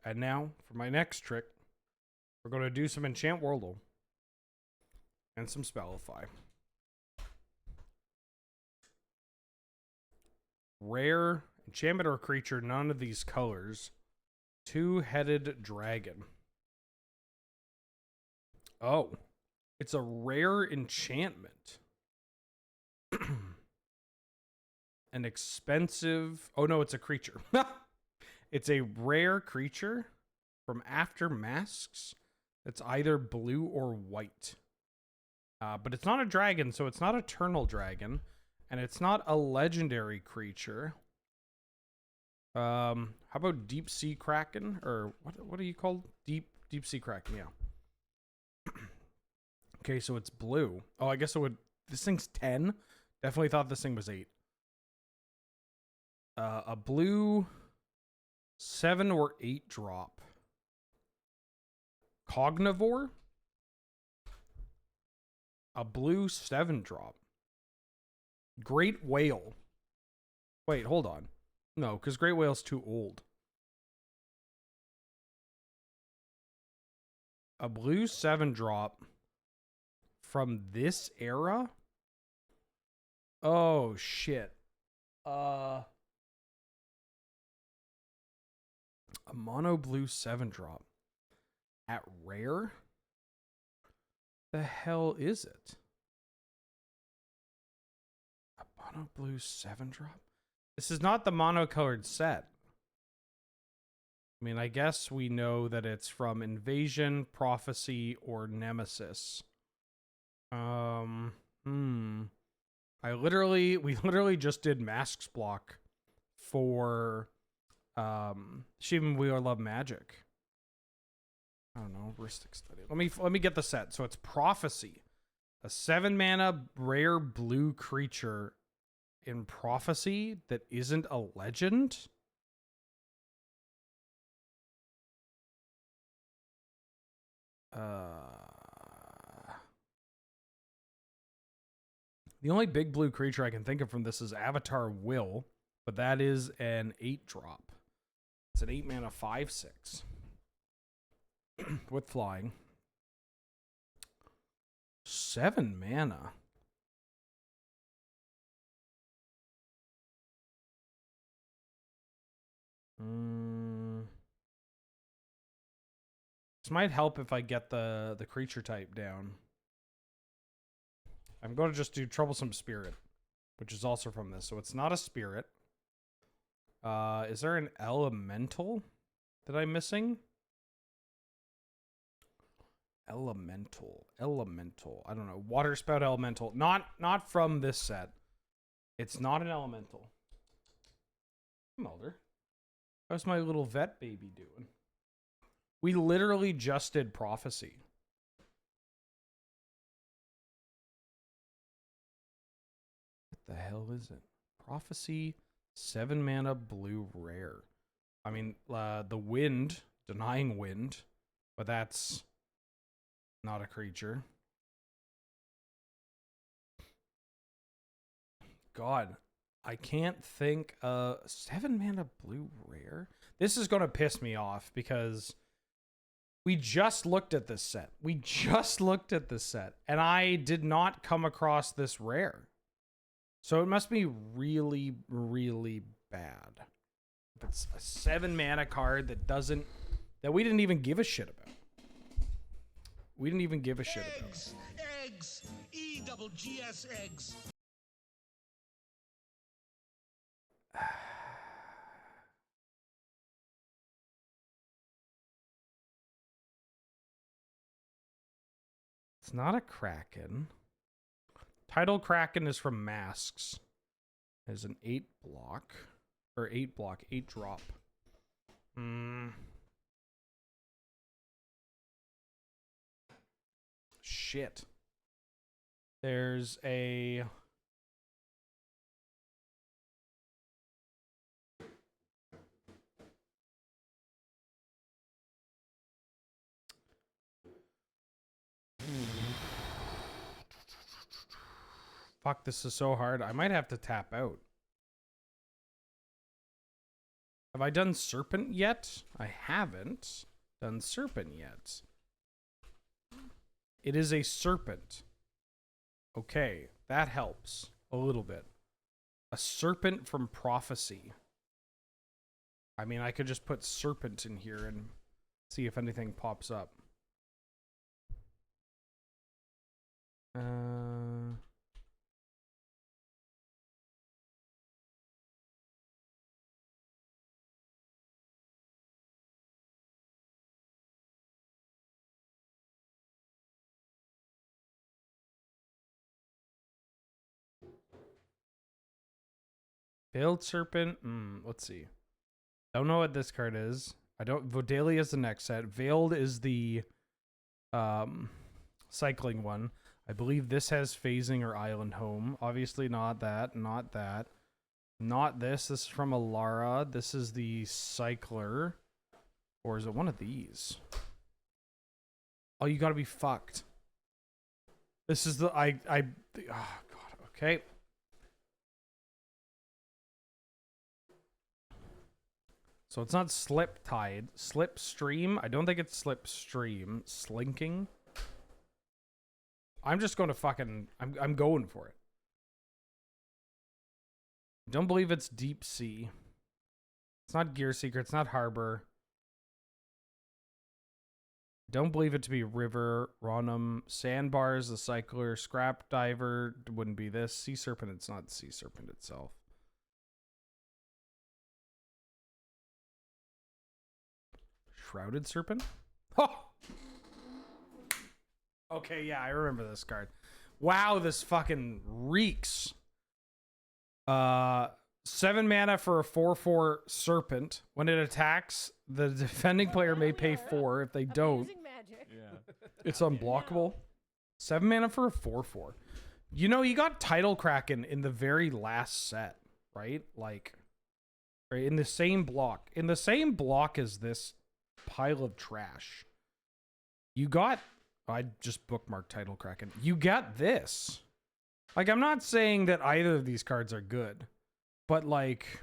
And now, for my next trick, we're going to do some Enchant Worldle and some Spellify. Rare, enchantment or creature, none of these colors. Two-headed dragon. Oh, it's a rare enchantment. An expensive... Oh, no, it's a creature. It's a rare creature from After Masks that's either blue or white. But it's not a dragon, so it's not Eternal Dragon. And it's not a legendary creature. How about Deep Sea Kraken? Or what are you called? Deep Sea Kraken, yeah. Okay, so it's blue. Oh, I guess it would... This thing's 10? Definitely thought this thing was 8. A blue 7 or 8 drop. Cognivore? A blue 7 drop. Great Whale. Wait, hold on. No, because Great Whale's too old. A blue 7 drop from this era? Oh, shit. A mono blue 7 drop. At rare? The hell is it? A mono blue 7 drop? This is not the monocolored set. I mean, I guess we know that it's from Invasion, Prophecy, or Nemesis. We literally just did Masks block for Shivan We Are Love Magic. I don't know, Ristic Study. Let me get the set. So it's Prophecy. A 7 mana rare blue creature in Prophecy that isn't a legend. The only big blue creature I can think of from this is Avatar Will, but that is an 8 drop. It's an 8 mana 5/6 with flying. 7 mana. This might help if I get the creature type down. I'm going to just do Troublesome Spirit, which is also from this. So it's not a spirit. Is there an elemental that I'm missing? Elemental. I don't know. Water spout elemental. Not from this set. It's not an elemental. Mulder. How's my little vet baby doing? We literally just did Prophecy. What the hell is it? Prophecy, 7 mana blue rare. I mean, the Wind, Denying Wind, but that's not a creature. God, I can't think. 7 mana blue rare. This is gonna piss me off because we just looked at this set. And I did not come across this rare. So it must be really, really bad. If it's a 7 mana card that we didn't even give a shit about. Eggs. E-double-G-S eggs. It's not a Kraken. Tidal Kraken is from Masks. It's an 8 block. Or 8 block, 8 drop. Shit. There's a... Fuck, this is so hard. I might have to tap out. Have I done Serpent yet? I haven't done Serpent yet. It is a serpent. Okay, that helps a little bit. A serpent from prophecy. I mean, I could just put serpent in here and see if anything pops up. Veiled Serpent. Let's see. Don't know what this card is. I don't. Vodalia is the next set. Veiled is the cycling one. I believe this has phasing or island home. Obviously not that. Not that. Not this. This is from Alara. This is the cycler. Or is it one of these? Oh, you gotta be fucked. This is the oh god. Okay. So it's not Slip Tide. Slipstream? I don't think it's Slipstream. Slinking? I'm just going to fucking... I'm going for it. Don't believe it's Deep Sea. It's not Gear Seeker. It's not Harbor. Don't believe it to be River. Ronum. Sandbars, the Cycler. Scrap Diver. Wouldn't be this. Sea Serpent. It's not Sea Serpent itself. Shrouded Serpent? Oh! Okay, yeah, I remember this card. Wow, this fucking reeks. 7 mana for a 4/4 Serpent. When it attacks, the defending player may pay 4. If they don't, it's unblockable. 7 mana for a 4/4. You know, you got Tidal Kraken in the very last set, right? Like, right, in the same block. In the same block as this pile of trash. You got... I just bookmarked Tidal Kraken. You got this. Like, I'm not saying that either of these cards are good. But, like,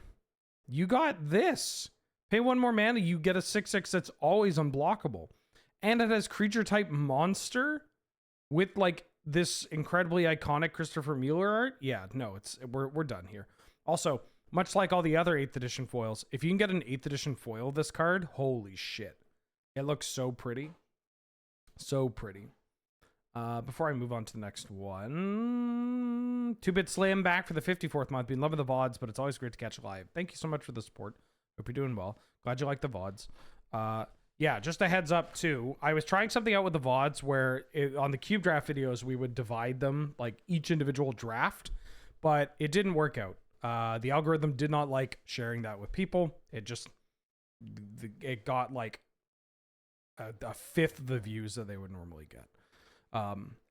you got this. Pay 1 more mana, you get a 6/6 that's always unblockable. And it has creature type monster with, like, this incredibly iconic Christopher Mueller art. Yeah, no, we're done here. Also, much like all the other 8th edition foils, if you can get an 8th edition foil of this card, holy shit. It looks so pretty. So pretty. Before I move on to the next one, 2-Bit Slam back for the 54th month. Been loving the VODs, but it's always great to catch live. Thank you so much for the support. Hope you're doing well. Glad you like the VODs. Yeah, just a heads up too. I was trying something out with the VODs where on the cube draft videos, we would divide them like each individual draft, but it didn't work out. The algorithm did not like sharing that with people. It just, it got like a fifth of the views that they would normally get.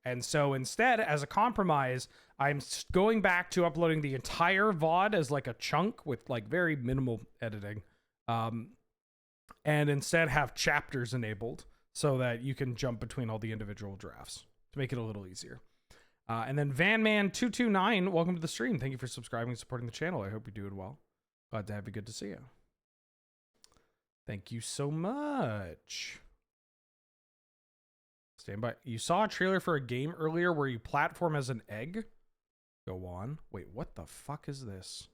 And so instead, as a compromise, I'm going back to uploading the entire VOD as like a chunk with like very minimal editing. And instead have chapters enabled so that you can jump between all the individual drafts to make it a little easier. And then VanMan229, welcome to the stream. Thank you for subscribing and supporting the channel. I hope you're doing well. Glad to have you. Good to see you. Thank you so much. Stand by. You saw a trailer for a game earlier where you platform as an egg? Go on. Wait, what the fuck is this?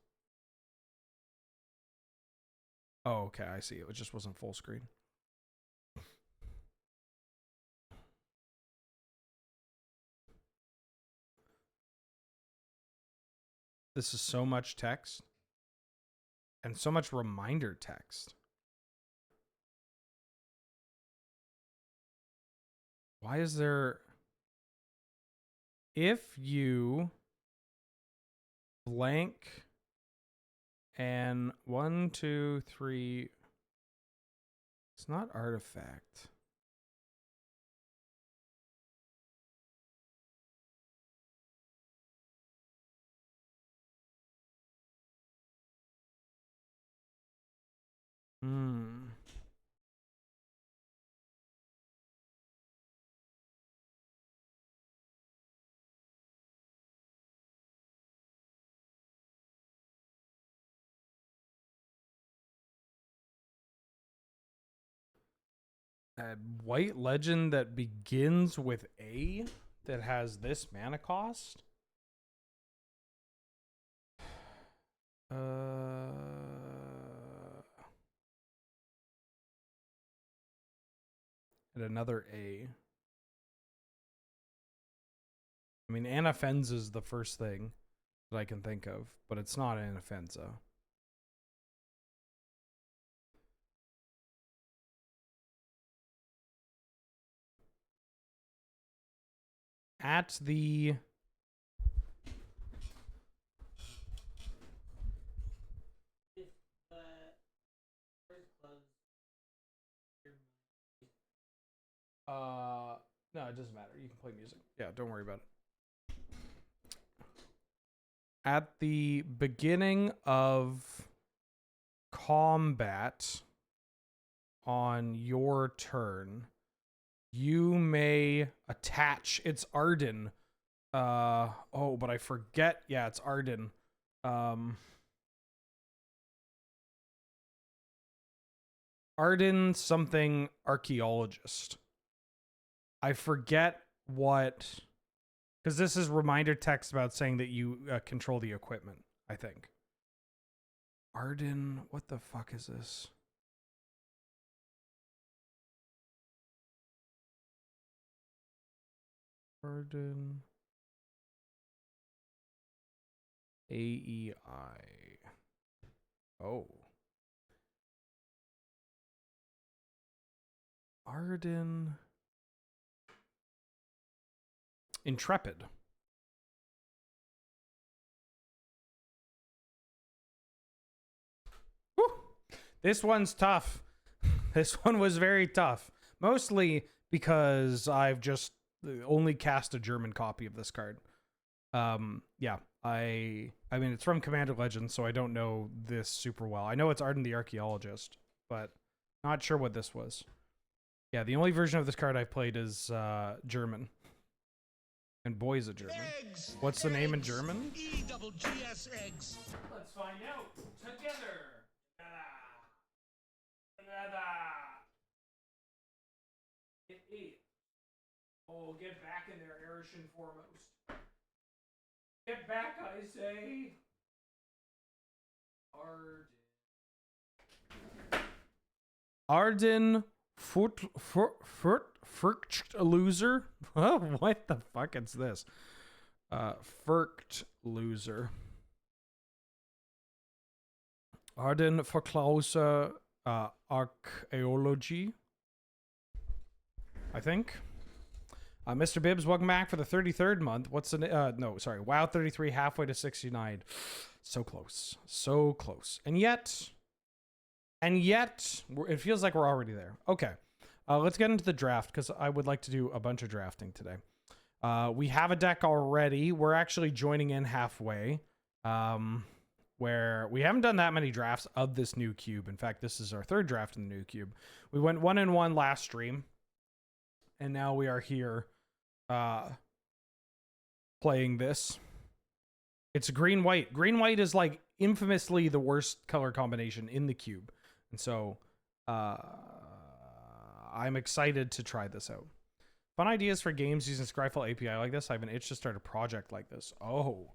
Oh, okay, I see. It just wasn't full screen. This is so much text. And so much reminder text. Why is there... If you blank and 1, 2, 3... It's not artifact. A white legend that begins with A that has this mana cost? And another A. I mean, Anafenza is the first thing that I can think of, but it's not Anafenza. At the no, it doesn't matter. You can play music. Yeah, don't worry about it. At the beginning of combat on your turn, you may attach. It's Arden. Oh, but I forget. Yeah, it's Arden. Arden something archaeologist. I forget what, because this is reminder text about saying that you control the equipment, I think. Arden, what the fuck is this? Arden. AEI. Oh. Arden. Intrepid. Whew. This one's tough. This one was very tough. Mostly because I've just only cast a German copy of this card. Yeah. I mean, it's from Commander Legends, so I don't know this super well. I know it's Arden the Archaeologist, but not sure what this was. Yeah, the only version of this card I've played is German. And boy, is it German. Eggs, What's the name in German? EGGS eggs. Let's find out together. Hit 8. Oh, get back in there, Erishin foremost. Get back, I say. Arden loser. What the fuck is this? Loser. Arden Verklause Archaeology. I think. Mr. Bibbs, welcome back for the 33rd month. What's the no, sorry. WoW 33 halfway to 69. So close. So close. And yet it feels like we're already there. Okay. Let's get into the draft because I would like to do a bunch of drafting today. We have a deck already. We're actually joining in halfway. Where we haven't done that many drafts of this new cube. In fact, this is our third draft in the new cube. We went 1-1 last stream. And now we are here playing this. It's green-white. Green-white is like infamously the worst color combination in the cube. And so I'm excited to try this out. Fun ideas for games using Scryfall API like this. I have an itch to start a project like this. Oh,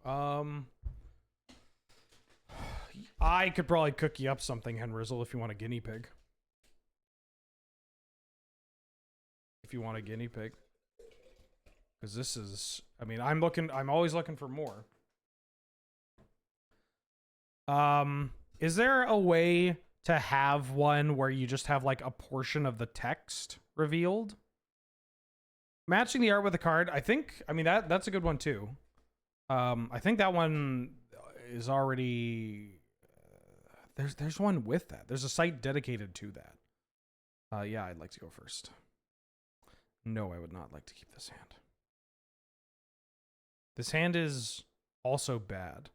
I could probably cook you up something, Henrizzle, if you want a guinea pig. If you want a guinea pig. Because this is, I mean, I'm always looking for more. Is there a way to have one where you just have like a portion of the text revealed? Matching the art with the card, I think, I mean, that's a good one too. I think that one is already, there's one with that. There's a site dedicated to that. Yeah, I'd like to go first. No, I would not like to keep this hand. This hand is also bad.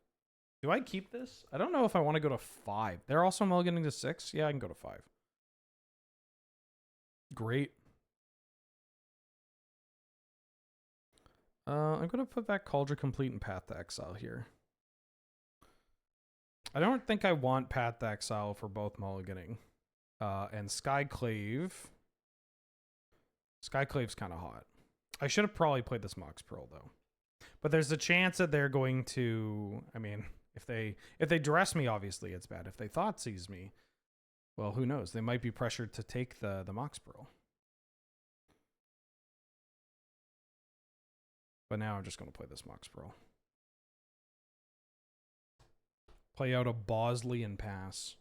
Do I keep this? I don't know if I want to go to 5. They're also mulliganing to 6. Yeah, I can go to 5. Great. I'm going to put back Cauldron Complete and Path to Exile here. I don't think I want Path to Exile for both mulliganing. And Skyclave Skyclave's kind of hot. I should have probably played this Mox Pearl though. But there's a chance that they're going to, I mean, if they dress me, obviously it's bad. If they thought seize me, well, who knows? They might be pressured to take the Mox Pearl. But now I'm just going to play this Mox Pearl. Play out a Bosley and pass.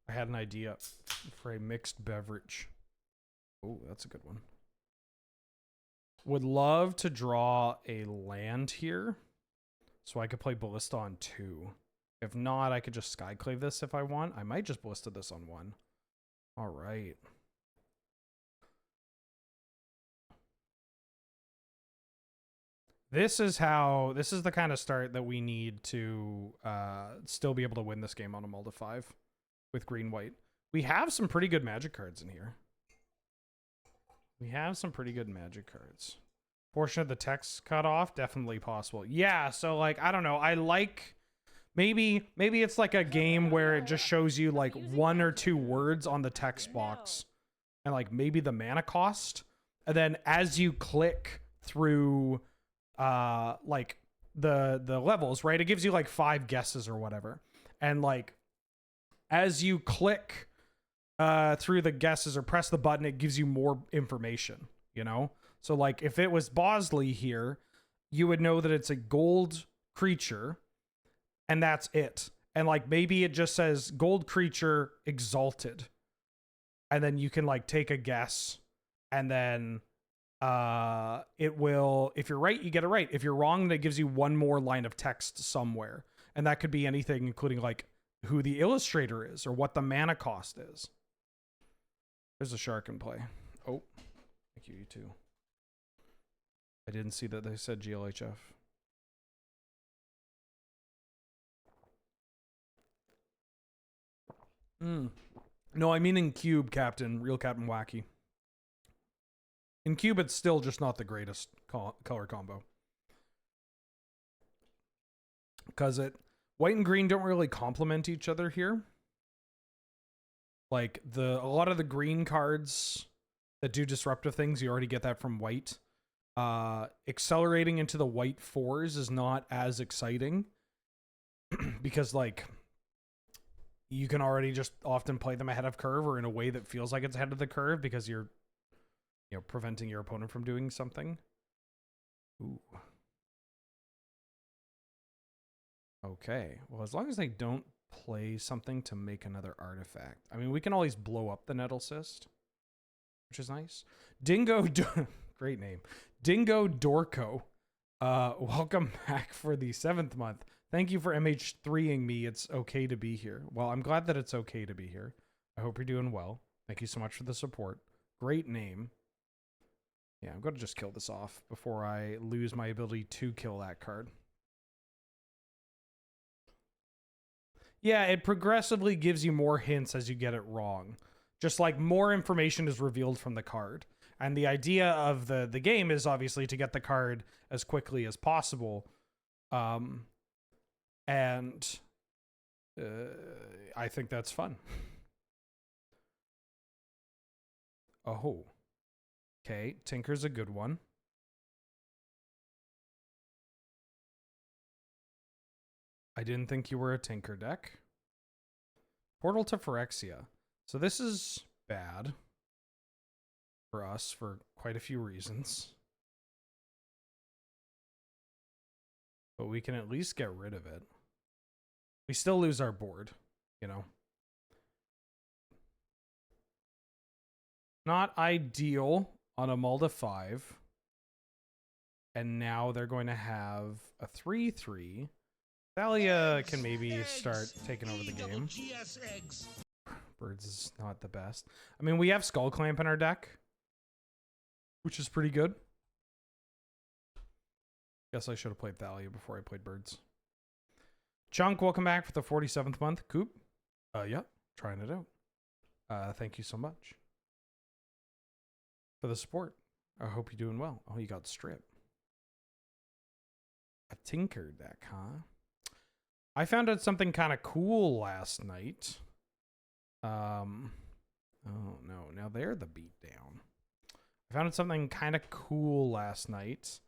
I had an idea for a mixed beverage. Oh, that's a good one. Would love to draw a land here so I could play Ballista on 2. If not, I could just Skyclave this if I want. I might just Ballista this on 1. All right. This is the kind of start that we need to still be able to win this game on a Mulda 5 with green-white. We have some pretty good Magic cards in here. Portion of the text cut off, definitely possible. Yeah, so like, I don't know. I like, maybe it's like a game where it just shows you like 1 or 2 words on the text box and like maybe the mana cost. And then as you click through like the levels, right? It gives you like 5 guesses or whatever. And like as you click through the guesses or press the button, it gives you more information, you know? So like if it was Bosley here, you would know that it's a gold creature and that's it. And like maybe it just says gold creature exalted. And then you can like take a guess and then it will, if you're right, you get it right. If you're wrong, then it gives you 1 more line of text somewhere. And that could be anything, including like who the illustrator is or what the mana cost is. There's a shark in play. Oh, thank you, you too. I didn't see that they said GLHF. No, I mean in Cube, Captain. Real Captain Wacky. In Cube, it's still just not the greatest color combo. Because white and green don't really complement each other here. Like, a lot of the green cards that do disruptive things, you already get that from white. Accelerating into the white 4s is not as exciting. Because, like, you can already just often play them ahead of curve or in a way that feels like it's ahead of the curve because you're, you know, preventing your opponent from doing something. Ooh. Okay. Well, as long as they don't play something to make another artifact. I mean, we can always blow up the Nettle Cyst, which is nice. Dingo, great name. Dingo Dorco. Welcome back for the 7th month. Thank you for MH3ing me. It's okay to be here. Well, I'm glad that it's okay to be here. I hope you're doing well. Thank you so much for the support. Great name. Yeah, I'm going to just kill this off before I lose my ability to kill that card. Yeah, it progressively gives you more hints as you get it wrong. Just like more information is revealed from the card. And the idea of the game is obviously to get the card as quickly as possible. And I think that's fun. Oh. Okay, Tinker's a good one. I didn't think you were a Tinker deck. Portal to Phyrexia. So this is bad for us for quite a few reasons. But we can at least get rid of it. We still lose our board, you know. Not ideal on a Mulda 5. And now they're going to have a 3/3. Thalia can maybe start taking over the game. Birds is not the best. I mean, we have Skull Clamp in our deck, which is pretty good. Guess I should have played Thalia before I played Birds. Chunk, welcome back for the 47th month. Coop? Yep, trying it out. Thank you so much for the support. I hope you're doing well. Oh, you got Strip. A Tinker deck, huh? I found out something kind of cool last night. Oh no, now they're the beatdown. I found something kind of cool last night.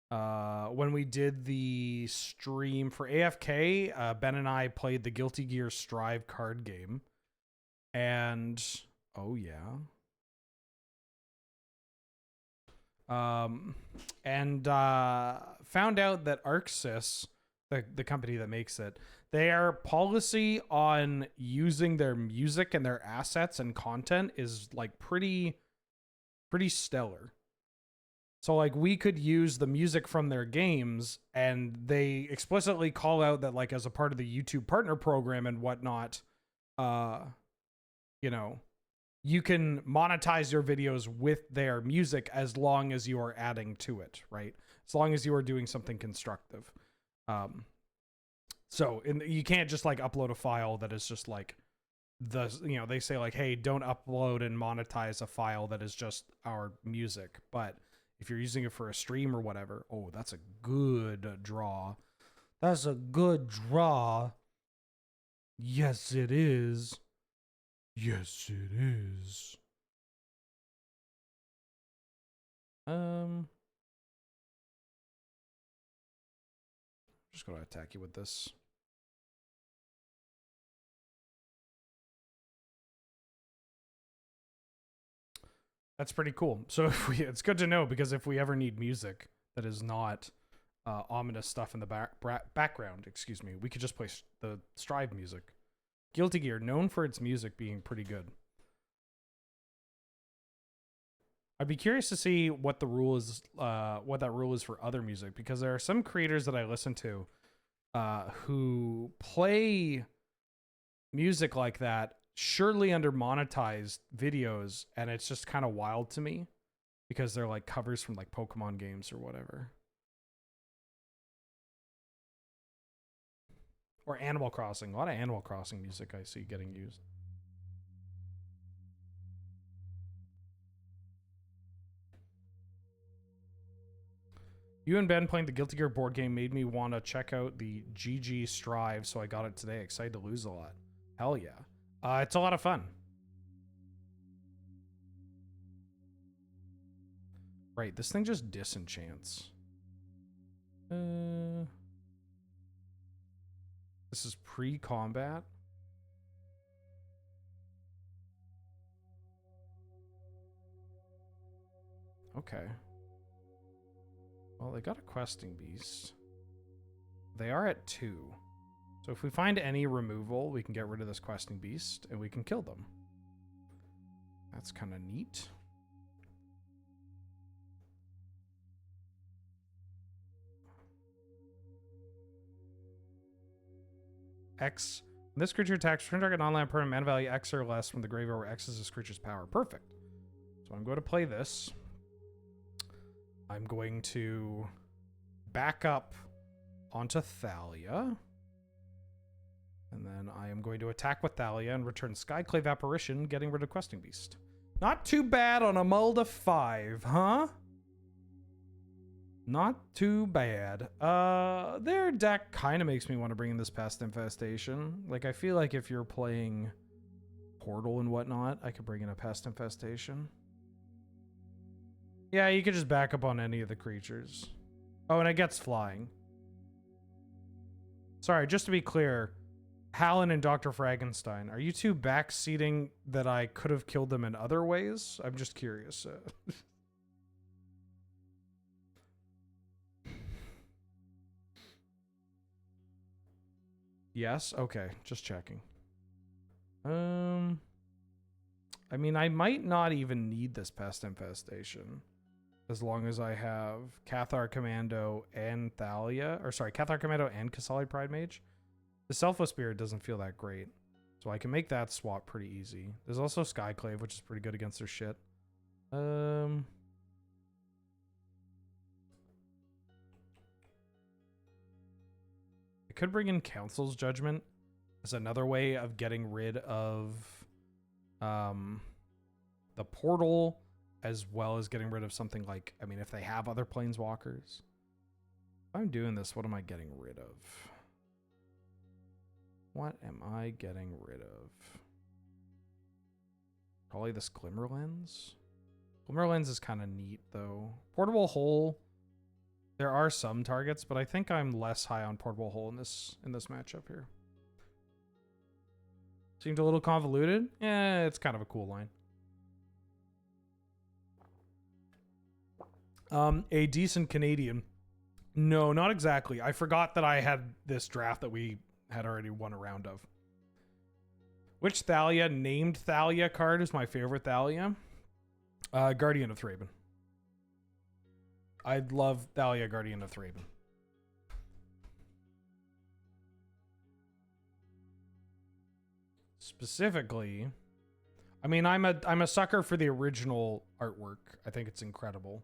When we did the stream for AFK, Ben and I played the Guilty Gear Strive card game. And oh yeah. Found out that ArcSys, the company that makes it, their policy on using their music and their assets and content is like pretty stellar. So like we could use the music from their games, and they explicitly call out that like as a part of the YouTube partner program and whatnot, you know, you can monetize your videos with their music as long as you are adding to it, right? As long as you are doing something constructive. You can't just like upload a file that is just like they say like, hey, don't upload and monetize a file that is just our music. But if you're using it for a stream or whatever, oh, that's a good draw. That's a good draw. Yes, it is. Yes, it is. Just gonna attack you with this. That's pretty cool. So it's good to know, because if we ever need music that is not ominous stuff in the background, excuse me, we could just play the Strive music. Guilty Gear, known for its music being pretty good. I'd be curious to see what the rule is, what that rule is for other music, because there are some creators that I listen to who play music like that, surely under monetized videos, and it's just kind of wild to me because they're like covers from like Pokemon games or whatever. Or Animal Crossing. A lot of Animal Crossing music I see getting used. You and Ben playing the Guilty Gear board game made me want to check out the GG Strive, so I got it today. Excited to lose a lot. Hell yeah. It's a lot of fun. Right, this thing just disenchants. This is pre-combat. Okay. Well, they got a questing beast. They are at 2. So if we find any removal, we can get rid of this questing beast and we can kill them. That's kind of neat. X. When this creature attacks, return target online permanent mana value X or less from the graveyard where X is this creature's power. Perfect. So I'm going to play this. I'm going to back up onto Thalia. And then I am going to attack with Thalia and return Skyclave Apparition, getting rid of Questing Beast. Not too bad on a mull to 5, huh? Not too bad. Their deck kind of makes me want to bring in this Pest Infestation. Like, I feel like if you're playing Portal and whatnot, I could bring in a Pest Infestation. Yeah, you could just back up on any of the creatures. Oh, and it gets flying. Sorry, just to be clear, Hallen and Dr. Frankenstein, are you two backseating that I could have killed them in other ways? I'm just curious. Yes? Okay, just checking. I mean, I might not even need this Pest Infestation, as long as I have Cathar Commando and Thalia. Or sorry, Cathar Commando and Kasali Pride Mage. The Selfless Spirit doesn't feel that great, so I can make that swap pretty easy. There's also Skyclave, which is pretty good against their shit. I could bring in Council's Judgment as another way of getting rid of the portal, as well as getting rid of something like, I mean, if they have other planeswalkers. If I'm doing this, what am I getting rid of? What am I getting rid of? Probably this Glimmer Lens. Glimmer Lens is kind of neat, though. Portable Hole. There are some targets, but I think I'm less high on Portable Hole in this matchup here. Seemed a little convoluted. Yeah, it's kind of a cool line. A decent Canadian. No, not exactly. I forgot that I had this draft that we had already won a round of. Which Thalia, named Thalia card is my favorite Thalia? Guardian of Thraben. I love Thalia, Guardian of Thraben. Specifically, I mean, I'm a sucker for the original artwork. I think it's incredible.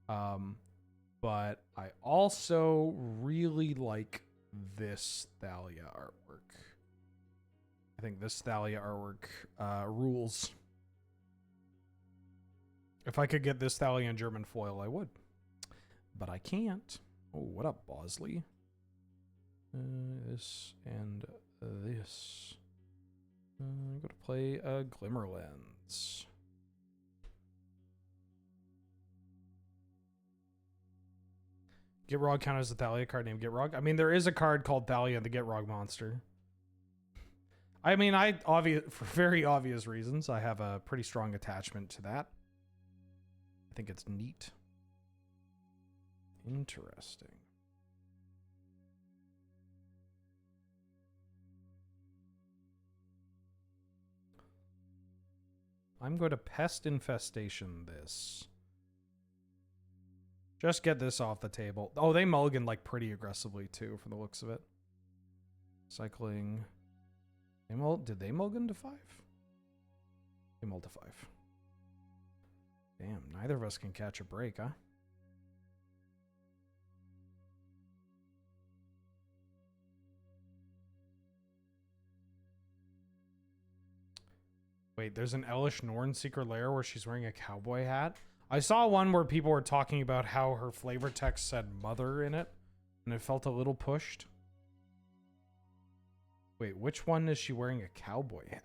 But I also really like this Thalia artwork. I think this Thalia artwork rules. If I could get this Thalia in German foil, I would. But I can't. Oh, what up, Bosley? This and this. I'm going to play a Glimmer Lens. Gitrog count as a Thalia card named Gitrog? I mean, there is a card called Thalia, the Gitrog monster. I mean, for very obvious reasons, I have a pretty strong attachment to that. I think it's neat. Interesting. I'm going to Pest Infestation this. Just get this off the table. Oh, they mulligan like pretty aggressively too, from the looks of it. Cycling. Did they mulligan to 5? They mulled to 5. Damn, neither of us can catch a break, huh? Wait, there's an Elish Norn Secret Lair where she's wearing a cowboy hat? I saw one where people were talking about how her flavor text said mother in it, and it felt a little pushed. Wait, which one is she wearing a cowboy hat?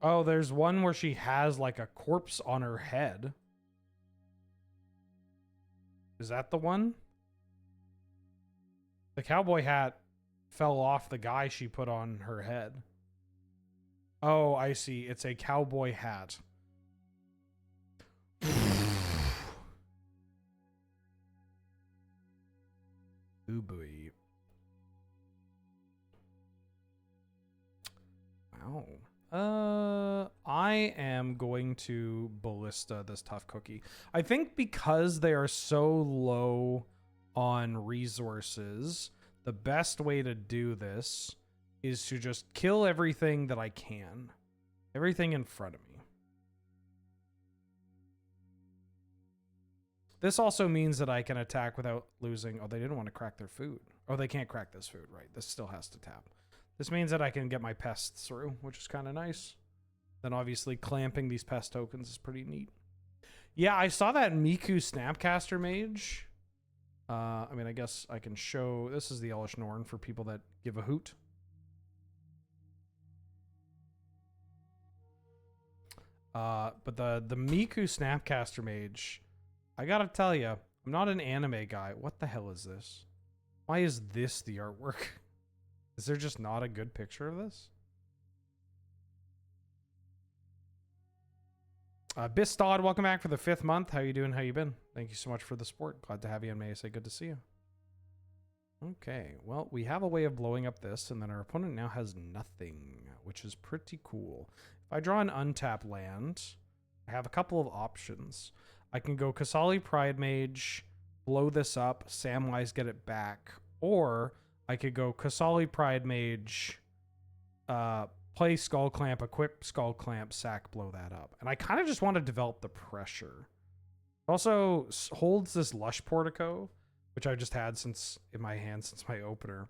Oh, there's one where she has like a corpse on her head. Is that the one? The cowboy hat fell off the guy she put on her head. Oh, I see. It's a cowboy hat. Ooh boy. Wow. I am going to Ballista this tough cookie. I think because they are so low on resources, the best way to do this is to just kill everything that I can. Everything in front of me. This also means that I can attack without losing... Oh, they didn't want to crack their food. Oh, they can't crack this food, right? This still has to tap. This means that I can get my pests through, which is kind of nice. Then obviously clamping these pest tokens is pretty neat. Yeah, I saw that Miku Snapcaster Mage. I mean, I guess I can show... This is the Elish Norn for people that give a hoot. But the Miku Snapcaster Mage, I gotta tell you, I'm not an anime guy. What the hell is this? Why is this the artwork? Is there just not a good picture of this? Bistod, welcome back for the 5th month. How you doing? How you been? Thank you so much for the support. Glad to have you on May. Say good to see you. Okay, well, we have a way of blowing up this, and then our opponent now has nothing, which is pretty cool. If I draw an untapped land, I have a couple of options. I can go Kasali Pride Mage, blow this up, Samwise get it back, or I could go Kasali Pride Mage, play Skull Clamp, equip Skull Clamp, sack, blow that up. And I kind of just want to develop the pressure. It also holds this Lush Portico, which I've just had in my hand since my opener.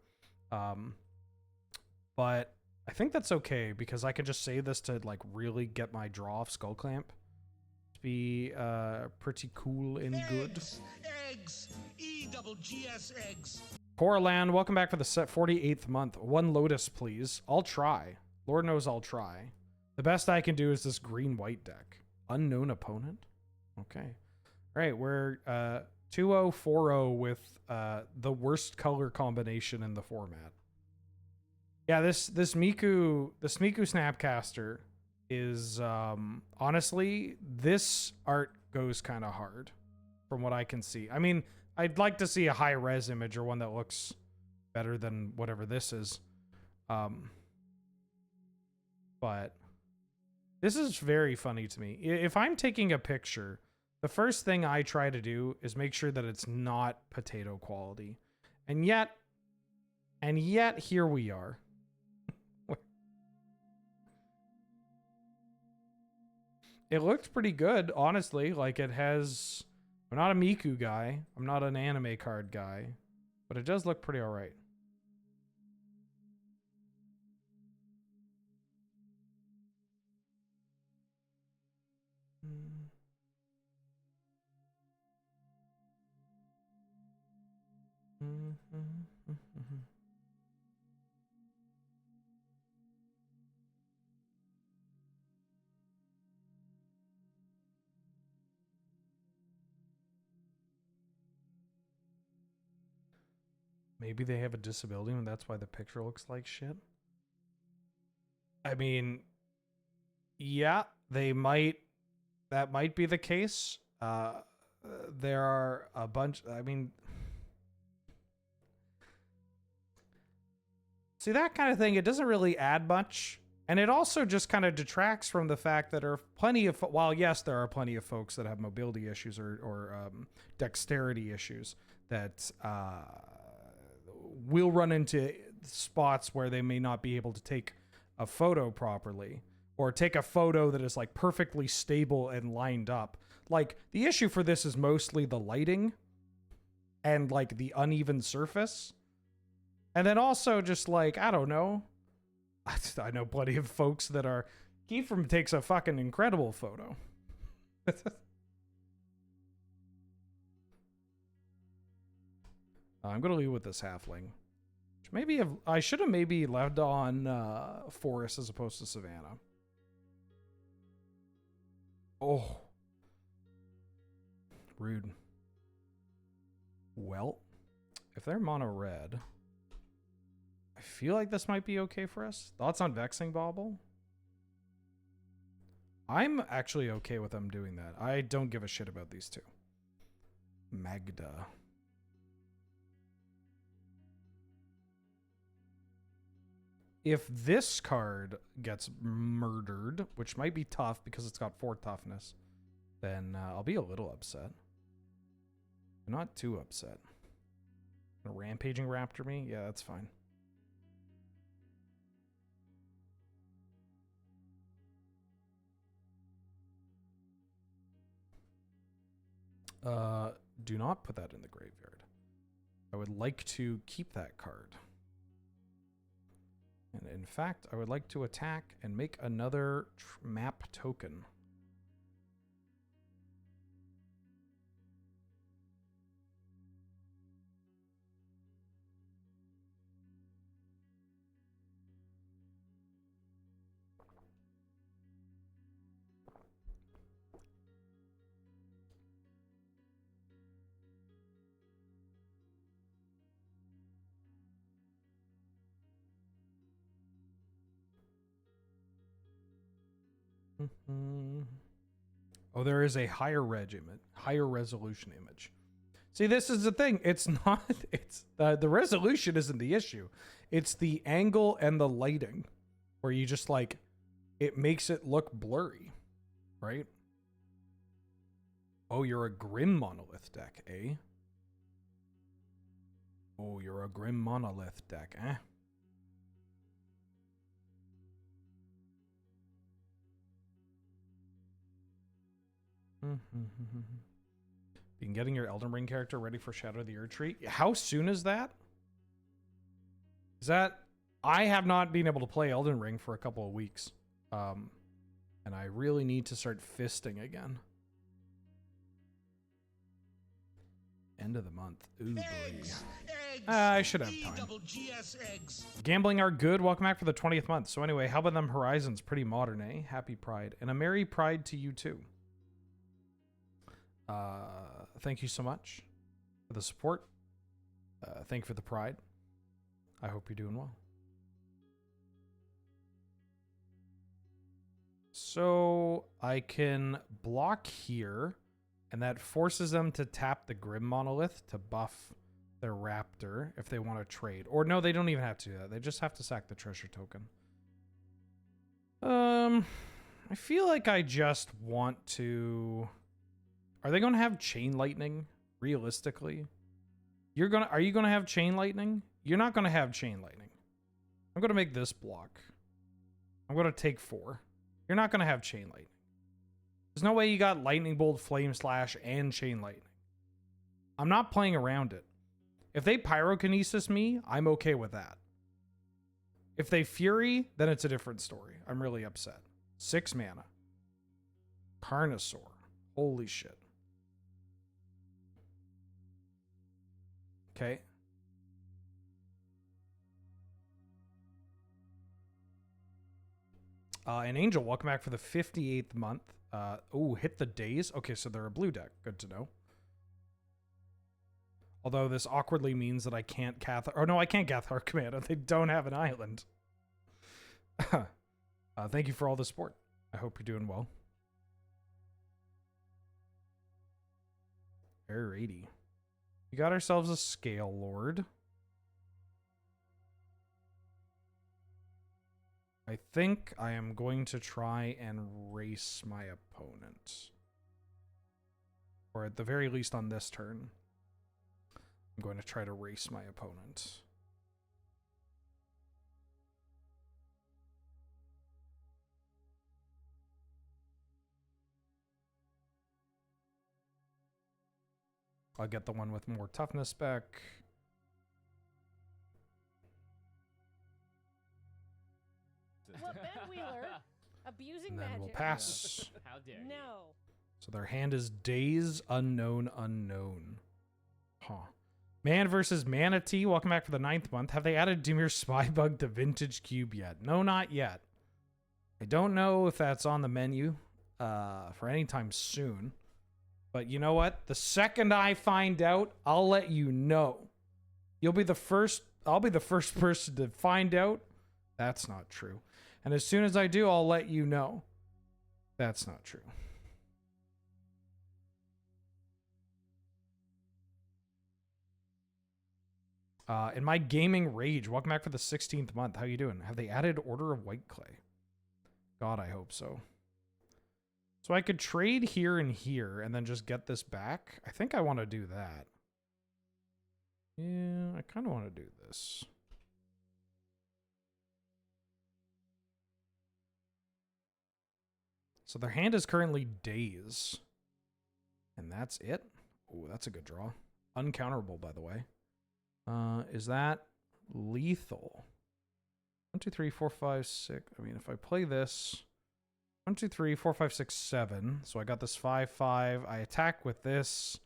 But I think that's okay because I can just save this to like really get my draw off Skull Clamp. To be pretty cool and good. Eggs! E-double-G-S eggs! Coraland, welcome back for the 48th month. One Lotus, please. I'll try. Lord knows I'll try. The best I can do is this green-white deck. Unknown opponent? Okay. All right, we're 2-0-4-0 with the worst color combination in the format. Yeah, this Miku Snapcaster is honestly, this art goes kind of hard from what I can see. I mean, I'd like to see a high res image or one that looks better than whatever this is. But this is very funny to me. If I'm taking a picture, the first thing I try to do is make sure that it's not potato quality. And yet here we are. It looked pretty good, honestly. Like, it has... I'm not a Miku guy. I'm not an anime card guy. But it does look pretty alright. Maybe they have a disability and that's why the picture looks like shit. I mean, yeah, they might. That might be the case. There are a bunch. I mean, see, that kind of thing, it doesn't really add much. And it also just kind of detracts from the fact that there are plenty of, while yes, there are plenty of folks that have mobility issues or dexterity issues that will run into spots where they may not be able to take a photo properly or take a photo that is like perfectly stable and lined up. Like, the issue for this is mostly the lighting and like the uneven surface. And then also just like, I don't know. I know plenty of folks that are... Kiefer takes a fucking incredible photo. I'm going to leave with this halfling. Maybe I should have maybe left on Forest as opposed to Savannah. Oh. Rude. Well, if they're mono red, I feel like this might be okay for us. Thoughts on Vexing Bauble? I'm actually okay with them doing that. I don't give a shit about these two. Magda. If this card gets murdered, which might be tough because it's got 4 toughness, then I'll be a little upset. I'm not too upset. A rampaging raptor me? Yeah, that's fine. Do not put that in the graveyard. I would like to keep that card. And in fact, I would like to attack and make another map token. Oh, there is a higher resolution image. See, this is the thing. It's not. It's the resolution isn't the issue. It's the angle and the lighting, where you just like it makes it look blurry, right? Oh, you're a Grim Monolith deck, eh? Oh, you're a Grim Monolith deck, eh? Been getting your Elden Ring character ready for Shadow of the Erdtree. How soon is that? Is that... I have not been able to play Elden Ring for a couple of weeks. And I really need to start fisting again. End of the month. Ooh, boy. eggs. I should have time. Double GS eggs. Gambling are good. Welcome back for the 20th month. So anyway, how about them Horizons? Pretty modern, eh? Happy Pride. And a Merry Pride to you too. Thank you so much for the support. Thank you for the pride. I hope you're doing well. So I can block here, and that forces them to tap the Grim Monolith to buff their Raptor if they want to trade. Or no, they don't even have to do that. They just have to sack the treasure token. I feel like I just want to... Are they going to have Chain Lightning, realistically? Are you going to have Chain Lightning? You're not going to have Chain Lightning. I'm going to make this block. I'm going to take 4. You're not going to have Chain Lightning. There's no way you got Lightning Bolt, Flame Slash, and Chain Lightning. I'm not playing around it. If they Pyrokinesis me, I'm okay with that. If they Fury, then it's a different story. I'm really upset. 6 mana. Carnosaur. Holy shit. Okay. And Angel, welcome back for the 58th month. Oh, hit the days. Okay, so they're a blue deck. Good to know. Although this awkwardly means that I can't Cathar... Oh, no, I can't Cathar Commander. They don't have an island. Thank you for all the support. I hope you're doing well. Alrighty. We got ourselves a Scale Lord. I think I am going to try and race my opponent. Or at the very least on this turn. I'm going to try to race my opponent. I'll get the one with more toughness spec. Well, Ben Wheeler, abusing And then magic. we'll pass. How dare you? No. So their hand is Days Unknown Unknown. Huh. Man versus Manatee. Welcome back for the 9th month. Have they added Dimir Spybug to Vintage Cube yet? No, not yet. I don't know if that's on the menu for any time soon. But you know what? The second I find out, I'll let you know. You'll be the first. I'll be the first person to find out. That's not true. And as soon as I do, I'll let you know. That's not true. In my gaming rage, welcome back for the 16th month. How you doing? Have they added Order of White Clay? God, I hope so. So I could trade here and here and then just get this back. I think I want to do that. Yeah, I kind of want to do this. So their hand is currently Days. And that's it. Oh, that's a good draw. Uncounterable, by the way. Is that lethal? 1, 2, 3, 4, 5, 6. I mean, if I play this... 1, 2, 3, 4, 5, 6, 7. So I got this 5, 5. I attack with this.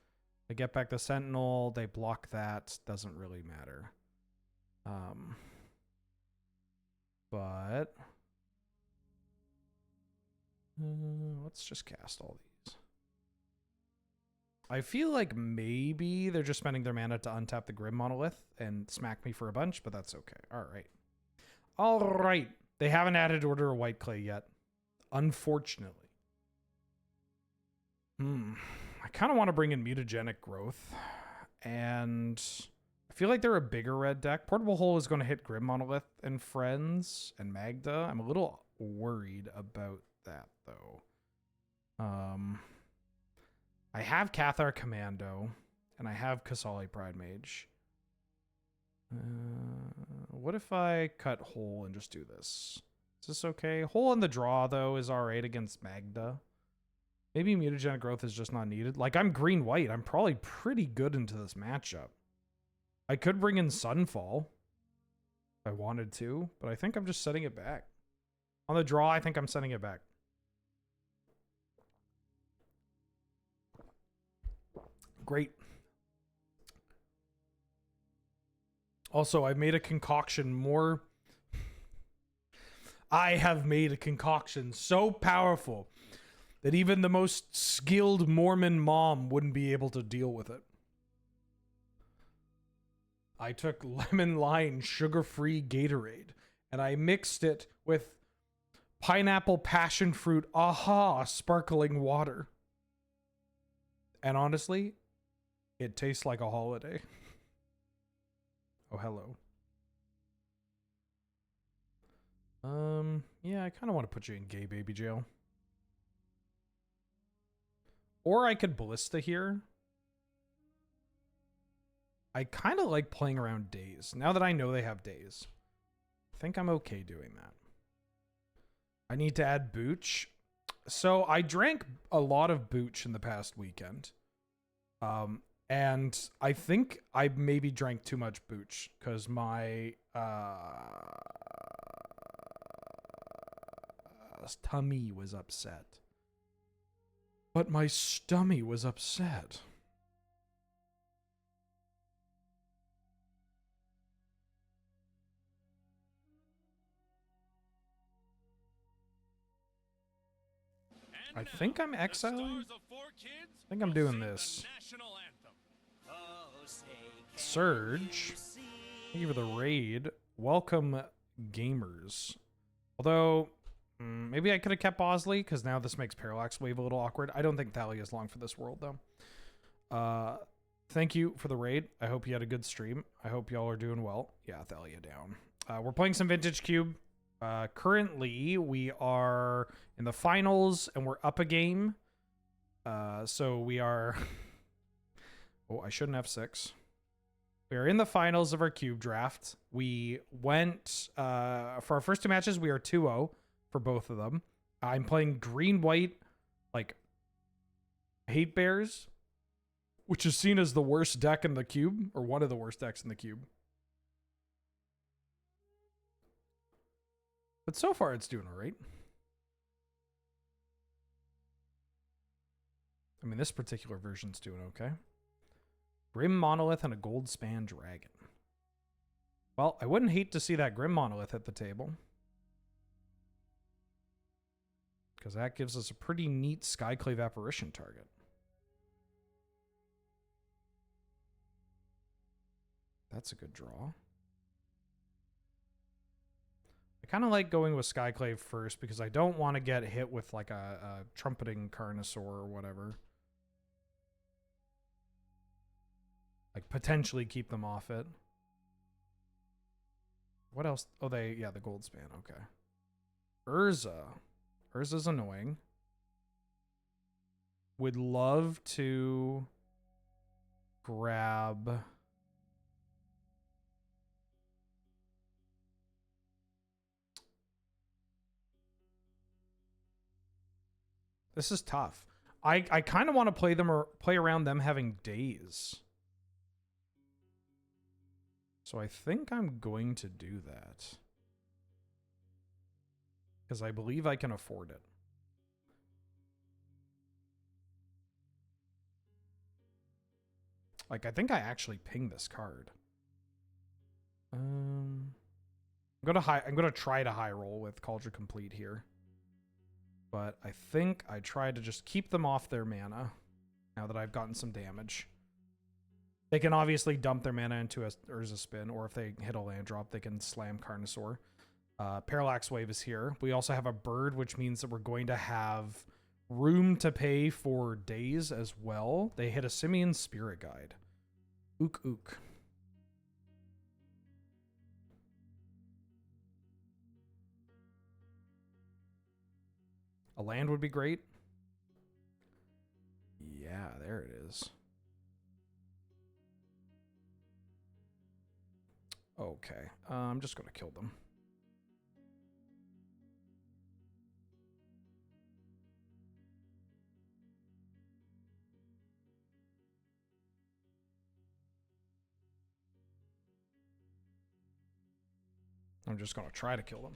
I get back the Sentinel. They block that. Doesn't really matter. But let's just cast all these. I feel like maybe they're just spending their mana to untap the Grim Monolith and smack me for a bunch, but that's okay. All right. All right. They haven't added Order of White Clay yet. Unfortunately. I kind of want to bring in Mutagenic Growth. And I feel like they're a bigger red deck. Portable Hole is going to hit Grim Monolith and Friends and Magda. I'm a little worried about that, though. I have Cathar Commando. And I have Kasali Pride Mage. What if I cut Hole and just do this? Is this okay? Hole in the draw, though, is alright against Magda. Maybe Mutagenic Growth is just not needed. Like, I'm green-white. I'm probably pretty good into this matchup. I could bring in Sunfall if I wanted to, but I think I'm just setting it back. On the draw, I think I'm setting it back. Great. Also, I made a concoction more... I have made a concoction so powerful that even the most skilled Mormon mom wouldn't be able to deal with it. I took lemon lime sugar-free Gatorade and I mixed it with pineapple passion fruit sparkling water. And honestly, it tastes like a holiday. Oh, hello. Yeah, I kind of want to put you in gay baby jail. Or I could ballista here. I kind of like playing around days. Now that I know they have days, I think I'm okay doing that. I need to add booch. So I drank a lot of booch in the past weekend. And I think I maybe drank too much booch because my tummy was upset. But my stomach was upset. I think I'm exiling. I think I'm doing this. Surge. Thank you for the raid. Welcome, gamers. Although, maybe I could have kept Bosley, because now this makes Parallax Wave a little awkward. I don't think Thalia is long for this world, though. Thank you for the raid. I hope you had a good stream. I hope y'all are doing well. Yeah, Thalia down. We're playing some Vintage Cube. Currently, we are in the finals, and we're up a game. So we are... Oh, I shouldn't have 6. We are in the finals of our cube draft. We went... for our first 2 matches, we are 2-0 for both of them. I'm playing green-white, like, Hate Bears, which is seen as the worst deck in the cube, or one of the worst decks in the cube. But so far, it's doing all right. I mean, this particular version's doing okay. Grim Monolith and a Gold Span Dragon. Well, I wouldn't hate to see that Grim Monolith at the table, because that gives us a pretty neat Skyclave Apparition target. That's a good draw. I kind of like going with Skyclave first because I don't want to get hit with like a trumpeting Carnosaur or whatever. Like potentially keep them off it. What else? Oh, yeah, the Gold Span. Okay. Urza. Urza's annoying. Would love to grab... This is tough. I kind of want to play them or play around them having days. So I think I'm going to do that. Because I believe I can afford it. Like, I think I actually ping this card. I'm gonna try to high roll with Cauldron Complete here. But I think I try to just keep them off their mana now that I've gotten some damage. They can obviously dump their mana into a Urza Spin, or if they hit a land drop, they can slam Carnosaur. Parallax Wave is here. We also have a bird, which means that we're going to have room to pay for days as well. They hit a Simian Spirit Guide. Ook ook. A land would be great. Yeah, there it is. Okay, I'm just going to kill them. I'm just going to try to kill them,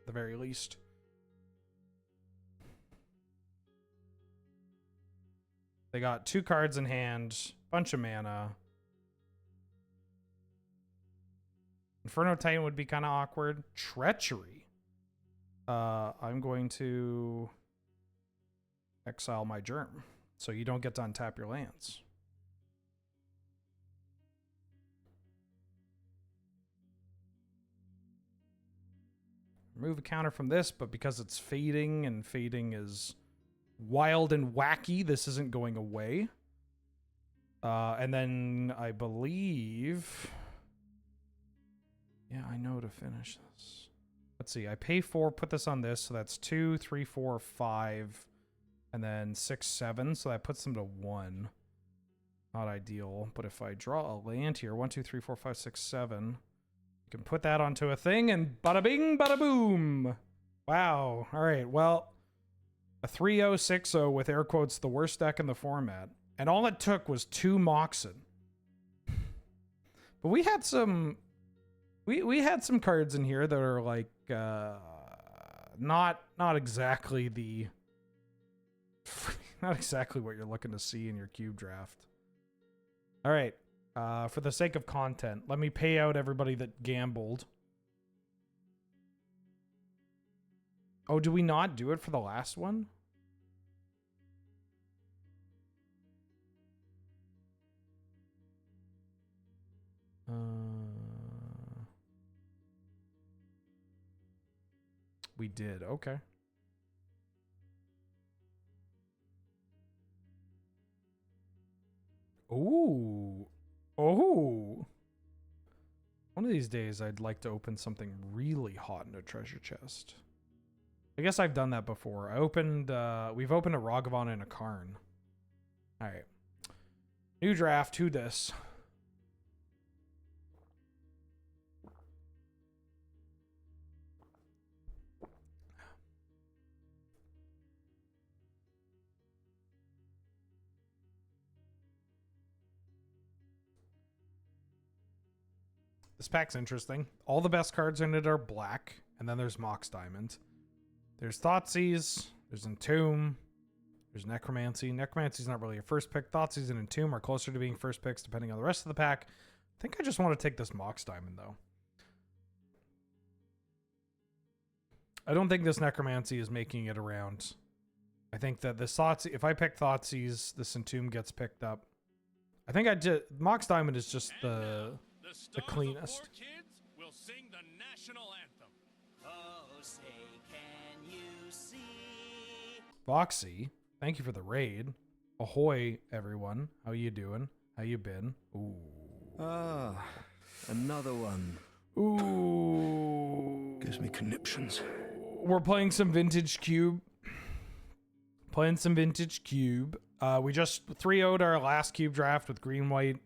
at the very least. They got 2 cards in hand, bunch of mana. Inferno Titan would be kind of awkward. Treachery. I'm going to exile my germ, so you don't get to untap your lands. Remove a counter from this, but because it's fading, and fading is wild and wacky, this isn't going away. And then I believe... Yeah, I know to finish this. Let's see, I pay 4, put this on this, so that's 2, 3, 4, 5, and then 6, 7, so that puts them to 1. Not ideal, but if I draw a land here, 1, 2, 3, 4, 5, 6, 7, you can put that onto a thing, and bada bing, bada boom! Wow, alright, well, a 3-0, 6-0 with air quotes, the worst deck in the format. And all it took was 2 Moxen. But we had some... We had some cards in here that are like not exactly the not exactly what you're looking to see in your cube draft. All right, for the sake of content, let me pay out everybody that gambled. Oh, do we not do it for the last one? We did. Okay. Ooh. Oh. One of these days, I'd like to open something really hot in a treasure chest. I guess I've done that before. I opened, we've opened a Ragavan and a Karn. All right. New draft. Who this? This pack's interesting. All the best cards in it are black, and then there's Mox Diamond. There's Thoughtseize, there's Entomb, there's Necromancy. Necromancy's not really a first pick. Thoughtseize and Entomb are closer to being first picks depending on the rest of the pack. I think I just want to take this Mox Diamond, though. I don't think this Necromancy is making it around. I think that this Thoughtseize, if I pick Thoughtseize, this Entomb gets picked up. I think I just... Mox Diamond is just the cleanest. Kids will sing the national anthem. Oh, say, can you see? Foxy, thank you for the raid. Ahoy, everyone. How you doing? How you been? Ooh. Ah, another one. Ooh. Gives me conniptions. We're playing some Vintage Cube. We just 3-0'd our last cube draft with green, white.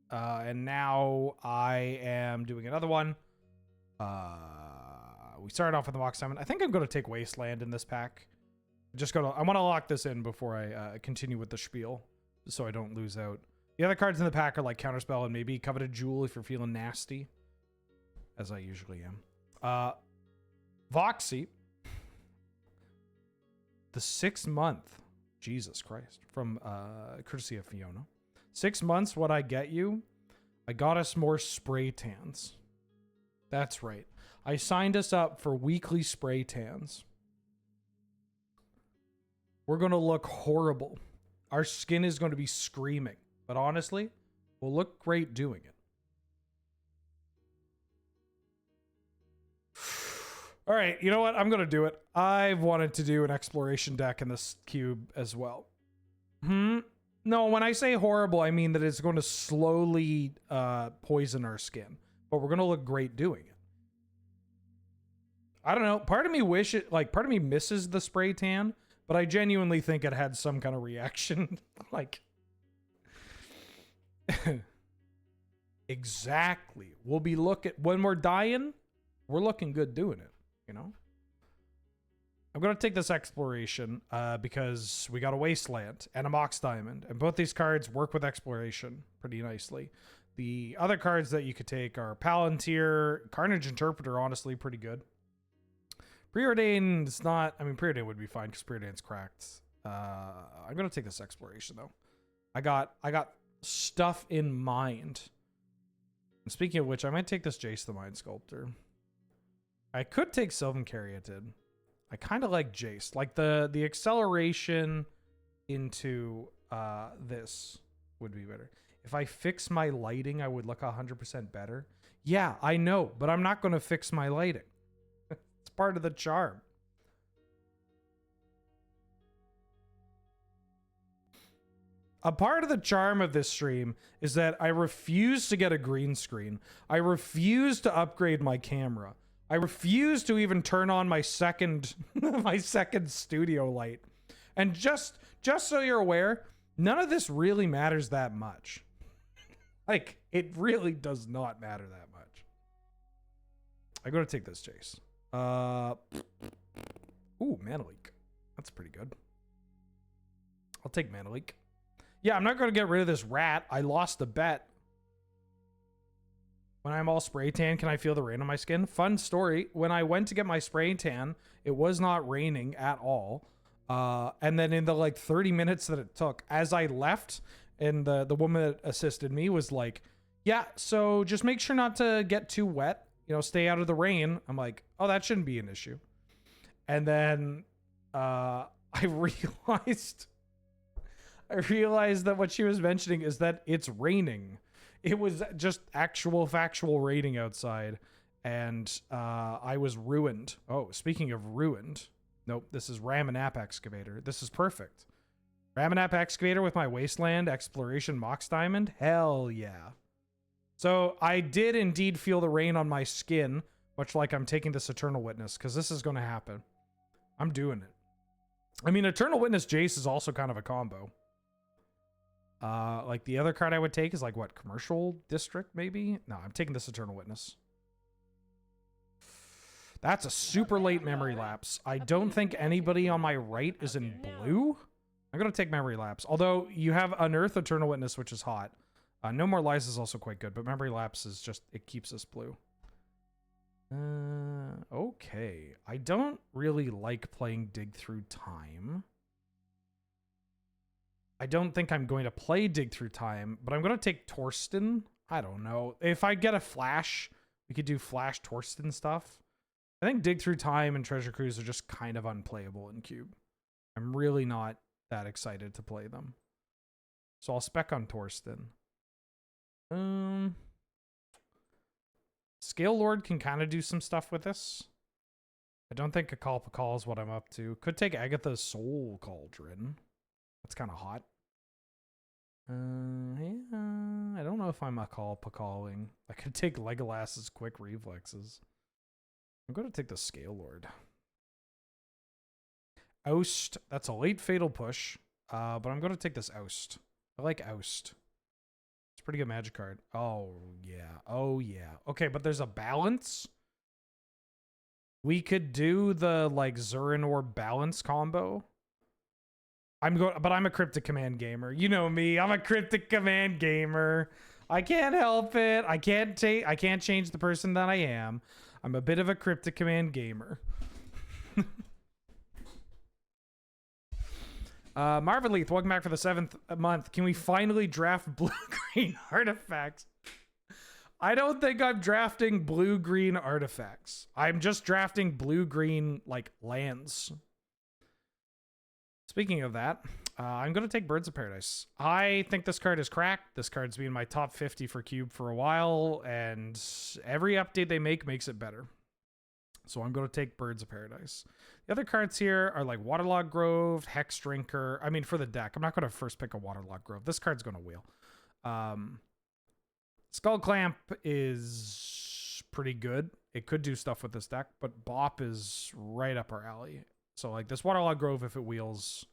And now I am doing another one. We started off with the Mox Diamond. I think I'm going to take Wasteland in this pack. I want to lock this in before I continue with the spiel, so I don't lose out. The other cards in the pack are like Counterspell and maybe Coveted Jewel if you're feeling nasty, as I usually am. Voxy, the 6 month, Jesus Christ, from courtesy of Fiona. 6 months, what I get you? I got us more spray tans. That's right. I signed us up for weekly spray tans. We're going to look horrible. Our skin is going to be screaming. But honestly, we'll look great doing it. All right, you know what? I'm going to do it. I've wanted to do an exploration deck in this cube as well. No, when I say horrible, I mean that it's going to slowly poison our skin. But we're going to look great doing it. I don't know. Part of me part of me misses the spray tan, but I genuinely think it had some kind of reaction. Like, exactly. We'll be when we're dying, we're looking good doing it, you know? I'm going to take this exploration because we got a Wasteland and a Mox Diamond, and both these cards work with exploration pretty nicely. The other cards that you could take are Palantir, Carnage Interpreter, honestly, pretty good. Preordained is not... I mean, Preordained would be fine because Preordained's cracked. I'm going to take this exploration, though. I got stuff in mind Speaking of which, I might take this Jace the Mind Sculptor. I could take Sylvan Caryatid. I kind of like Jace. Like the acceleration into this would be better. If I fix my lighting, I would look 100% better. Yeah, I know, but I'm not going to fix my lighting. It's part of the charm. A part of the charm of this stream is that I refuse to get a green screen. I refuse to upgrade my camera. I refuse to even turn on my second my second studio light. And just so you're aware, none of this really matters that much. Like, it really does not matter that much. I gotta take this Jace. Ooh, Mana Leak. That's pretty good. I'll take Mana Leak. Yeah, I'm not going to get rid of this rat. I lost the bet. When I'm all spray tan, can I feel the rain on my skin? Fun story. When I went to get my spray tan, it was not raining at all. And then in the like 30 minutes that it took, as I left, and the woman that assisted me was like, yeah, so just make sure not to get too wet. You know, stay out of the rain. I'm like, oh, that shouldn't be an issue. And then I realized that what she was mentioning is that it's raining. It was just actual factual raining outside, and I was ruined. Oh, speaking of ruined, nope, this is Ramanap Excavator. This is perfect. Ramanap Excavator with my Wasteland Exploration Mox Diamond? Hell yeah. So I did indeed feel the rain on my skin, much like I'm taking this Eternal Witness, because this is going to happen. I'm doing it. I mean, Eternal Witness Jace is also kind of a combo. Like the other card I would take is like what, Commercial District maybe? No, I'm taking this Eternal Witness. That's a super late memory lapse. I don't think anybody on my right is in blue. I'm gonna take memory lapse. Although you have Unearth Eternal Witness, which is hot. No More Lies is also quite good, but memory lapse is just, it keeps us blue. Okay. I don't really like playing Dig Through Time. I don't think I'm going to play Dig Through Time, but I'm going to take Torsten. I don't know. If I get a Flash, we could do Flash Torsten stuff. I think Dig Through Time and Treasure Cruise are just kind of unplayable in Cube. I'm really not that excited to play them. So I'll spec on Torsten. Scale Lord can kind of do some stuff with this. I don't think Pakal is what I'm up to. Could take Agatha's Soul Cauldron. That's kind of hot. Yeah, I don't know if I'm Pakaling. I could take Legolas's Quick Reflexes. I'm going to take the Scale Lord. Oust. That's a late Fatal Push. But I'm going to take this Oust. I like Oust. It's a pretty good magic card. Oh, yeah. Oh, yeah. Okay, but there's a balance. We could do the, like, Zurinor balance combo. But I'm a Cryptic Command gamer. You know me. I'm a Cryptic Command gamer. I can't help it. I can't change the person that I am. I'm a bit of a Cryptic Command gamer. Marvin Leith, welcome back for the 7th month. Can we finally draft blue-green artifacts? I don't think I'm drafting blue-green artifacts. I'm just drafting blue-green, like, lands. Speaking of that, I'm going to take Birds of Paradise. I think this card is cracked. This card's been in my top 50 for Cube for a while, and every update they make makes it better. So I'm going to take Birds of Paradise. The other cards here are like Waterlogged Grove, Hex Drinker. I mean, for the deck, I'm not going to first pick a Waterlogged Grove. This card's going to wheel. Skull Clamp is pretty good. It could do stuff with this deck, but Bop is right up our alley. So like this Waterlogged Grove, if it wheels,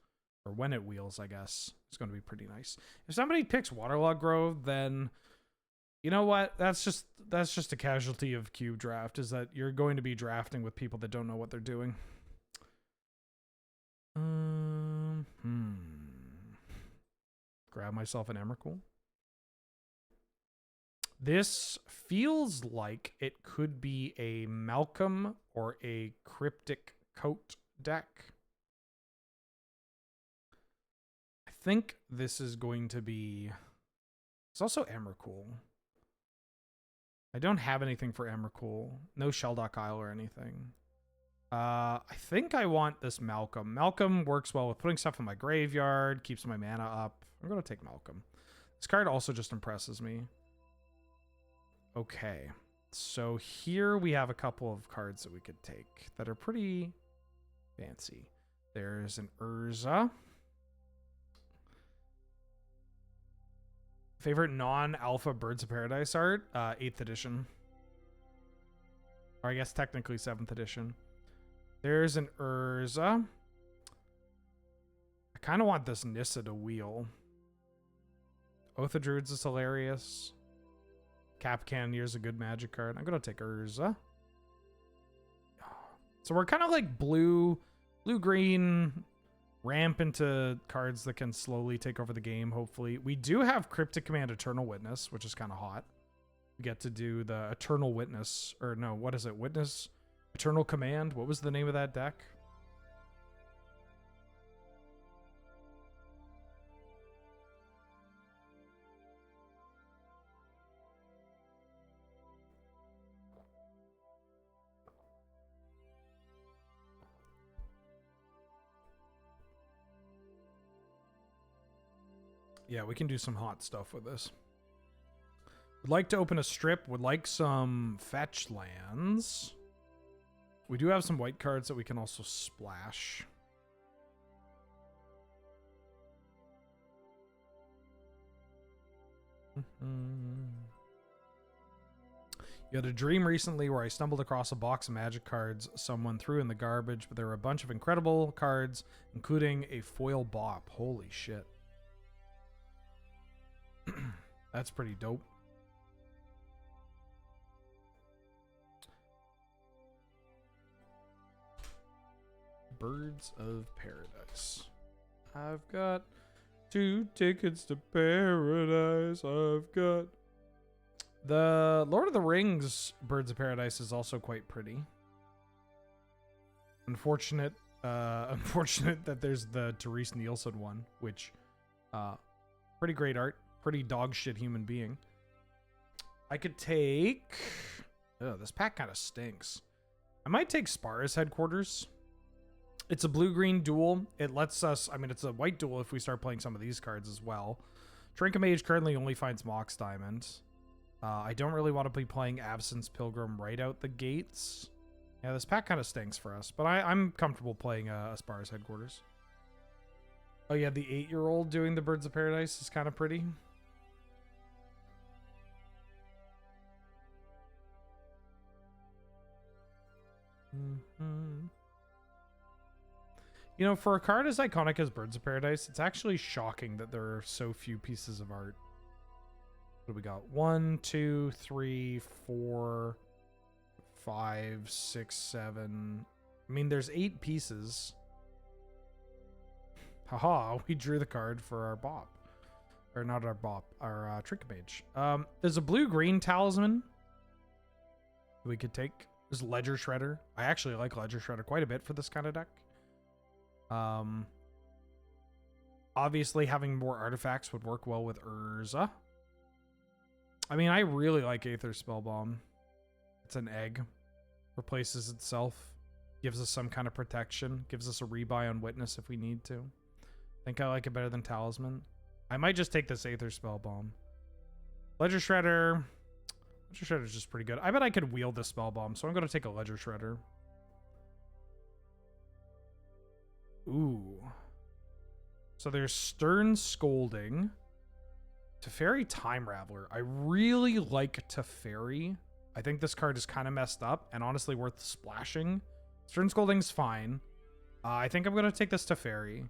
or when it wheels, I guess, it's going to be pretty nice. If somebody picks Waterlogged Grove, then you know what? That's just a casualty of Cube Draft, is that you're going to be drafting with people that don't know what they're doing. Grab myself an Emrakul. This feels like it could be a Malcolm or a Cryptic Coat deck. I think this is going to be... It's also Emrakul. I don't have anything for Emrakul. No Sheldock Isle or anything. I think I want this Malcolm. Malcolm works well with putting stuff in my graveyard, keeps my mana up. I'm going to take Malcolm. This card also just impresses me. Okay. So here we have a couple of cards that we could take that are pretty fancy. There's an Urza. Favorite non-alpha Birds of Paradise art? 8th edition. Or I guess technically 7th edition. There's an Urza. I kind of want this Nissa to wheel. Oath of Druids is hilarious. Cap Cannonier's a good magic card. I'm going to take Urza. So we're kind of like blue-green, ramp into cards that can slowly take over the game, hopefully. We do have Cryptic Command Eternal Witness, which is kind of hot. We get to do the Eternal Witness, or no, what is it? Witness? Eternal Command? What was the name of that deck? Yeah, we can do some hot stuff with this. Would like to open a strip. Would like some fetch lands. We do have some white cards that we can also splash. You had a dream recently where I stumbled across a box of magic cards someone threw in the garbage, but there were a bunch of incredible cards, including a foil bop. Holy shit. That's pretty dope. Birds of Paradise. I've got 2 tickets to paradise. I've got... The Lord of the Rings Birds of Paradise is also quite pretty. Unfortunate that there's the Therese Nielsen one, which pretty great art. Pretty dog shit human being. I could take... Oh, this pack kind of stinks. I might take Spara's Headquarters. It's a blue-green duel. It lets us... I mean, it's a white duel if we start playing some of these cards as well. Trinket currently only finds Mox Diamond. I don't really want to be playing Absence Pilgrim right out the gates. Yeah, this pack kind of stinks for us. But I'm comfortable playing Spara's Headquarters. Oh yeah, the 8-year-old doing the Birds of Paradise is kind of pretty. You know, for a card as iconic as Birds of Paradise, it's actually shocking that there are so few pieces of art. What do we got? 1, 2, 3, 4, 5, 6, 7. I mean, there's 8 pieces. Haha, we drew the card for our bop. Or not our bop, our Trinket Mage. There's a blue-green talisman we could take. There's Ledger Shredder. I actually like Ledger Shredder quite a bit for this kind of deck. Obviously, having more artifacts would work well with Urza. I mean, I really like Aether Spellbomb. It's an egg. Replaces itself. Gives us some kind of protection. Gives us a rebuy on Witness if we need to. I think I like it better than Talisman. I might just take this Aether Spellbomb. Ledger Shredder. Ledger Shredder is just pretty good. I bet I could wield this Spellbomb, so I'm going to take a Ledger Shredder. Ooh. So there's Stern Scolding. Teferi Time Raveler. I really like Teferi. I think this card is kind of messed up and honestly worth splashing. Stern Scolding's fine. I think I'm going to take this Teferi.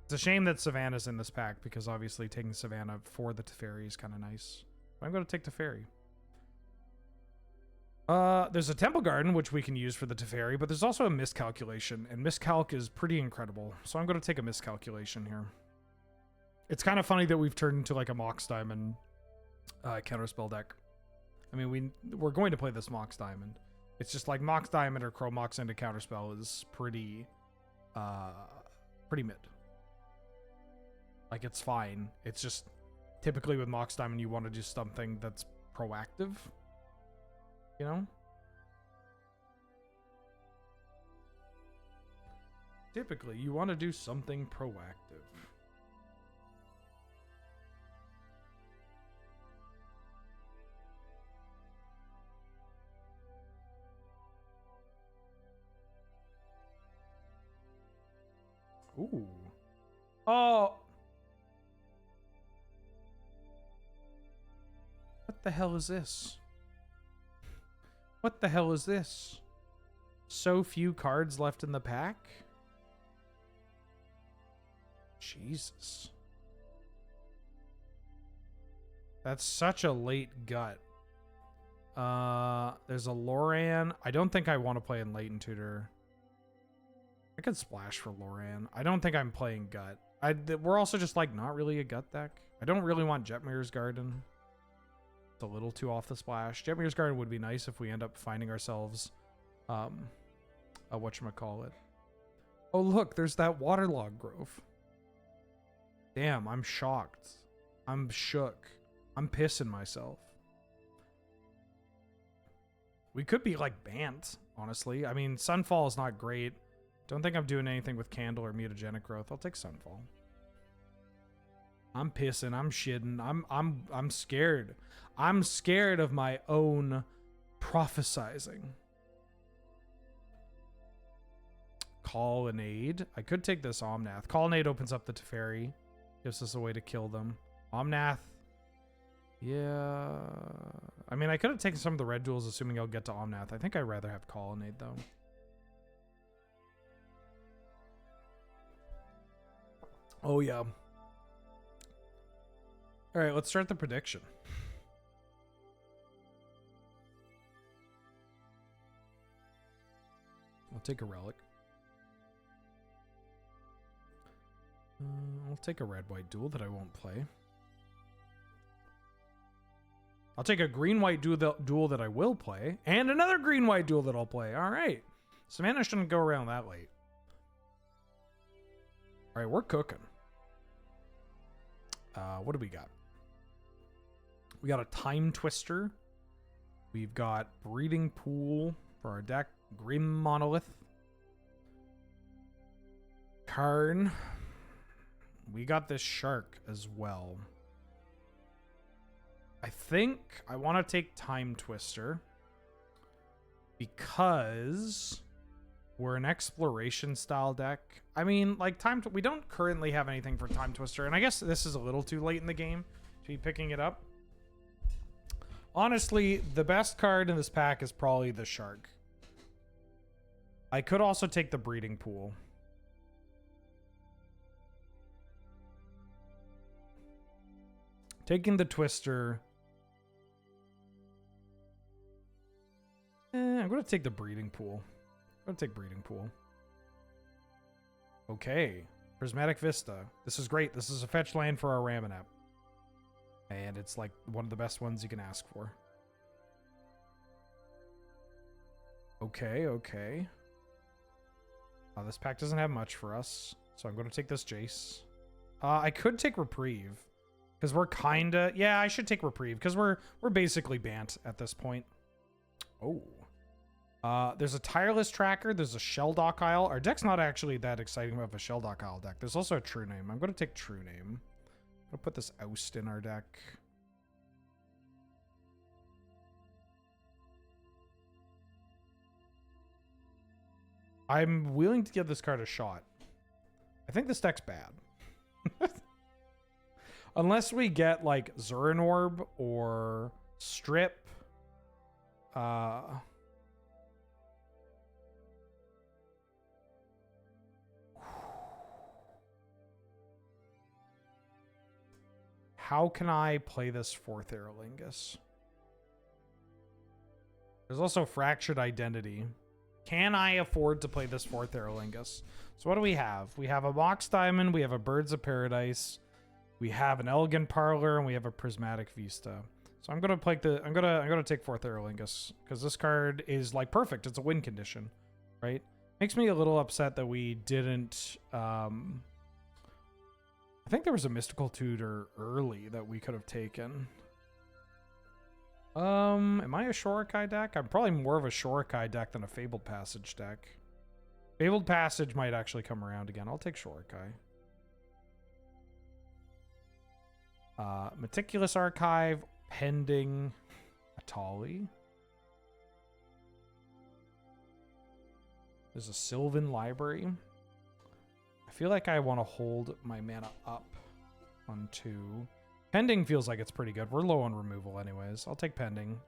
It's a shame that Savannah's in this pack because obviously taking Savannah for the Teferi is kind of nice. But I'm going to take Teferi. There's a Temple Garden, which we can use for the Teferi, but there's also a Miscalculation, and Miscalc is pretty incredible. So I'm going to take a Miscalculation here. It's kind of funny that we've turned into like a Mox Diamond counterspell deck. I mean, we're going to play this Mox Diamond. It's just like Mox Diamond or Crow Mox into counterspell is pretty mid. Like, it's fine. It's just typically with Mox Diamond, you want to do something that's proactive. You know? Typically, you want to do something proactive. Ooh. Oh. What the hell is this? What the hell is this? So few cards left in the pack? Jesus. That's such a late gut. There's a Loran. I don't think I want to play in Latent Tutor. I could splash for Loran. I don't think I'm playing gut. We're also just like not really a gut deck. I don't really want Jetmir's Garden. It's a little too off the splash. Jetmir's Garden would be nice if we end up finding ourselves a whatchamacallit. Oh look, there's that Waterlog Grove. Damn, I'm shocked. I'm shook. I'm pissing myself. We could be like Bant, honestly. I mean, Sunfall is not great. Don't think I'm doing anything with Candle or Mutagenic Growth. I'll take Sunfall. I'm pissing. I'm shitting. I'm scared. I'm scared of my own prophesizing. Colonnade. I could take this Omnath. Colonnade opens up the Teferi. Gives us a way to kill them. Omnath. Yeah. I mean, I could have taken some of the red duels, assuming I'll get to Omnath. I think I'd rather have Colonnade, though. Oh, yeah. All right, let's start the prediction. I'll take a relic. I'll take a red-white duel that I won't play. I'll take a green-white duel that I will play, and another green-white duel that I'll play. All right. Savannah shouldn't go around that late. All right, we're cooking. What do we got? We got a Time Twister. We've got Breeding Pool for our deck. Grim Monolith. Karn. We got this Shark as well. I think I want to take Time Twister because we're an exploration style deck. I mean, like we don't currently have anything for Time Twister, and I guess this is a little too late in the game to be picking it up. Honestly, the best card in this pack is probably the Shark. I could also take the Breeding Pool. Taking the Twister. I'm going to take the Breeding Pool. I'm going to take Breeding Pool. Okay. Prismatic Vista. This is great. This is a fetch land for our Ramonap. And it's like one of the best ones you can ask for. Okay, okay. This pack doesn't have much for us. So I'm going to take this Jace. I could take Reprieve. Because we're kind of... Yeah, I should take Reprieve. Because we're basically Bant at this point. Oh. There's a Tireless Tracker. There's a Shelldock Isle. Our deck's not actually that exciting of a Shelldock Isle deck. There's also a True Name. I'm going to take True Name. I'm going to put this Oust in our deck. I'm willing to give this card a shot. I think this deck's bad. Unless we get, like, Zurin Orb or Strip. How can I play this Fourth Aerolingus? There's also Fractured Identity. Can I afford to play this Fourth Aerolingus? So what do we have? We have a Mox Diamond, we have a Birds of Paradise, we have an Elegant Parlor, and we have a Prismatic Vista. So I'm gonna play I'm gonna take Fourth Aerolingus because this card is like perfect. It's a win condition, right? Makes me a little upset that we didn't. I think there was a Mystical Tutor early that we could have taken. Am I a Shorikai deck? I'm probably more of a Shorikai deck than a Fabled Passage deck. Fabled Passage might actually come around again. I'll take Shorikai. Meticulous Archive, pending Atali. There's a Sylvan Library. I feel like I want to hold my mana up on 2. Pending feels like it's pretty good. We're low on removal anyways. I'll take pending.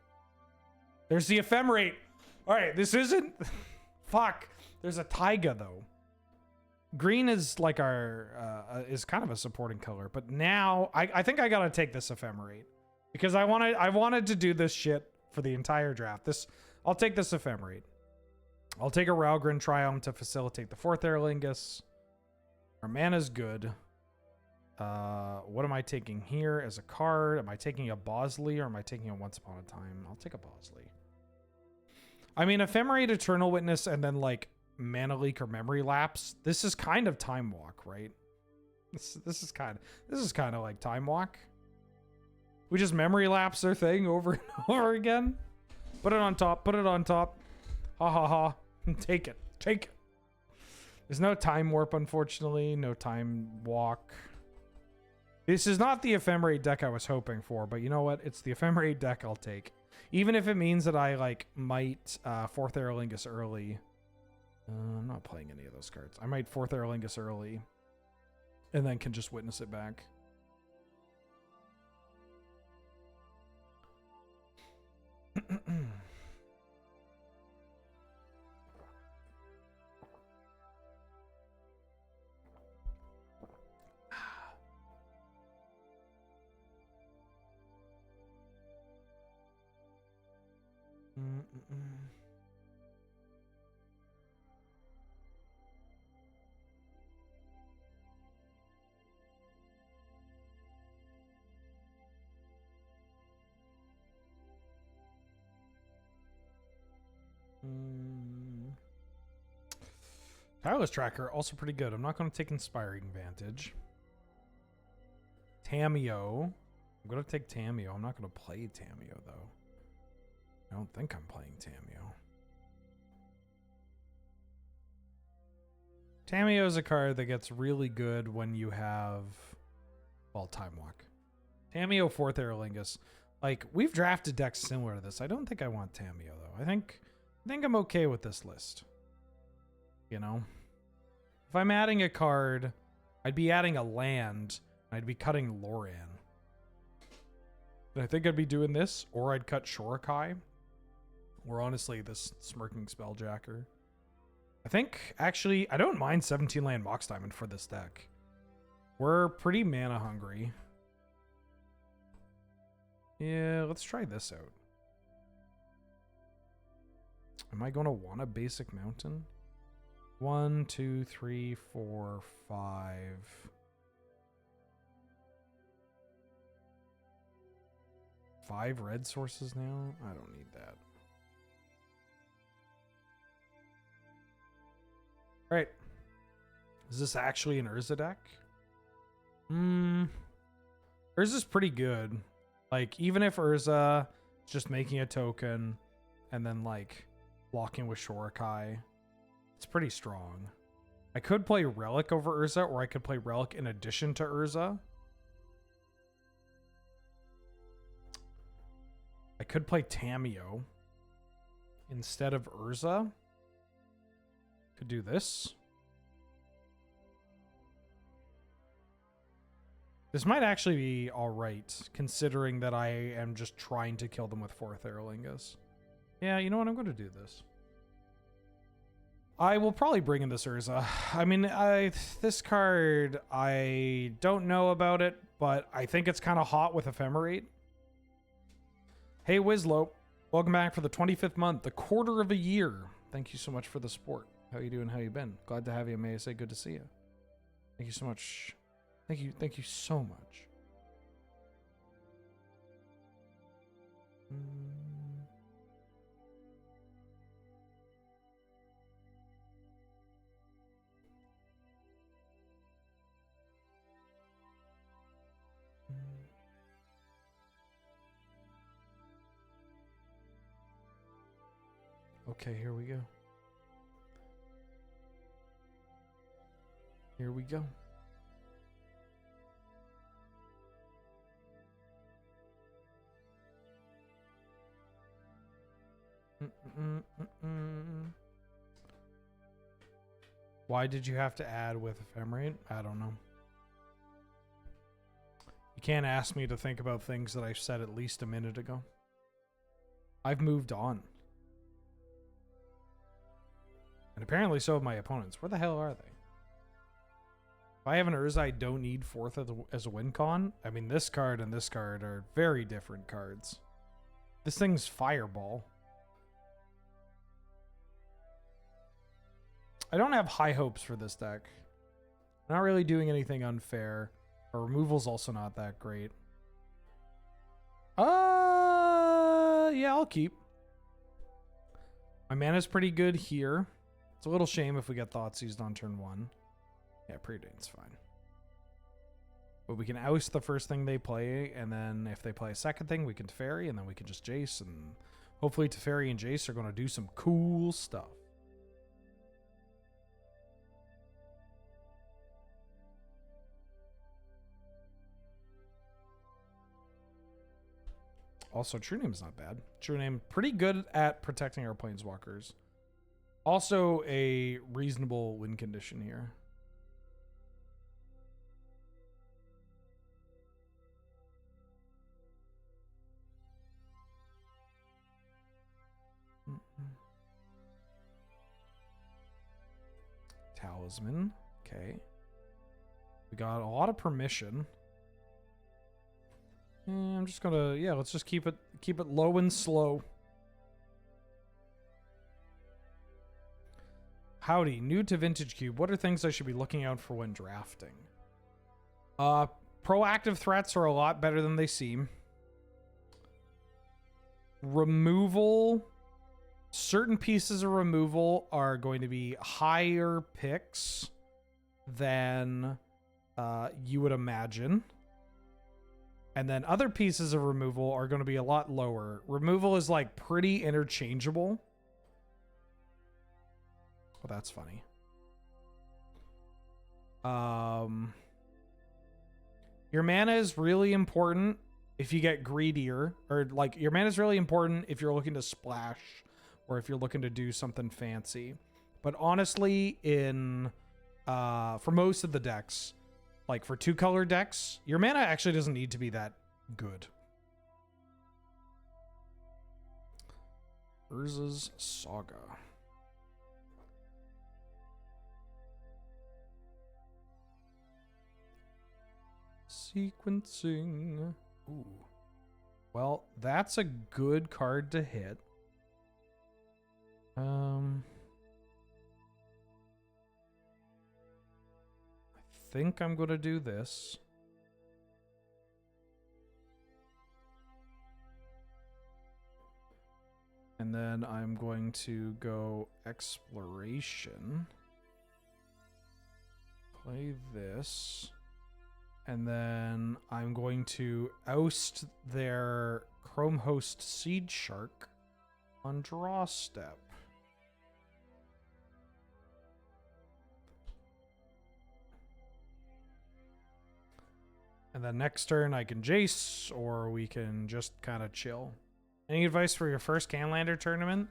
There's the Ephemerate. All right, this isn't... Fuck. There's a Taiga, though. Green is like our... is kind of a supporting color. But now, I think I got to take this Ephemerate. Because I wanted to do this shit for the entire draft. I'll take this Ephemerate. I'll take a Ralgren Triumph to facilitate the 4th Aerlingus. Our mana's good. What am I taking here as a card? Am I taking a Bosley or am I taking a Once Upon a Time? I'll take a Bosley. I mean, Ephemerate, Eternal Witness, and then like Mana Leak or Memory Lapse. This is kind of Time Walk, right? This is kind of like Time Walk. We just Memory Lapse their thing over and over again. Put it on top. Put it on top. Ha ha ha. Take it. Take it. There's no Time Warp, unfortunately. No Time Walk. This is not the Ephemerate deck I was hoping for, but you know what? It's the Ephemerate deck I'll take. Even if it means that I, like, might 4th Aerlingus early. I'm not playing any of those cards. I might 4th Aerlingus early. And then can just witness it back. Tireless Tracker, also pretty good. I'm not going to take Inspiring Vantage. Tameo. I'm going to take Tameo. I'm not going to play Tameo, though. I don't think I'm playing Tameo. Tameo is a card that gets really good when you have, well, Time Walk. Tameo 4th Aerlingus. Like, we've drafted decks similar to this. I don't think I want Tameo, though. I think I'm okay with this list. You know? If I'm adding a card, I'd be adding a land. I'd be cutting Loran. And I think I'd be doing this, or I'd cut Shorikai. Or honestly, this Smirking Spelljacker. I think, actually, I don't mind 17 land Mox Diamond for this deck. We're pretty mana hungry. Yeah, let's try this out. Am I going to want a basic mountain? 1, 2, 3, 4, 5. 5 red sources now? I don't need that. Alright. Is this actually an Urza deck? Urza's pretty good. Like, even if Urza is just making a token and then, like, blocking with Shorikai, it's pretty strong. I could play Relic over Urza, or I could play Relic in addition to Urza. I could play Tameo instead of Urza. Could do this. This might actually be alright, considering that I am just trying to kill them with 4th Aerlingus. Yeah, you know what? I'm going to do this. I will probably bring in this Urza. I mean, this card, I don't know about it, but I think it's kind of hot with Ephemerate. Hey, Wizlope. Welcome back for the 25th month, the quarter of a year. Thank you so much for the support. How you doing? How you been? Glad to have you. May I say good to see you. Thank you so much. Thank you. Thank you so much. Okay, here we go. Here we go. Why did you have to add with ephemerate? I don't know. You can't ask me to think about things that I said at least a minute ago. I've moved on. And apparently so have my opponents. Where the hell are they? If I have an Urza I don't need fourth as a win con, I mean this card and this card are very different cards. This thing's Fireball. I don't have high hopes for this deck. Not really doing anything unfair. Our removal's also not that great. Yeah, I'll keep. My mana's pretty good here. It's a little shame if we get Thoughtseized on turn 1. Yeah, Predate's fine. But we can oust the first thing they play, and then if they play a second thing, we can Teferi, and then we can just Jace, and hopefully Teferi and Jace are going to do some cool stuff. Also, True Name's not bad. True Name, pretty good at protecting our Planeswalkers. Also, a reasonable win condition here. Talisman. Okay. We got a lot of permission. I'm just gonna, yeah, let's just keep it low and slow. Howdy, new to Vintage Cube. What are things I should be looking out for when drafting? Proactive threats are a lot better than they seem. Removal. Certain pieces of removal are going to be higher picks than you would imagine. And then other pieces of removal are going to be a lot lower. Removal is like pretty interchangeable. Well, that's funny. Your mana is really important if you get greedier. Or like your mana is really important if you're looking to splash or if you're looking to do something fancy. But honestly, for most of the decks, like for 2-color decks, your mana actually doesn't need to be that good. Urza's Saga. Sequencing. Ooh. Well, that's a good card to hit. I think I'm going to do this. And then I'm going to go Exploration. Play this. And then I'm going to oust their Chrome Host Seed Shark on draw step. And then next turn I can Jace, or we can just kind of chill. Any advice for your first Canlander tournament?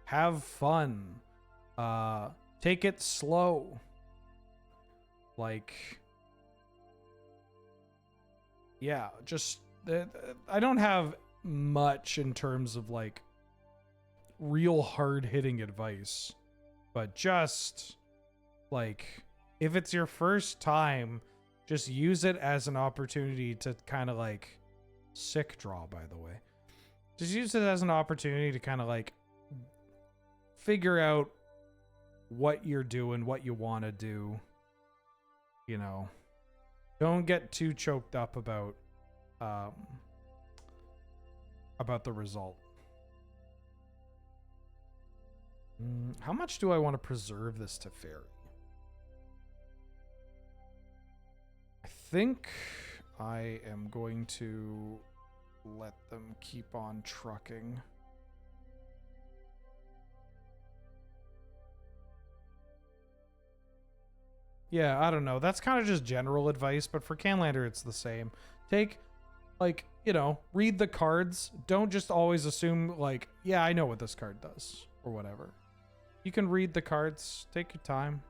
Have fun. Take it slow. Like, yeah, just, I don't have much in terms of like real hard hitting advice, but just like, if it's your first time, just use it as an opportunity to kind of like, sick draw, by the way. Just use it as an opportunity to kind of like figure out what you're doing, what you want to do. You know, don't get too choked up about the result. How much do I want to preserve this Teferi? I think I am going to let them keep on trucking. Yeah, I don't know. That's kind of just general advice, but for Canlander, it's the same. Take, like, you know, read the cards. Don't just always assume, like, yeah, I know what this card does, or whatever. You can read the cards. Take your time.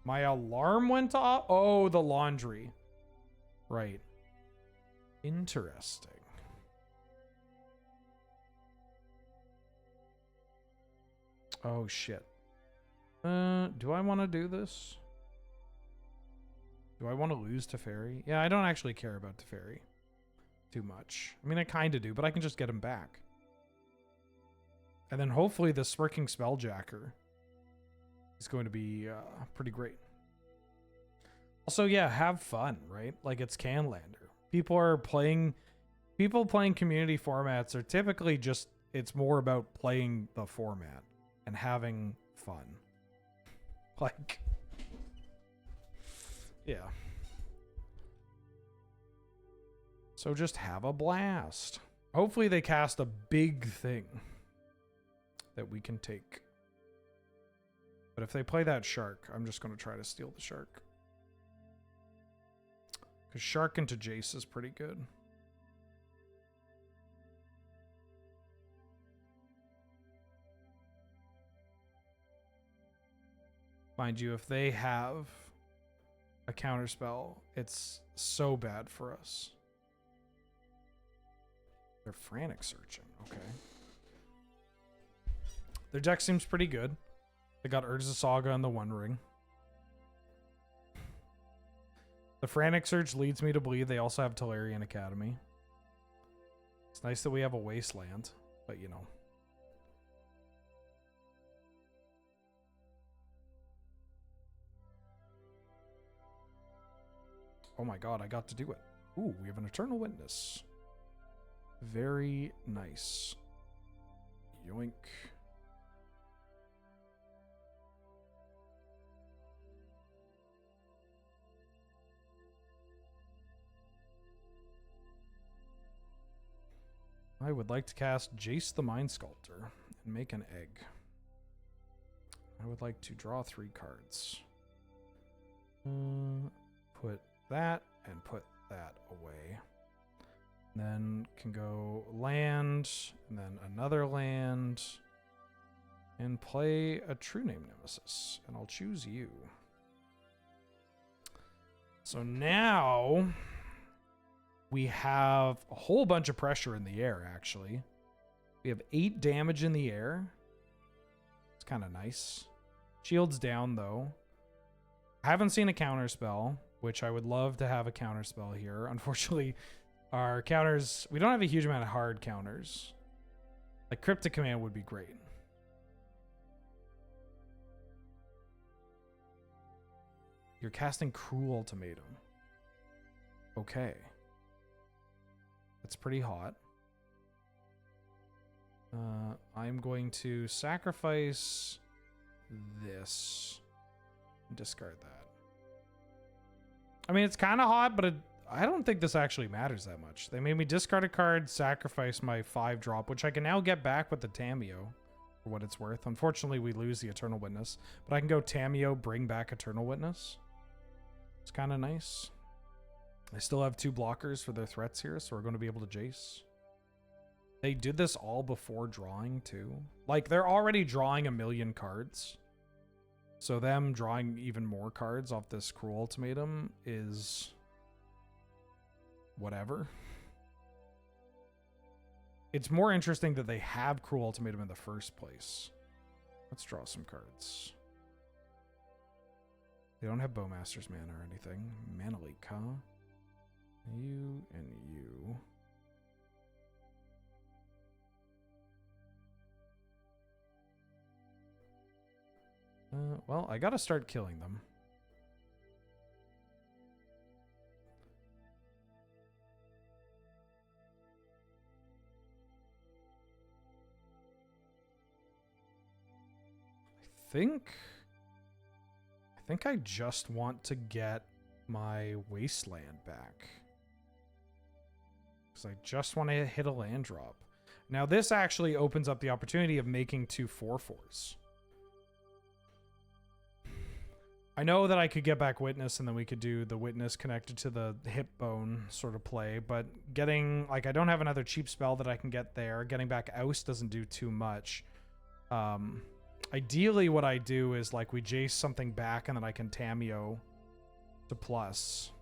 My alarm went off? Oh, the laundry. Right. Interesting. Oh, shit. Do I want to do this? Do I want to lose Teferi? Yeah, I don't actually care about Teferi too much. I mean, I kind of do, but I can just get him back. And then hopefully the Smirking Spelljacker is going to be pretty great. Also, yeah, have fun, right? Like, it's Canlander. People playing community formats are typically just, it's more about playing the format and having fun. Like, yeah. So just have a blast. Hopefully they cast a big thing that we can take. But if they play that shark, I'm just going to try to steal the shark. Because shark into Jace is pretty good. Mind you, if they have a counterspell, it's so bad for us. They're frantic searching. Okay. Their deck seems pretty good. They got Urza Saga and the One Ring. The frantic search leads me to believe they also have Tolarian Academy. It's nice that we have a wasteland, but you know. Oh my god, I got to do it. Ooh, we have an Eternal Witness. Very nice. Yoink. I would like to cast Jace the Mind Sculptor and make an egg. I would like to draw 3 cards. Put that and put that away. Then can go land, and then another land, and play a True Name Nemesis. And I'll choose you. So now we have a whole bunch of pressure in the air, actually. We have 8 damage in the air. It's kind of nice. Shield's down, though. I haven't seen a counterspell, which I would love to have a counterspell here. Unfortunately, our counters, we don't have a huge amount of hard counters. Like Cryptic Command would be great. You're casting Cruel Ultimatum. Okay. That's pretty hot. I'm going to sacrifice this and discard that. I mean, it's kind of hot, but I don't think this actually matters that much. They made me discard a card, sacrifice my 5-drop, which I can now get back with the Tameo for what it's worth. Unfortunately, we lose the Eternal Witness, but I can go Tameo, bring back Eternal Witness. It's kind of nice. I still have 2 blockers for their threats here, so we're going to be able to Jace. They did this all before drawing, too. Like, they're already drawing 1,000,000 cards. So them drawing even more cards off this Cruel Ultimatum is whatever. It's more interesting that they have Cruel Ultimatum in the first place. Let's draw some cards. They don't have Bowmaster's Mana or anything. Mana Leak, huh? You and you. Well, I gotta start killing them. I think I just want to get my wasteland back. Because I just want to hit a land drop. Now this actually opens up the opportunity of making 2 4/4s. I know that I could get back Witness and then we could do the Witness connected to the hip bone sort of play, but getting, like, I don't have another cheap spell that I can get there. Getting back Oust doesn't do too much. Ideally what I do is, like, we Jace something back and then I can Tameo to plus.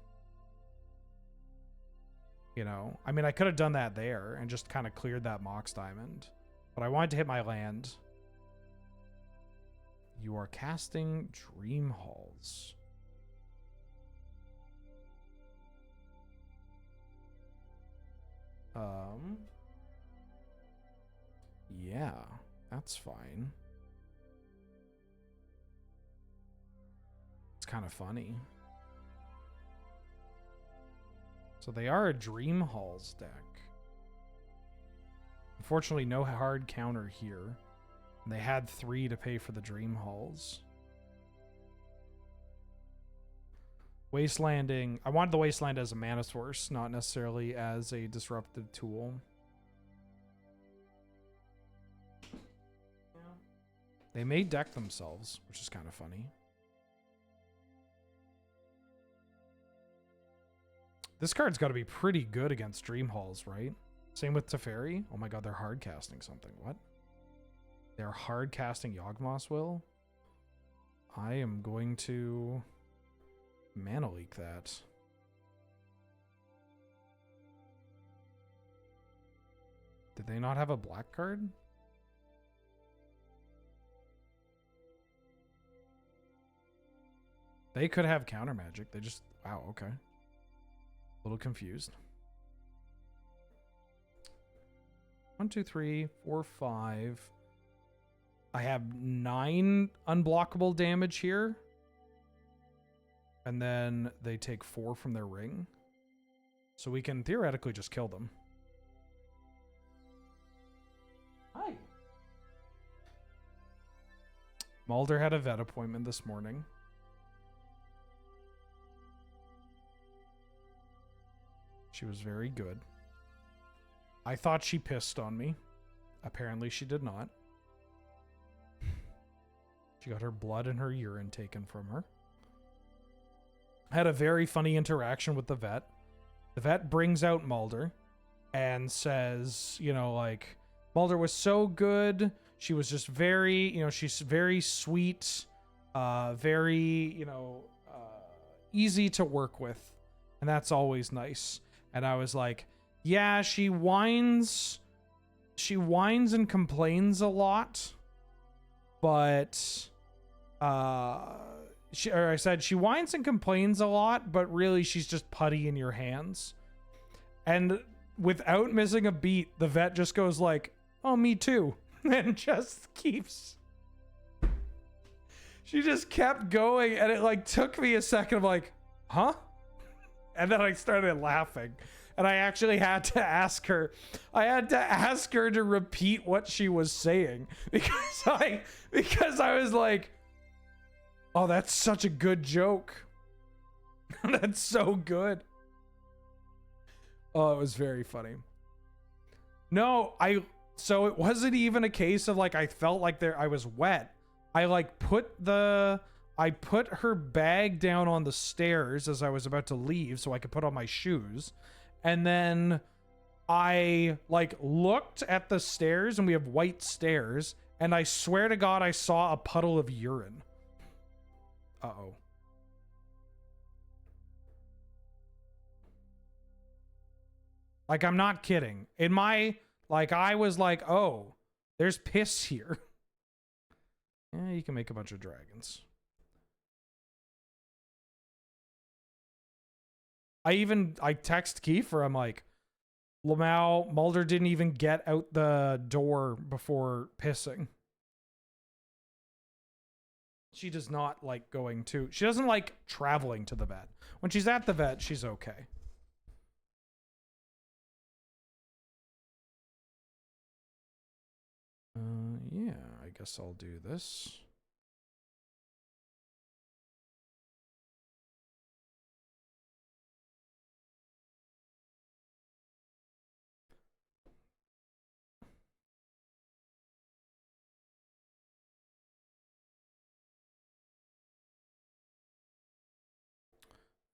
You know? I mean, I could have done that there and just kind of cleared that Mox Diamond. But I wanted to hit my land. You are casting Dream Halls. Yeah, that's fine. It's kind of funny. So they are a Dream Halls deck. Unfortunately, no hard counter here. And they had 3 to pay for the Dream Halls. Wastelanding. I wanted the Wasteland as a mana source, not necessarily as a disruptive tool. They may deck themselves, which is kind of funny. This card's got to be pretty good against Dream Halls, right? Same with Teferi. Oh my god, they're hard casting something. What? They're hard casting Yawgmoth's Will? I am going to mana leak that. Did they not have a black card? They could have counter magic. They just... Wow, okay. A little confused. 1, 2, 3, 4, 5. I have 9 unblockable damage here. And then they take 4 from their ring. So we can theoretically just kill them. Hi. Mulder had a vet appointment this morning. She was very good. I thought she pissed on me. Apparently she did not. She got her blood and her urine taken from her. Had a very funny interaction with the vet. The vet brings out Mulder and says, you know, like, Mulder was so good. She was just very, you know, she's very sweet, very, you know, easy to work with. And that's always nice. And I was like, yeah, she whines and complains a lot, but I said she whines and complains a lot, but really she's just putty in your hands. And without missing a beat, the vet just goes like, oh, me too. And just keeps. She just kept going, and it like took me a second of like, huh? And then I started laughing. And I actually had to ask her. I had to ask her to repeat what she was saying. Because I was like, oh, that's such a good joke. That's so good. Oh, it was very funny. No, so it wasn't even a case of like I felt like I was wet. I like put her bag down on the stairs as I was about to leave so I could put on my shoes. And then I like looked at the stairs, and we have white stairs, and I swear to God I saw a puddle of urine. Uh-oh. Like, I'm not kidding. In my, like, I was like, oh, there's piss here. Yeah, you can make a bunch of dragons. I text Kiefer, I'm like, Lamau, Mulder didn't even get out the door before pissing. She does not like going to, she doesn't like traveling to the vet. When she's at the vet, she's okay. Yeah, I guess I'll do this.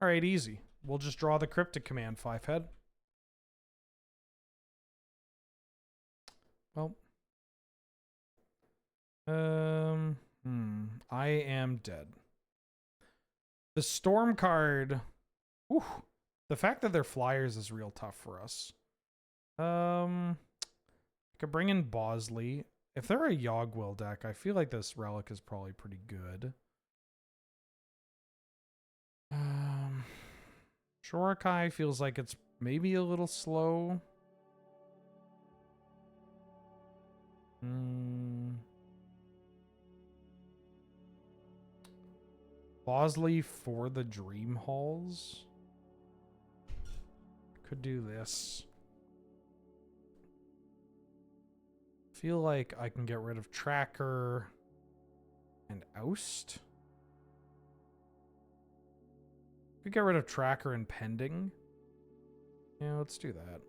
All right, easy. We'll just draw the cryptic command 5-head. Well. I am dead. The storm card. Whew, the fact that they're flyers is real tough for us. I could bring in Bosley. If they're a Yogg-Will deck, I feel like this relic is probably pretty good. Shorikai feels like it's maybe a little slow. Bosley for the Dream Halls. Could do this. Feel like I can get rid of Tracker and Oust. Could get rid of Tracker and Pending. Yeah, let's do that.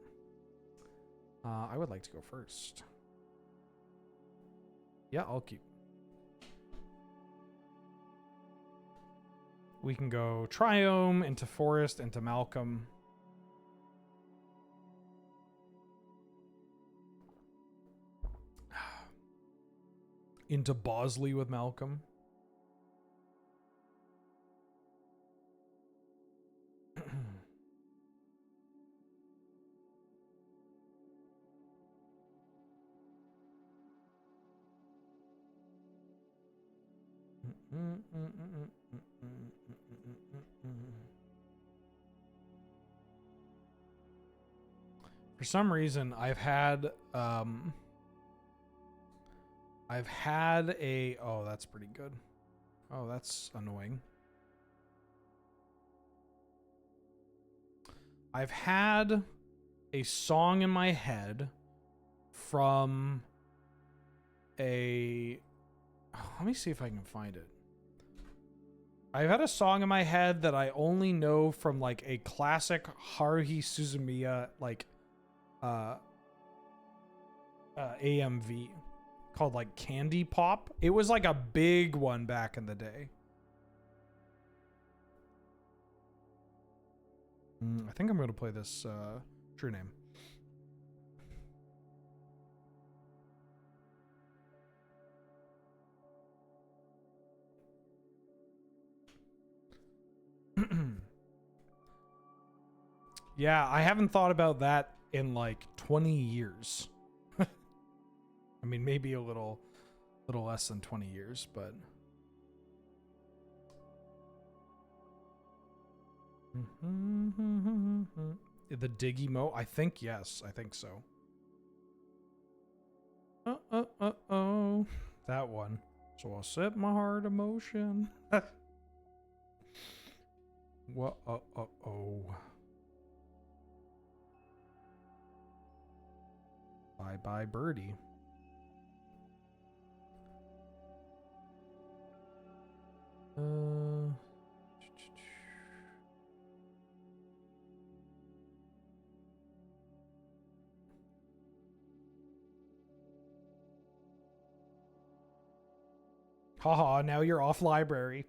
I would like to go first. Yeah, I'll keep. We can go Triome into Forest into Malcolm. Into Bosley with Malcolm. For some reason, I've had a... Oh, that's pretty good. Oh, that's annoying. I've had a song in my head from a... let me see if I can find it. I've had a song in my head that I only know from like a classic Haruhi Suzumiya like AMV called like Candy Pop. It was like a big one back in the day. I think I'm going to play this True Name. Yeah, I haven't thought about that in like 20 years. I mean, maybe a little less than 20 years, but the Diggy Mo, I think yes, I think so. Oh, that one. So I'll set my heart in motion. What? Oh. Bye bye, birdie. Haha, now you're off library.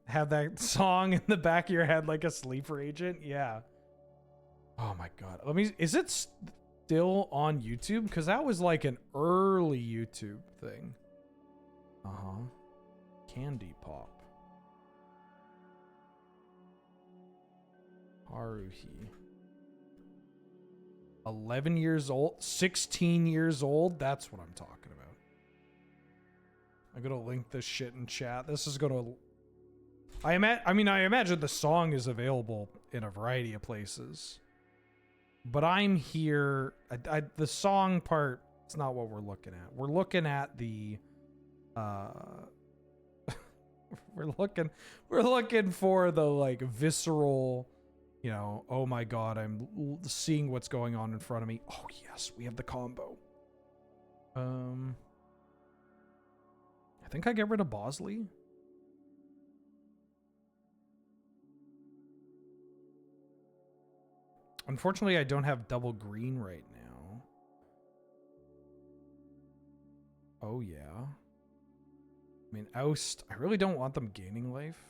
Have that song in the back of your head like a sleeper agent? Yeah. Oh my god. Is it still on YouTube? Because that was like an early YouTube thing. Candy Pop. Haruhi. 11 years old, 16 years old. That's what I'm talking about. I'm gonna link this shit in chat. This is gonna. I imagine the song is available in a variety of places, but I'm here. The song part. It's not what we're looking at. We're looking at the. We're looking for the like visceral. You know, oh my god, I'm seeing what's going on in front of me. Oh yes, we have the combo. I think I get rid of Bosley. Unfortunately, I don't have double green right now. Oh yeah. I mean, Oust, I really don't want them gaining life.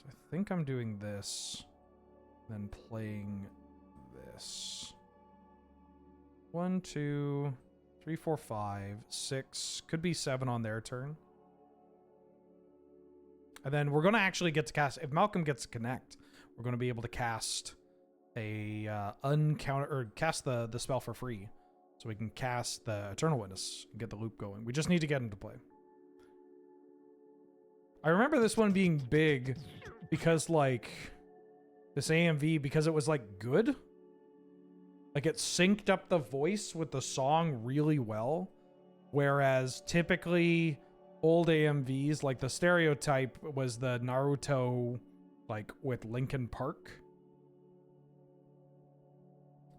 I think I'm doing this, then playing this. 1, 2, 3, 4, 5, 6. Could be 7 on their turn. And then we're going to actually get to cast... If Malcolm gets to connect, we're going to be able to cast a uncounter... Or cast the spell for free. So we can cast the Eternal Witness and get the loop going. We just need to get into play. I remember this one being big because, like... This AMV, because it was, like, good. Like, it synced up the voice with the song really well. Whereas, typically... Old AMVs, like the stereotype was the Naruto, like with Linkin Park.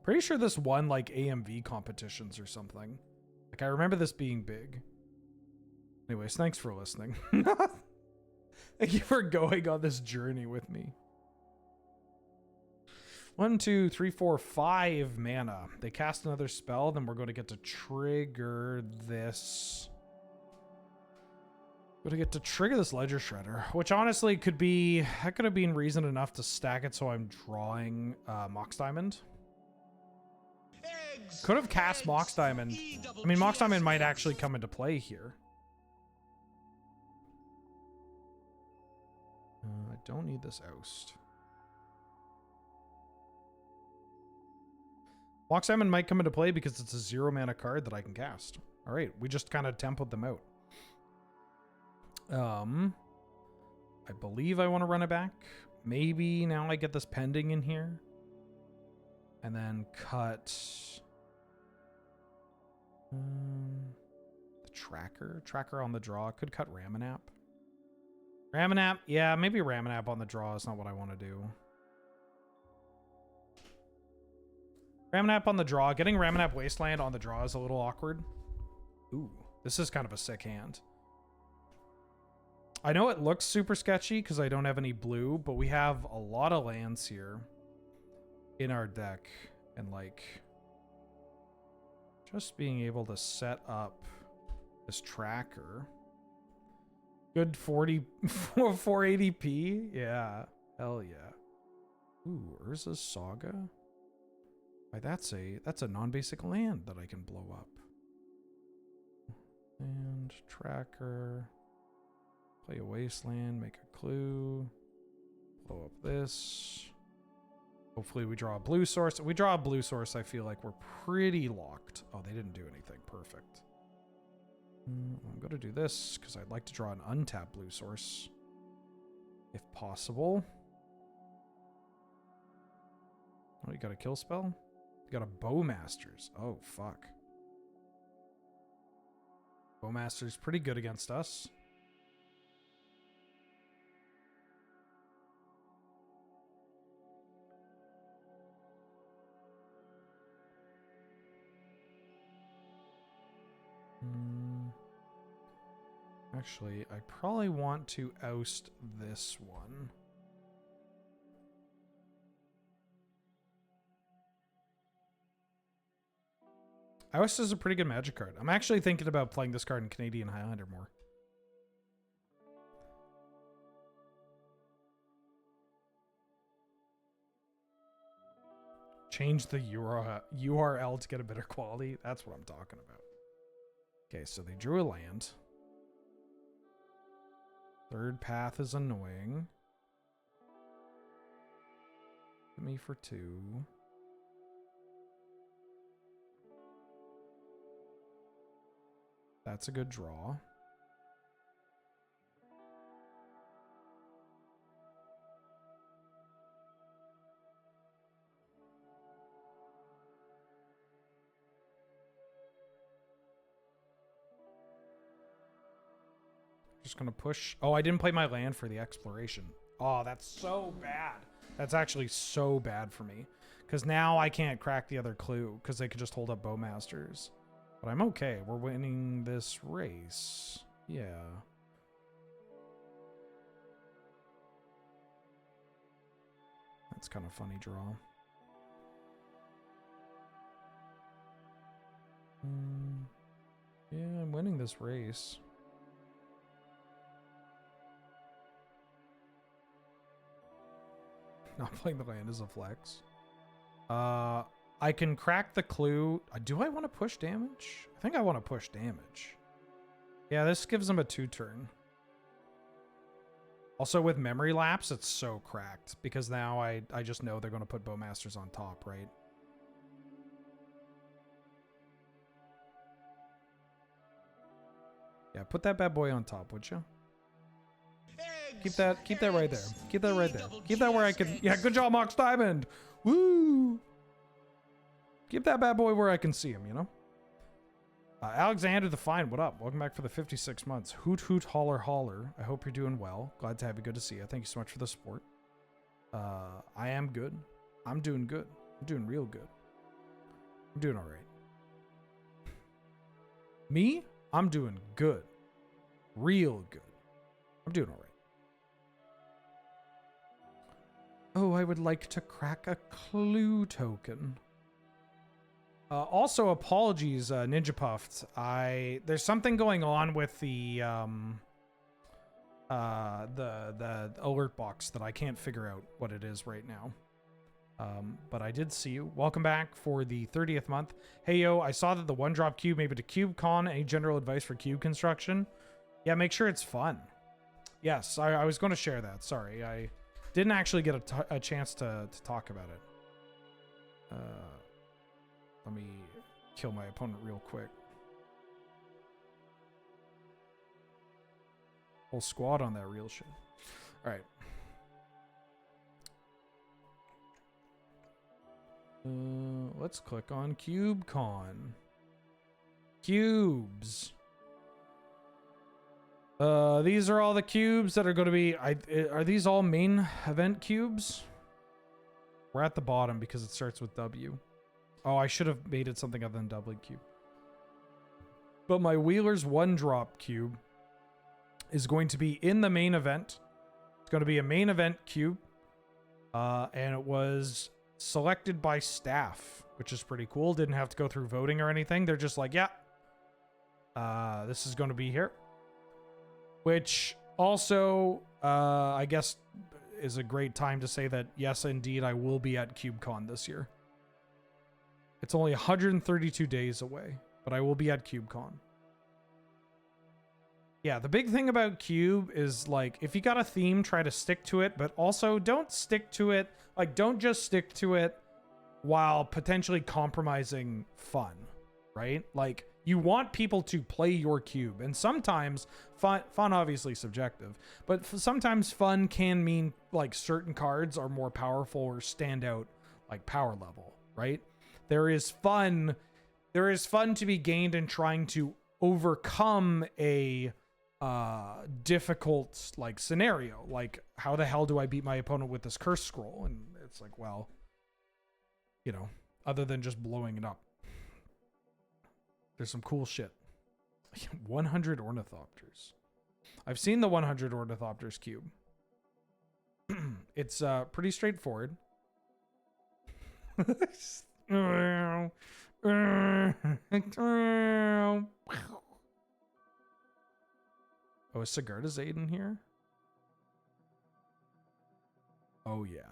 Pretty sure this won like AMV competitions or something. Like I remember this being big. Anyways, thanks for listening. Thank you for going on this journey with me. 1, 2, 3, 4, 5 mana. They cast another spell, then we're going to get to trigger this. Gonna get to trigger this Ledger Shredder, which honestly could be... That could have been reason enough to stack it so I'm drawing Mox Diamond. Could have cast Mox Diamond. I mean, Mox Diamond might actually come into play here. I don't need this Oust. Mox Diamond might come into play because it's a 0 mana card that I can cast. Alright, we just kind of tempoed them out. I believe I want to run it back. Maybe now I get this pending in here. And then cut... the tracker. Tracker on the draw. Could cut Ramanap. Ramanap? Yeah, maybe Ramanap on the draw is not what I want to do. Ramanap on the draw. Getting Ramanap Wasteland on the draw is a little awkward. Ooh, this is kind of a sick hand. I know it looks super sketchy because I don't have any blue, but we have a lot of lands here in our deck. And, like, just being able to set up this tracker. Good 480p? Yeah. Hell yeah. Ooh, Urza's Saga? Why, that's a non-basic land that I can blow up. And tracker... Play a Wasteland, make a clue, blow up this. Hopefully we draw a blue source. If we draw a blue source, I feel like we're pretty locked. Oh, they didn't do anything. Perfect. I'm going to do this because I'd like to draw an untapped blue source, if possible. Oh, you got a kill spell? You got a Bowmasters. Oh, fuck. Bowmasters pretty good against us. Actually, I probably want to oust this one. Oust is a pretty good Magic card. I'm actually thinking about playing this card in Canadian Highlander more. Change the URL to get a better quality. That's what I'm talking about. Okay, so they drew a land. Third path is annoying. Hit me for 2. That's a good draw. Just gonna push. Oh, I didn't play my land for the exploration. Oh, that's so bad. That's actually so bad for me. Because now I can't crack the other clue. Because they could just hold up Bowmasters. But I'm okay. We're winning this race. Yeah. That's kind of funny draw. Yeah, I'm winning this race. Not playing the land is a flex. I can crack the clue. Do I want to push damage? I think I want to push damage. Yeah, this gives them a 2-turn. Also, with memory lapse, it's so cracked because now I just know they're going to put Bowmasters on top, right? Yeah, put that bad boy on top, would you? Keep that right there. Keep that right there. Keep that where I can. Yeah, good job, Mox Diamond. Woo! Keep that bad boy where I can see him, you know? Alexander the Fine, what up? Welcome back for the 56 months. Hoot hoot holler holler. I hope you're doing well. Glad to have you. Good to see you. Thank you so much for the support. I am good. I'm doing good. I'm doing real good. I'm doing all right. Me? I'm doing good. Real good. I'm doing all right. Oh, I would like to crack a clue token. Also, apologies, Ninja Puffed. There's something going on with the alert box that I can't figure out what it is right now. But I did see you. Welcome back for the 30th month. Hey yo, I saw that the 1-drop cube made it to CubeCon. Any general advice for cube construction? Yeah, make sure it's fun. Yes, I was going to share that. Sorry, I didn't actually get a chance to talk about it. Let me kill my opponent real quick. Whole squad on that real shit. All right. Let's click on CubeCon. Cubes. These are all the cubes that are going to be... are these all main event cubes? We're at the bottom because it starts with W. Oh, I should have made it something other than doubling cube. But my Wheeler's 1-drop cube is going to be in the main event. It's going to be a main event cube. And it was selected by staff, which is pretty cool. Didn't have to go through voting or anything. They're just like, yeah, this is going to be here. Which also, I guess, is a great time to say that, yes, indeed, I will be at CubeCon this year. It's only 132 days away, but I will be at CubeCon. Yeah, the big thing about Cube is, like, if you got a theme, try to stick to it, but also don't stick to it. Like, don't just stick to it while potentially compromising fun, right? Like, you want people to play your cube, and sometimes fun obviously subjective, but sometimes fun can mean, like, certain cards are more powerful or stand out, like, power level, right? There is fun to be gained in trying to overcome a difficult, like, scenario. Like, how the hell do I beat my opponent with this curse scroll? And it's like, well, you know, other than just blowing it up. There's some cool shit. 100 Ornithopters. I've seen the 100 Ornithopters cube. It's pretty straightforward. Oh, is Sigarda's Aid in here? Oh yeah.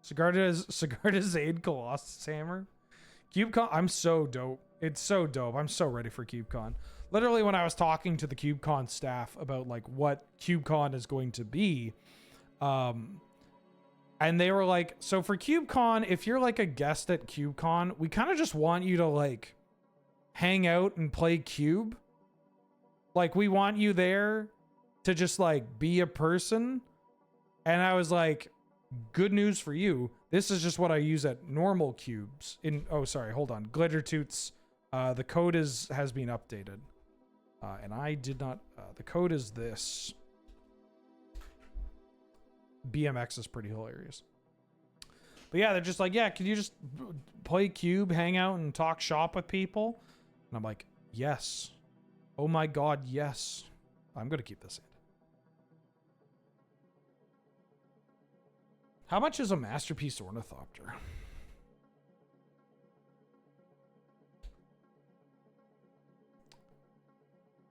Sigarda's Aid Colossus Hammer. CubeCon, I'm so dope. It's so dope. I'm so ready for CubeCon. Literally, when I was talking to the CubeCon staff about, like, what CubeCon is going to be, and they were like, so for CubeCon, if you're, like, a guest at CubeCon, we kind of just want you to, like, hang out and play Cube. Like, we want you there to just, like, be a person. And I was like, good news for you. This is just what I use at normal cubes. Oh, sorry, hold on. Glitter Toots. The code has been updated. And I did not... the code is this. BMX is pretty hilarious. But yeah, they're just like, yeah, can you just play Cube, hang out, and talk shop with people? And I'm like, yes. Oh my god, yes. I'm going to keep this in. How much is a Masterpiece Ornithopter?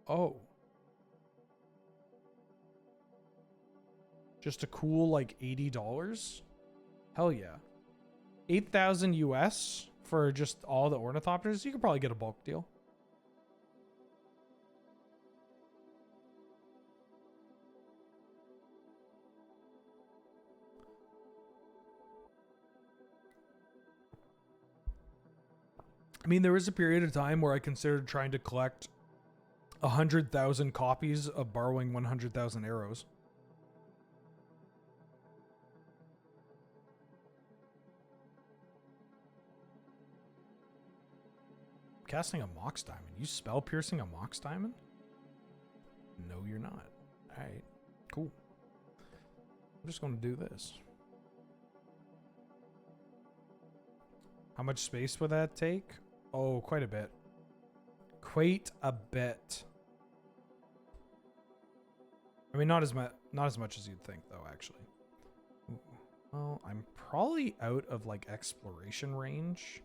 Oh. Just a cool, like, $80? Hell yeah. 8,000 US for just all the ornithopters? You could probably get a bulk deal. I mean, there was a period of time where I considered trying to collect 100,000 copies of borrowing 100,000 arrows. Casting a Mox Diamond. You spell piercing a Mox Diamond? No, you're not. Alright, cool. I'm just going to do this. How much space would that take? Oh, quite a bit. Quite a bit. I mean, not as much as you'd think, though, actually. Ooh. Well, I'm probably out of, like, exploration range.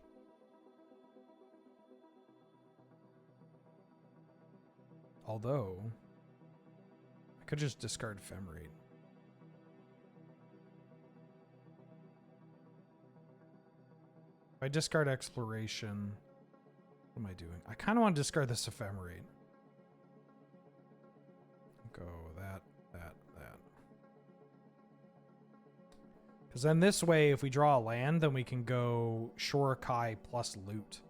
Although, I could just discard Ephemerate. If I discard exploration, what am I doing? I kind of want to discard this Ephemerate. Go that. Because then this way, if we draw a land, then we can go Shorikai plus loot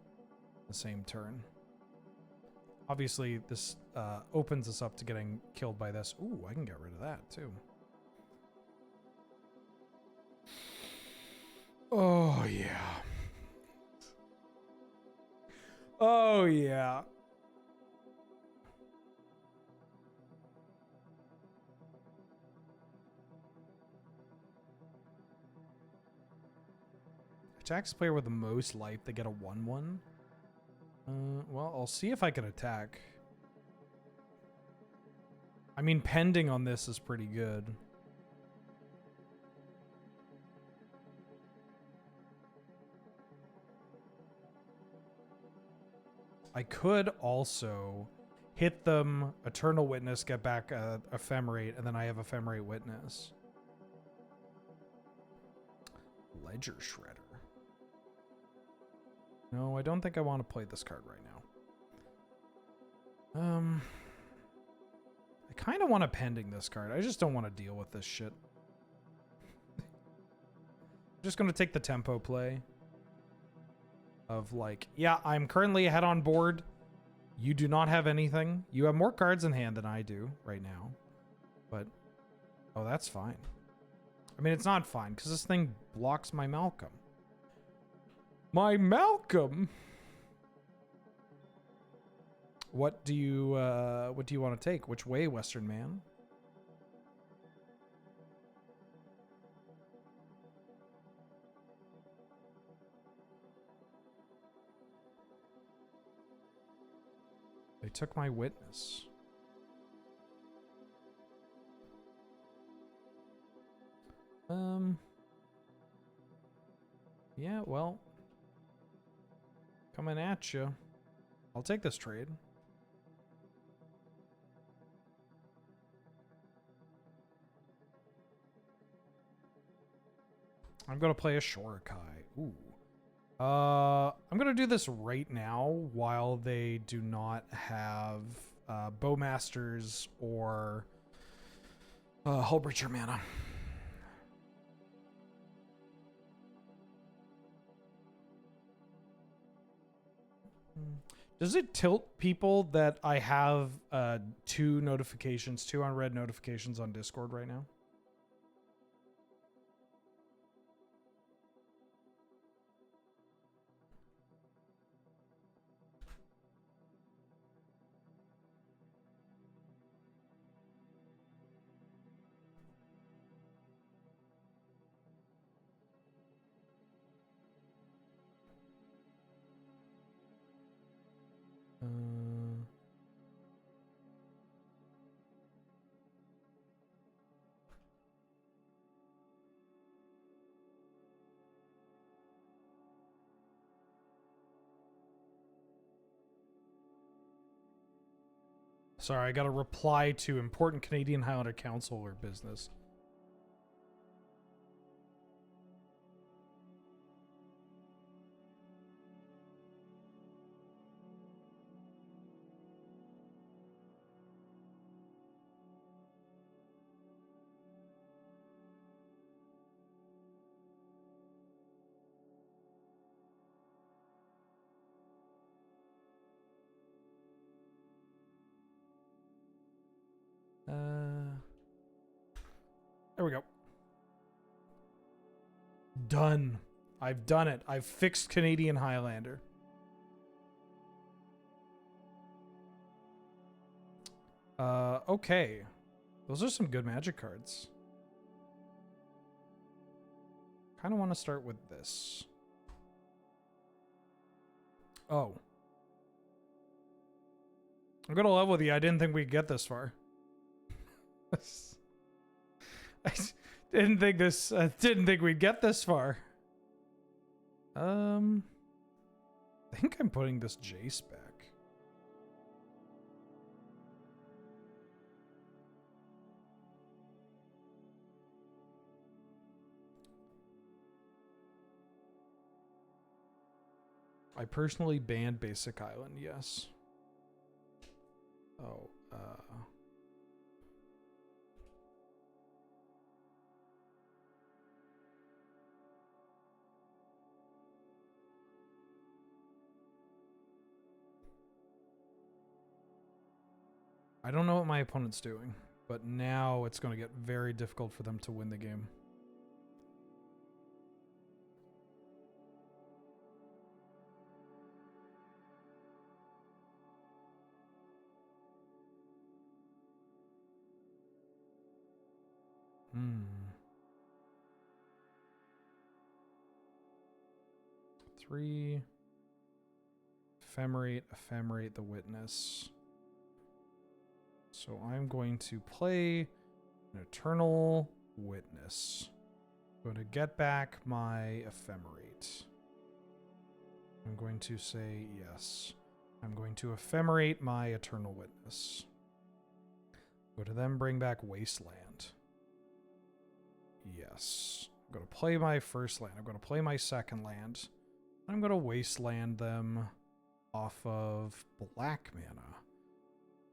the same turn. Obviously, this opens us up to getting killed by this. Ooh, I can get rid of that, too. Oh, yeah. Oh, yeah. Attacks player with the most life, they get a 1/1. Well, I'll see if I can attack. I mean, pending on this is pretty good. I could also hit them, Eternal Witness, get back a Ephemerate, and then I have Ephemerate Witness. Ledger Shredder. No, I don't think I want to play this card right now. I kind of want to pending this card. I just don't want to deal with this shit. I'm just going to take the tempo play. Of like, yeah, I'm currently ahead on board. You do not have anything. You have more cards in hand than I do right now. But, oh, that's fine. I mean, it's not fine because this thing blocks my Malcolm. My Malcolm? What do you want to take? Which way, Western man? They took my witness. Yeah, well. Coming at you. I'll take this trade. I'm going to play a Shorikai. Ooh. I'm going to do this right now while they do not have Bowmasters or Hullbreacher mana. Does it tilt people that I have two unread notifications on Discord right now? Sorry, I got a reply to important Canadian Highlander Council or business. we go. Done. I've done it. I've fixed Canadian Highlander. Okay. Those are some good Magic cards. Kind of want to start with this. Oh. I'm gonna love with you. I didn't think we'd get this far. I didn't think we'd get this far. I think I'm putting this Jace back. I personally banned Basic Island, yes. Oh, I don't know what my opponent's doing, but now it's going to get very difficult for them to win the game. Three. Ephemerate the Witness. So I'm going to play an Eternal Witness. I'm going to get back my Ephemerate. I'm going to say yes. I'm going to Ephemerate my Eternal Witness. Go to then bring back Wasteland. Yes. I'm going to play my first land. I'm going to play my second land. I'm going to Wasteland them off of black mana.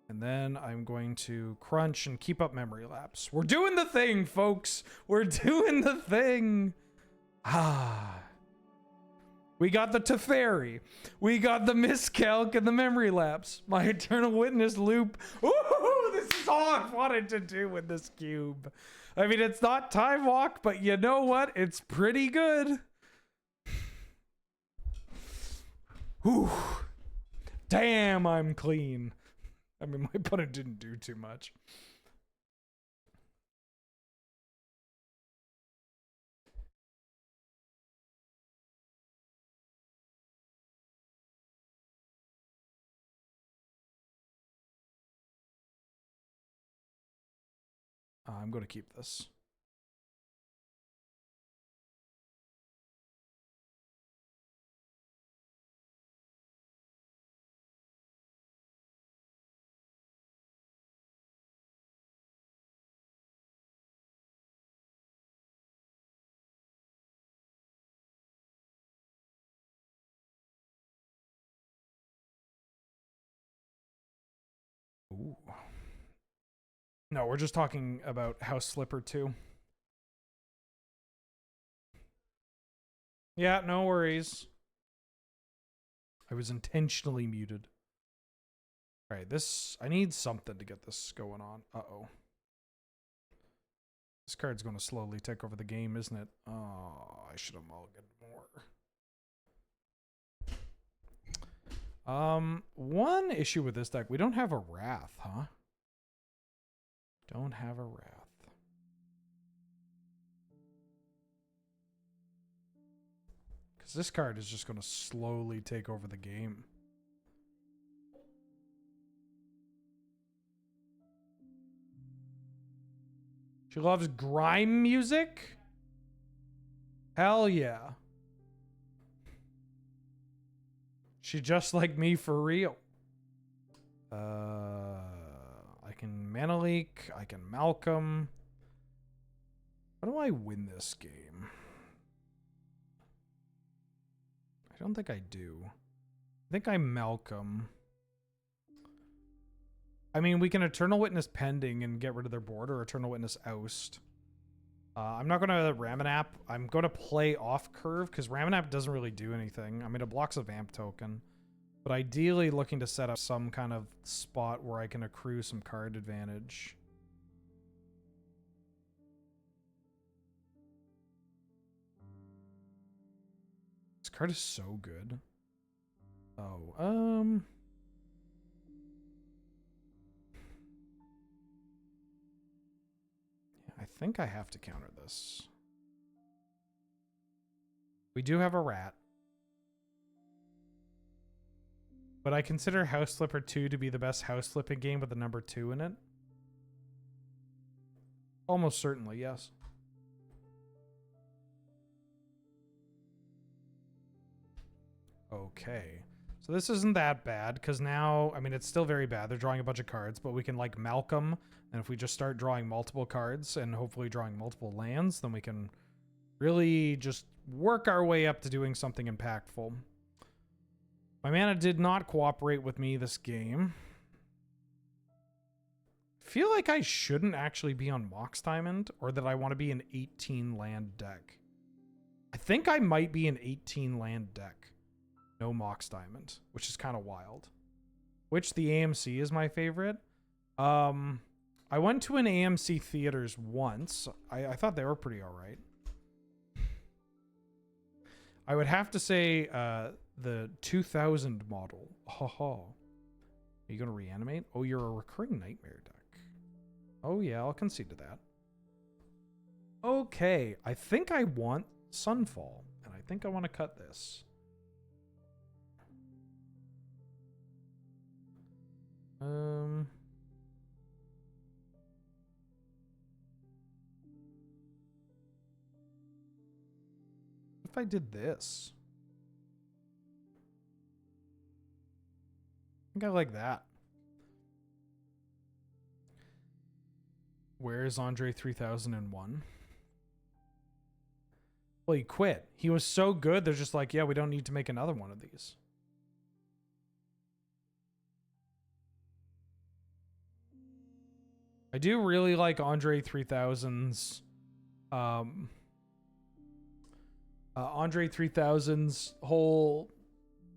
And then I'm going to crunch and keep up Memory Lapse. We're doing the thing, folks. We're doing the thing. We got the Teferi. We got the Miscalc and the Memory Lapse. My Eternal Witness loop. Ooh, this is all I've wanted to do with this cube. I mean, it's not Time Walk, but you know what? It's pretty good. Whew. Damn, I'm clean. I mean, my opponent didn't do too much. I'm going to keep this. Ooh. No, we're just talking about House Slipper 2. Yeah, no worries. I was intentionally muted. Alright, I need something to get this going on. Uh-oh. This card's going to slowly take over the game, isn't it? Oh, I should have mulliganed more. One issue with this deck, we don't have a Wrath, huh? Don't have a Wrath. Because this card is just going to slowly take over the game. She loves grime music? Hell yeah. She just like me for real. I can Mana Leak. I can Malcolm. How do I win this game? I don't think I do. I think I'm Malcolm. I mean, we can Eternal Witness Pending and get rid of their board, or Eternal Witness Oust. I'm not going to Ramanap. I'm going to play off curve, because Ramanap doesn't really do anything. I mean, it blocks a Vamp token. But ideally looking to set up some kind of spot where I can accrue some card advantage. card is so good. Oh, yeah, I think I have to counter this. We do have a rat. But I consider House Flipper 2 to be the best house flipping game with the number 2 in it. Almost certainly, yes. Okay. So this isn't that bad, because now, I mean, it's still very bad. They're drawing a bunch of cards, but we can, like, Malcolm, and if we just start drawing multiple cards and hopefully drawing multiple lands, then we can really just work our way up to doing something impactful. My mana did not cooperate with me this game. I feel like I shouldn't actually be on Mox Diamond, or that I want to be an 18 land deck. I think I might be an 18 land deck. No Mox Diamond, which is kind of wild. Which the AMC is my favorite. I went to an AMC theaters once. I thought they were pretty alright. I would have to say the 2000 model. Haha. Are you going to reanimate? Oh, you're a recurring nightmare deck. Oh yeah, I'll concede to that. Okay, I think I want Sunfall, and I think I want to cut this. If I did this, I think I like that. Where is Andre 3001? Well, he quit. He was so good, they're just like, yeah, we don't need to make another one of these. I do really like Andre 3000's Andre 3000's whole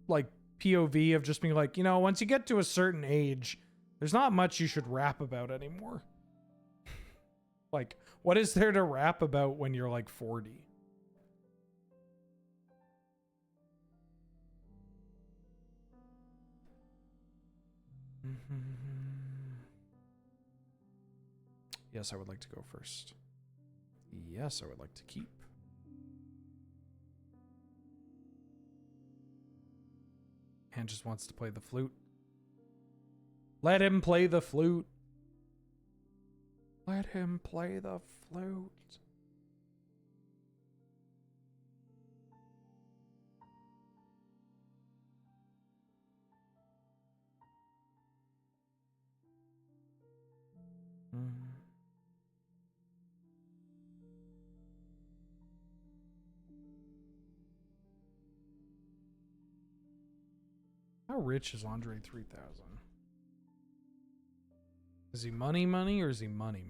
like POV of just being like, you know, once you get to a certain age, there's not much you should rap about anymore. Like, what is there to rap about when you're like 40? Yes, I would like to go first. Yes, I would like to keep. And just wants to play the flute. Let him play the flute. Let him play the flute. How rich is Andre 3000? Is he money or is he money?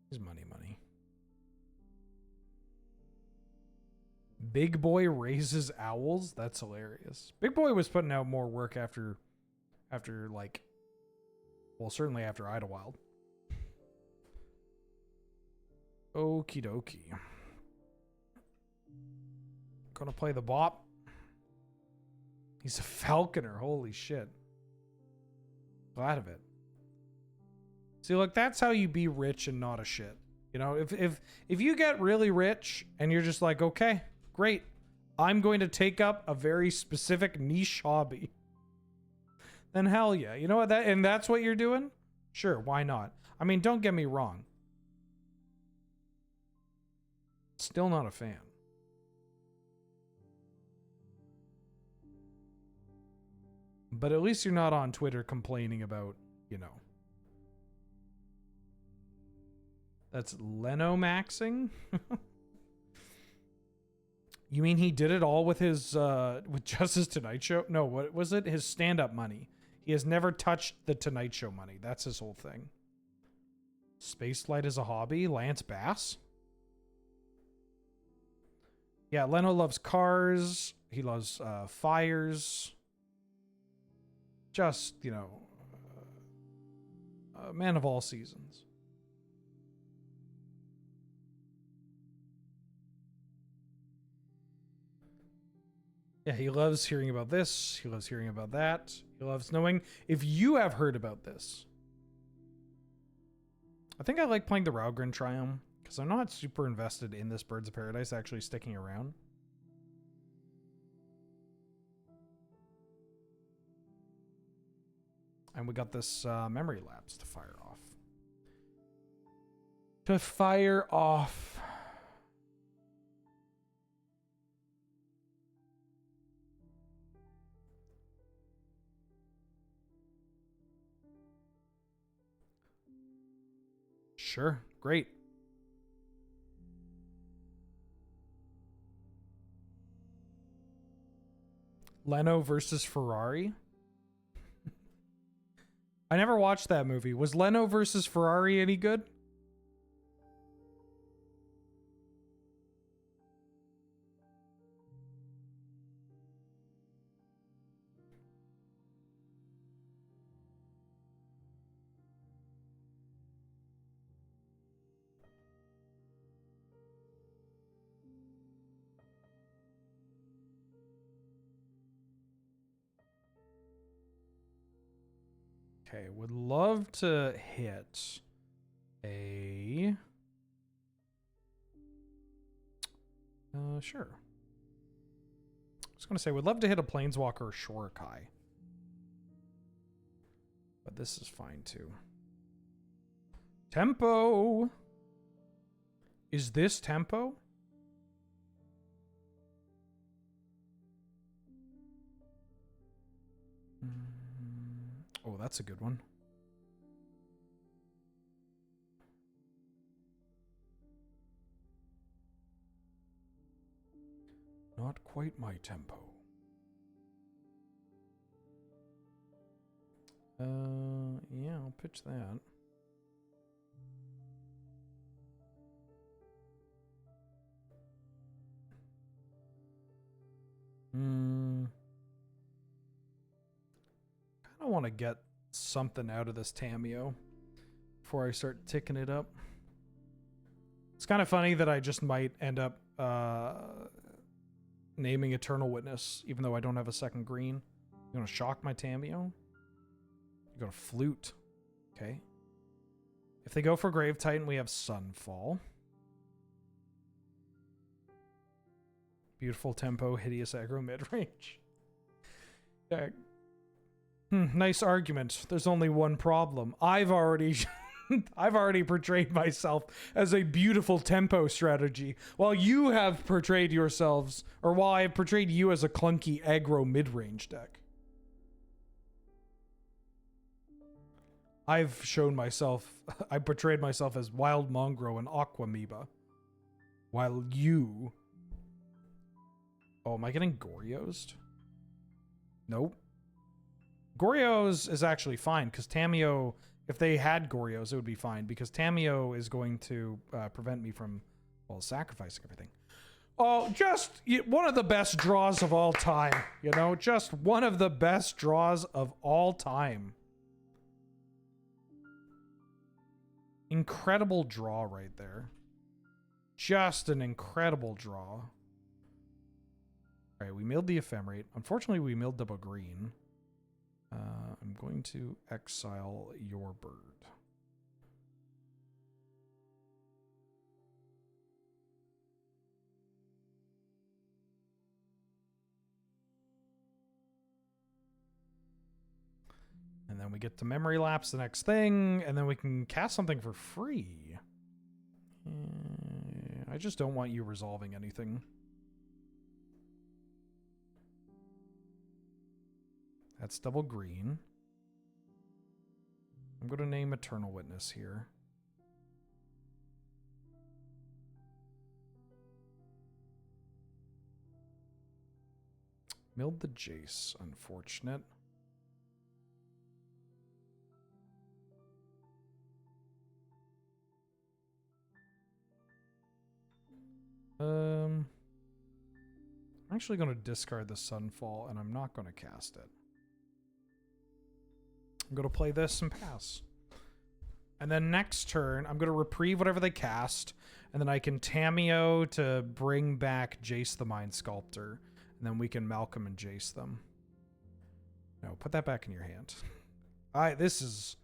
He's money. Big Boy raises owls? That's hilarious. Big Boy was putting out more work after like, well, certainly after Idlewild. Okie dokie. Gonna play the bop. He's a falconer. Holy shit. Glad of it. See, look, that's how you be rich and not a shit. You know, if you get really rich and you're just like, okay, great. I'm going to take up a very specific niche hobby. Then hell yeah. You know what? That's what you're doing? Sure, why not? I mean, don't get me wrong. Still not a fan. But at least you're not on Twitter complaining about, you know. That's Leno maxing? You mean he did it all with his, with just his Tonight Show? No, what was it? His stand-up money. He has never touched the Tonight Show money. That's his whole thing. Spaceflight is a hobby? Lance Bass? Yeah, Leno loves cars. He loves fires. Just, you know, a man of all seasons. Yeah, he loves hearing about this. He loves hearing about that. He loves knowing if you have heard about this. I think I like playing the Raugrin Triumph because I'm not super invested in this Birds of Paradise actually sticking around. And we got this memory lapse to fire off. To fire off. Sure, great. Leno versus Ferrari. I never watched that movie. Was Leno versus Ferrari any good? Okay, would love to hit a... sure. I was going to say, would love to hit a Planeswalker or Shorikai. But this is fine too. Tempo! Is this tempo? Oh, that's a good one. Not quite my tempo. Yeah, I'll pitch that. I want to get something out of this Tamiyo before I start ticking it up. It's kind of funny that I just might end up naming Eternal Witness, even though I don't have a second green. You want to shock my Tamiyo? You go to Flute. Okay. If they go for Grave Titan, we have Sunfall. Beautiful tempo, hideous aggro midrange. Yeah. Nice argument. There's only one problem. I've already portrayed myself as a beautiful tempo strategy, while you have portrayed yourselves, or while I have portrayed you as a clunky aggro mid-range deck. I've shown myself, I portrayed myself as Wild Mongrel and Aquamoeba, while you... Oh, am I getting Goriosed? Nope. Gorios is actually fine, because Tamiyo, if they had Gorios, it would be fine, because Tamiyo is going to prevent me from, well, sacrificing everything. Oh, just one of the best draws of all time, you know? Just one of the best draws of all time. Incredible draw right there. Just an incredible draw. Alright, we milled the Ephemerate. Unfortunately, we milled double green. I'm going to exile your bird. And then we get to memory lapse the next thing, and then we can cast something for free. I just don't want you resolving anything. That's double green. I'm going to name Eternal Witness here. Milled the Jace, unfortunate. I'm actually going to discard the Sunfall, and I'm not going to cast it. I'm going to play this and pass. And then next turn, I'm going to reprieve whatever they cast, and then I can Tamiyo to bring back Jace the Mind Sculptor. And And then we can Malcolm and Jace them. No, put that back in your hand. This is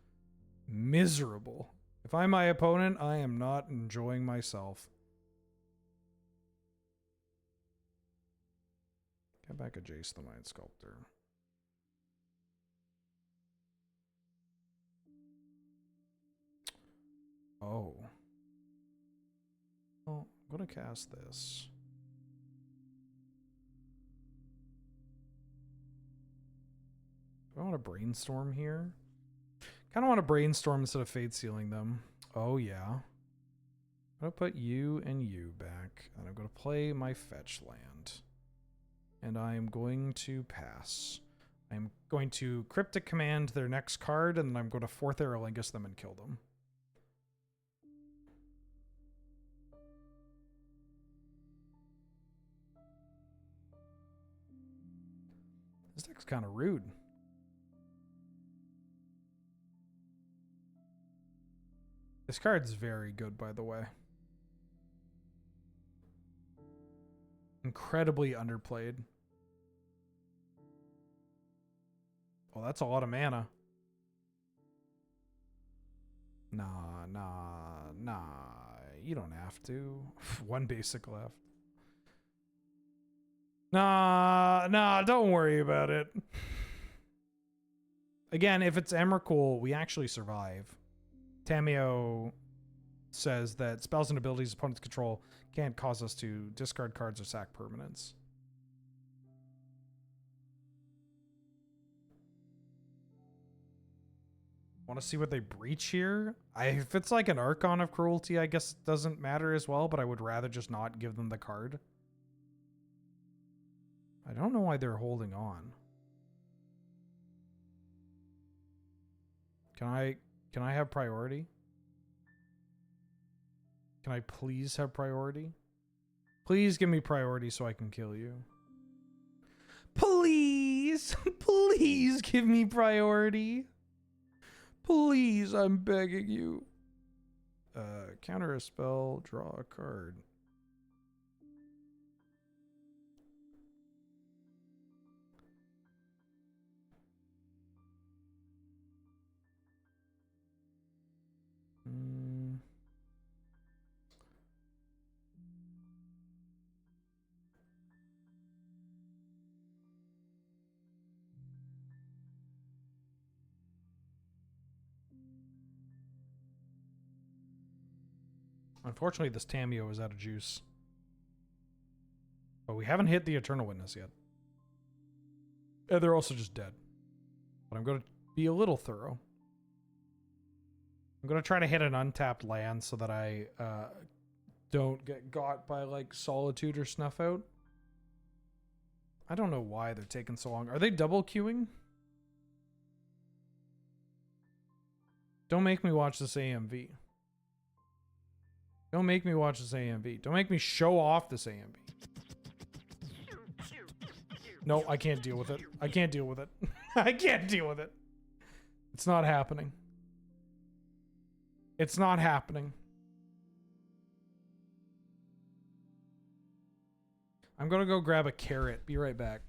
miserable. If I'm my opponent, I am not enjoying myself. Get back a Jace the Mind Sculptor. Oh. Well, I'm going to cast this. Do I want to brainstorm here? Kind of want to brainstorm instead of fate sealing them. Oh, yeah. I'm going to put you and you back. And I'm going to play my fetch land. And I'm going to pass. I'm going to Cryptic Command their next card, and then I'm going to 4th Aerolingus them and kill them. This deck's kind of rude. This card's very good, by the way. Incredibly underplayed. Oh, that's a lot of mana. Nah. You don't have to. 1 basic left. Nah, don't worry about it. Again, if it's Emrakul, we actually survive. Tamio says that spells and abilities opponents control can't cause us to discard cards or sack permanents. Want to see what they breach here? If it's like an Archon of Cruelty, I guess it doesn't matter as well, but I would rather just not give them the card. I don't know why they're holding on. Can I have priority? Can I please have priority? Please give me priority so I can kill you. Please! Please give me priority. Please, I'm begging you. Counter a spell, draw a card. Unfortunately, this Tamio is out of juice. But we haven't hit the Eternal Witness yet. And they're also just dead. But I'm going to be a little thorough. I'm going to try to hit an untapped land so that I don't get got by like Solitude or Snuff Out. I don't know why they're taking so long. Are they double queuing? Don't make me watch this AMV. Don't make me watch this AMV. Don't make me show off this AMV. No, I can't deal with it. I can't deal with it. I can't deal with it. It's not happening. It's not happening. I'm gonna go grab a carrot. Be right back.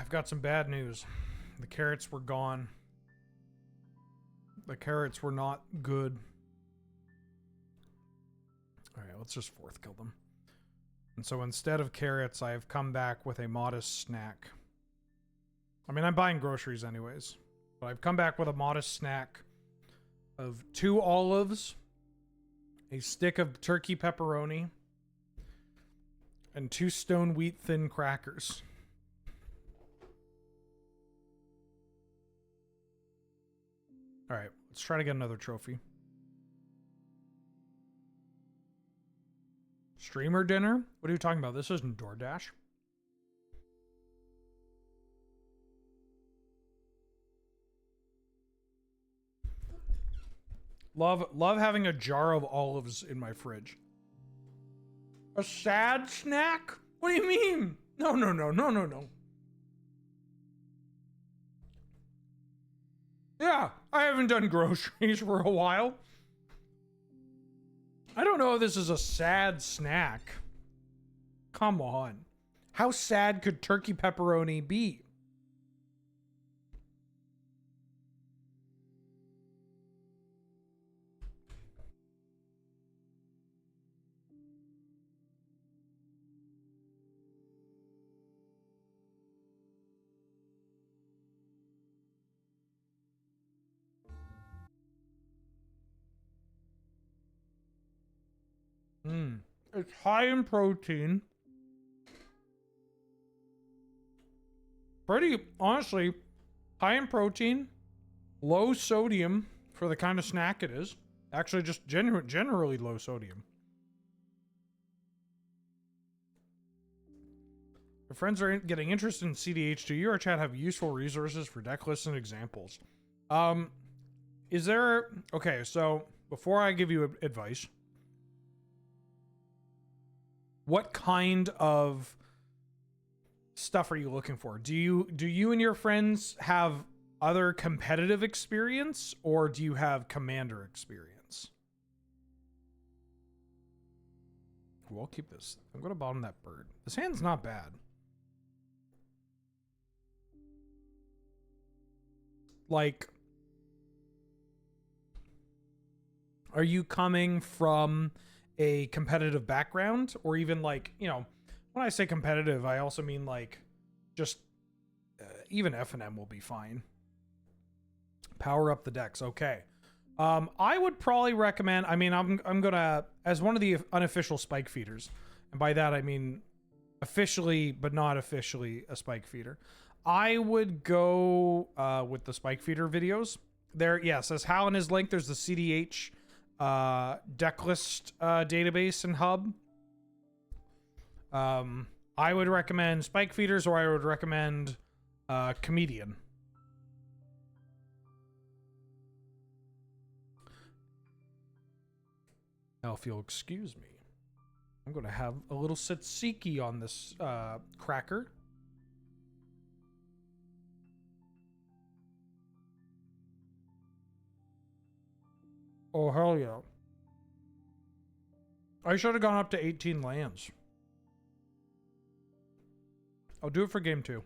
I've got some bad news. The carrots were gone. The carrots were not good. Alright, let's just fourth kill them. And so instead of carrots, I've come back with a modest snack. I mean, I'm buying groceries anyways. But I've come back with a modest snack of 2 olives, a stick of turkey pepperoni, and 2 stone wheat thin crackers. Alright, let's try to get another trophy. Streamer dinner? What are you talking about? This isn't DoorDash. Love having a jar of olives in my fridge. A sad snack? What do you mean? No. Yeah, I haven't done groceries for a while. I don't know if this is a sad snack. Come on. How sad could turkey pepperoni be? It's high in protein. Pretty, honestly, high in protein, low sodium for the kind of snack it is. Actually, just generally low sodium. Your friends are getting interested in CDH. Do you or chat have useful resources for deck lists and examples? Is there... Okay, so before I give you advice... What kind of stuff are you looking for? Do you and your friends have other competitive experience, or do you have commander experience? Well, I'll keep this. I'm going to bottom that bird. This hand's not bad. Like, are you coming from a competitive background, or even like, you know, when I say competitive, I also mean like just even F&M will be fine. Power up the decks. Okay. I would probably recommend, I mean, I'm gonna, as one of the unofficial spike feeders, and by that I mean officially but not officially a spike feeder, I would go with the spike feeder videos. There, yes, as Hal in his link, there's the CDH decklist database and hub. I would recommend spike feeders, or I would recommend comedian. Now, if you'll excuse me, I'm going to have a little tzatziki on this cracker. Oh, hell yeah. I should have gone up to 18 lands. I'll do it for game 2.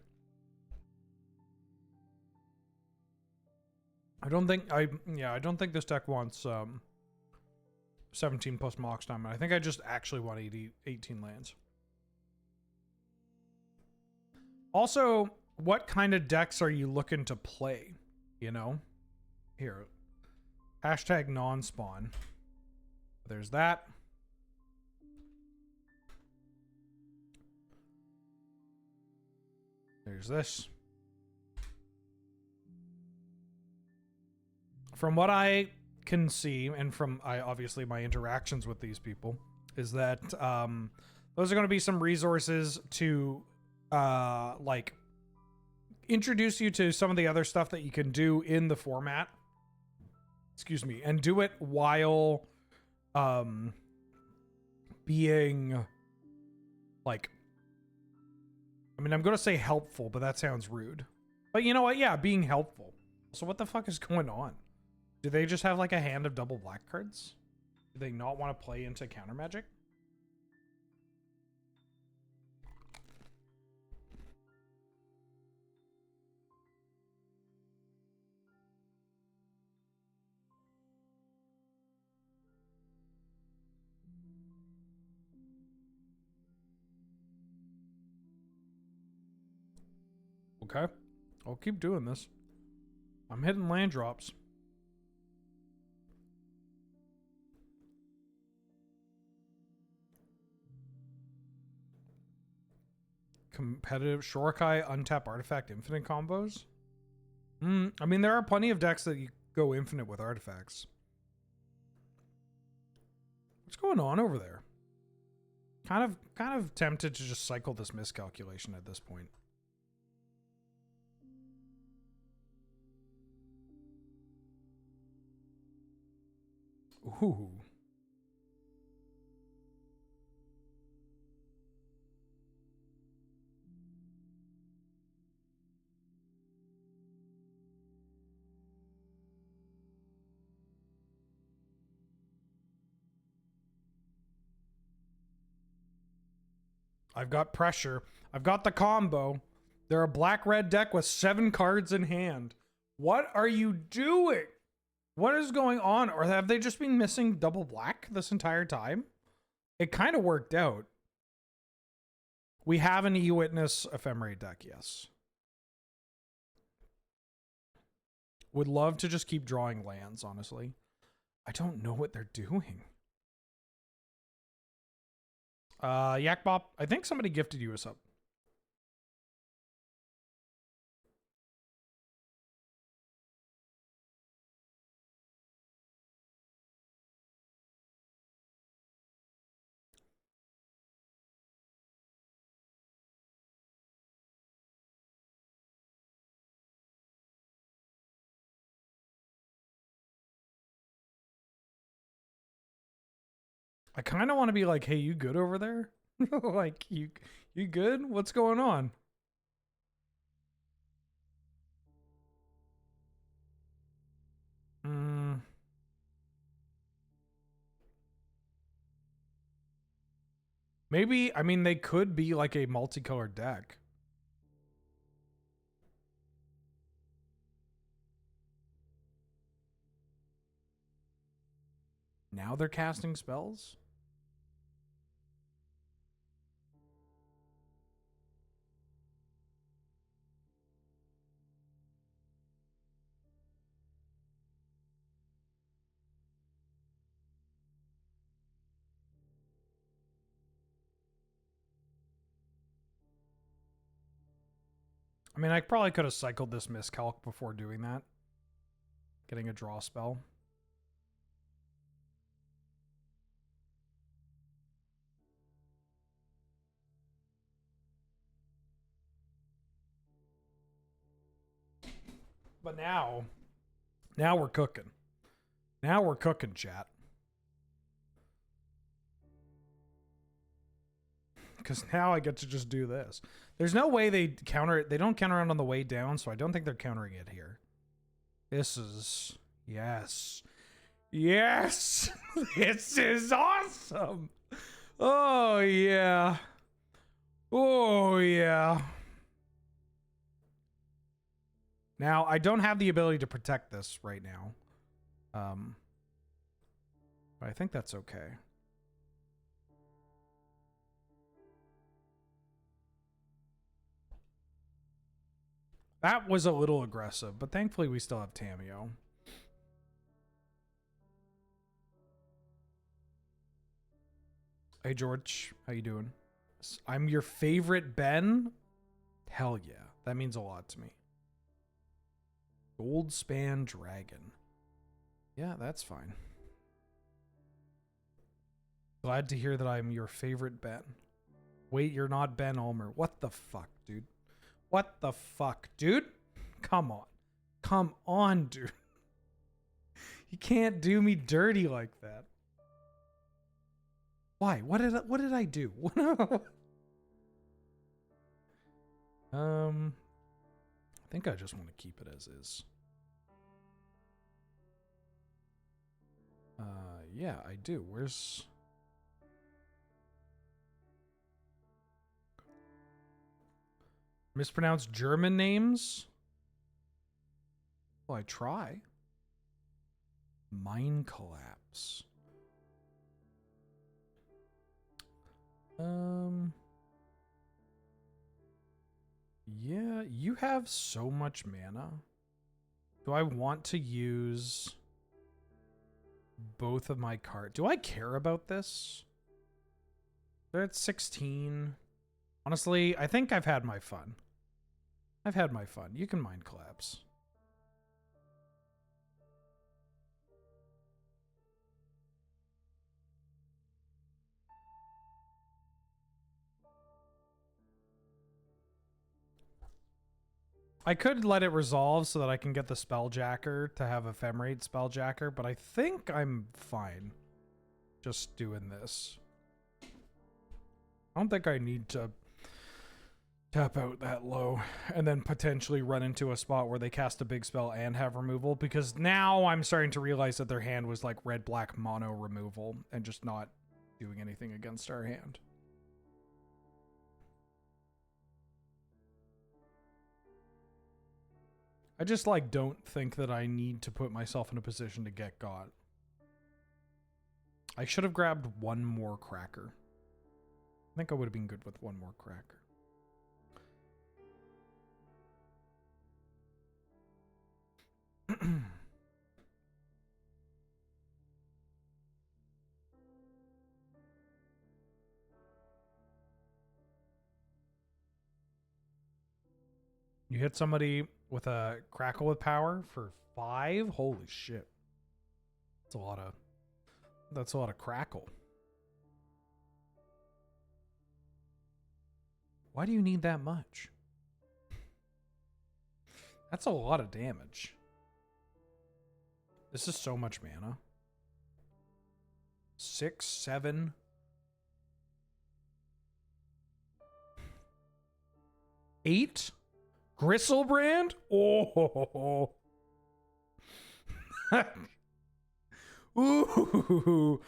I don't think this deck wants 17 plus Mox Diamond. I think I just actually want 18 lands. Also, what kind of decks are you looking to play? You know? Here. Hashtag non-spawn. There's that. There's this. From what I can see, and from obviously my interactions with these people, is that those are going to be some resources to like introduce you to some of the other stuff that you can do in the format. Excuse me, and do it while being like, I mean, I'm going to say helpful, but that sounds rude. But you know what? Yeah, being helpful. So what the fuck is going on? Do they just have like a hand of double black cards? Do they not want to play into counter magic? Okay. I'll keep doing this. I'm hitting land drops. Competitive Shorokai untap artifact infinite combos. I mean, there are plenty of decks that you go infinite with artifacts. What's going on over there? Kind of tempted to just cycle this miscalculation at this point. Ooh. I've got pressure. I've got the combo. They're a black-red deck with 7 cards in hand. What are you doing? What is going on? Or have they just been missing double black this entire time? It kind of worked out. We have an E-Witness Ephemerate deck, yes. Would love to just keep drawing lands, honestly. I don't know what they're doing. Yak Bop, I think somebody gifted you a sub. I kind of want to be like, hey, you good over there? Like, you good? What's going on? Maybe, I mean, they could be like a multicolored deck. Now they're casting spells? I mean, I probably could have cycled this miscalc before doing that. Getting a draw spell. But now we're cooking. Now we're cooking, chat. Because now I get to just do this. There's no way they counter it. They don't counter it on the way down, so I don't think they're countering it here. This is... Yes. Yes! This is awesome! Oh, yeah. Oh, yeah. Now, I don't have the ability to protect this right now. But I think that's okay. That was a little aggressive, but thankfully we still have Tameo. Hey George, how you doing? I'm your favorite Ben? Hell yeah, that means a lot to me. Goldspan Dragon. Yeah, that's fine. Glad to hear that I'm your favorite Ben. Wait, you're not Ben Ulmer. What the fuck, dude? What the fuck, dude? Come on. Come on, dude. You can't do me dirty like that. Why? What did I do? I think I just want to keep it as is. Yeah, I do. Where's... Mispronounced German names? Well, I try. Mine collapse. Yeah, you have so much mana. Do I want to use both of my cards? Do I care about this? They're at 16. Honestly, I think I've had my fun. I've had my fun. You can mind collapse. I could let it resolve so that I can get the Spelljacker to have Ephemerate Spelljacker, but I think I'm fine just doing this. I don't think I need to tap out that low and then potentially run into a spot where they cast a big spell and have removal, because now I'm starting to realize that their hand was like red-black mono removal and just not doing anything against our hand. I just like don't think that I need to put myself in a position to get got. I should have grabbed one more cracker. I think I would have been good with one more cracker. You hit somebody with a crackle with power for 5? Holy shit. That's a lot of crackle. Why do you need that much? That's a lot of damage. This is so much mana. 6, 7. 8? Gristlebrand? Oh. Ooh.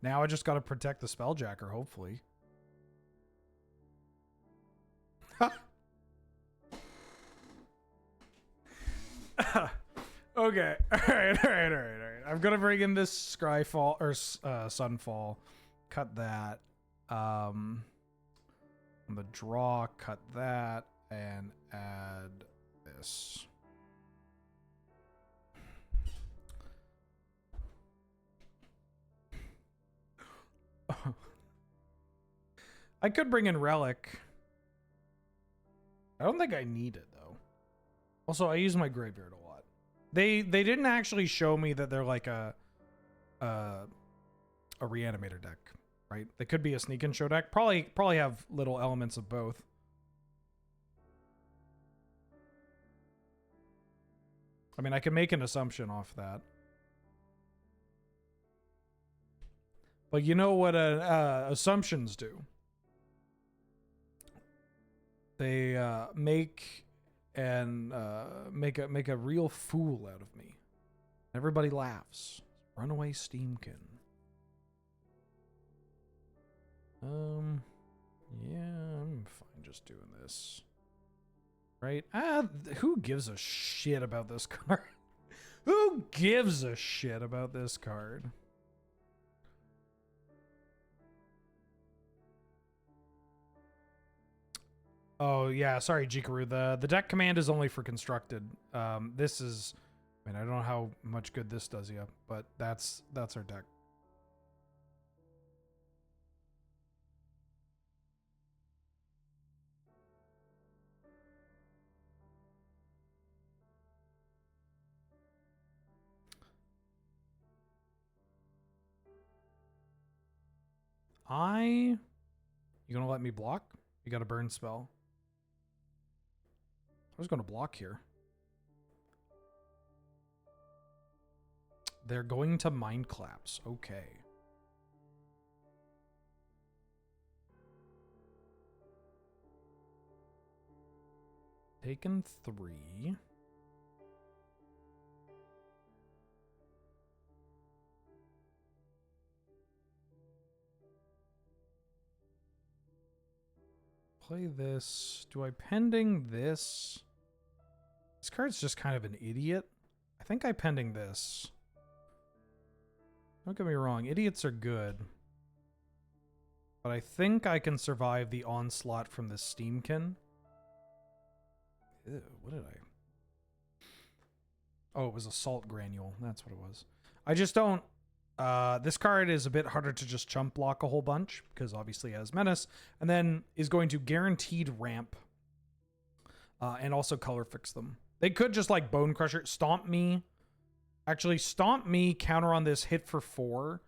Now I just got to protect the Spelljacker, hopefully. Okay. All right. I'm gonna bring in this Scryfall or Sunfall. Cut that. On the draw, cut that, and add this. I could bring in Relic. I don't think I need it though. Also, I use my graveyard a lot. They didn't actually show me that they're like a reanimator deck, right? They could be a sneak and show deck. Probably have little elements of both. I mean, I can make an assumption off that. But you know what assumptions do? They make a real fool out of me. Everybody laughs. Runaway Steamkin. Yeah, I'm fine just doing this. Right? Who gives a shit about this card? Who gives a shit about this card? Oh yeah, sorry Jikaru. The deck command is only for constructed. This is, I mean, I don't know how much good this does you, but that's our deck. You gonna let me block? You got a burn spell. I was gonna block here. They're going to Mind Collapse. Okay. Taken 3. Play this. Do I pending this? This card's just kind of an idiot. I think I pending this. Don't get me wrong, idiots are good. But I think I can survive the onslaught from this Steamkin. Ew, what did I... Oh, it was a salt granule. That's what it was. I just don't... this card is a bit harder to just chump block a whole bunch, because obviously it has Menace, and then is going to guaranteed ramp, and also color fix them. They could just like Bone Crusher, Stomp Me. Actually, Stomp Me, counter on this, hit for 4,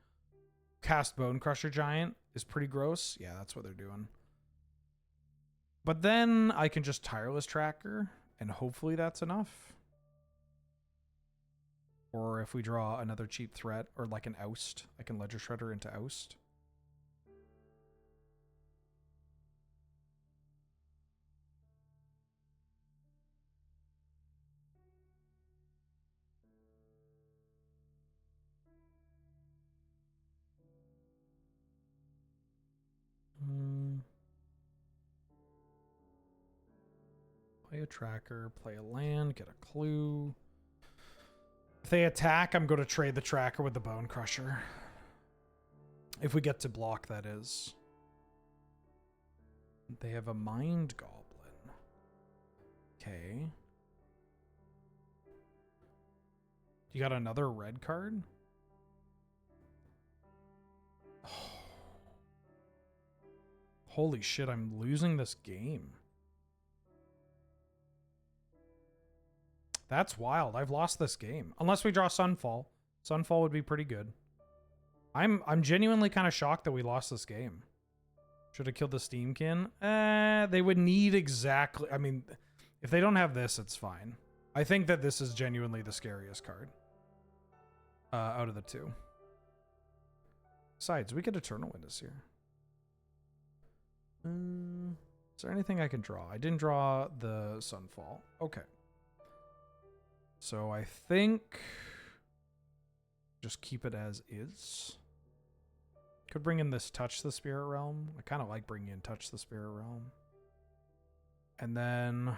cast Bone Crusher Giant is pretty gross. Yeah, that's what they're doing. But then I can just Tireless Tracker, and hopefully that's enough. Or if we draw another cheap threat, or like an Oust, I can Ledger Shredder into Oust. Play a tracker, play a land, get a clue. If they attack, I'm going to trade the tracker with the Bone Crusher. If we get to block, that is. They have a Mind Goblin. Okay. You got another red card? Oh. Holy shit, I'm losing this game. That's wild. I've lost this game. Unless we draw Sunfall. Sunfall would be pretty good. I'm genuinely kind of shocked that we lost this game. Should have killed the Steamkin. They would need exactly... I mean, if they don't have this, it's fine. I think that this is genuinely the scariest card. Out of the two. Besides, we get Eternal Witness here. Is there anything I can draw? I didn't draw the Sunfall. Okay. So I think just keep it as is. Could bring in this Touch the Spirit Realm. I kind of like bringing in Touch the Spirit Realm. And then...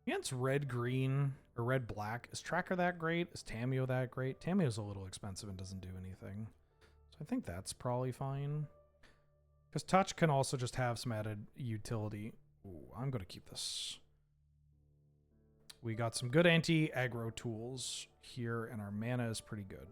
against red-green or red-black, is Tracker that great? Is Tamiyo that great? Tamiyo's a little expensive and doesn't do anything. So I think that's probably fine. Because Touch can also just have some added utility. Ooh, I'm going to keep this. We got some good anti-aggro tools here, and our mana is pretty good.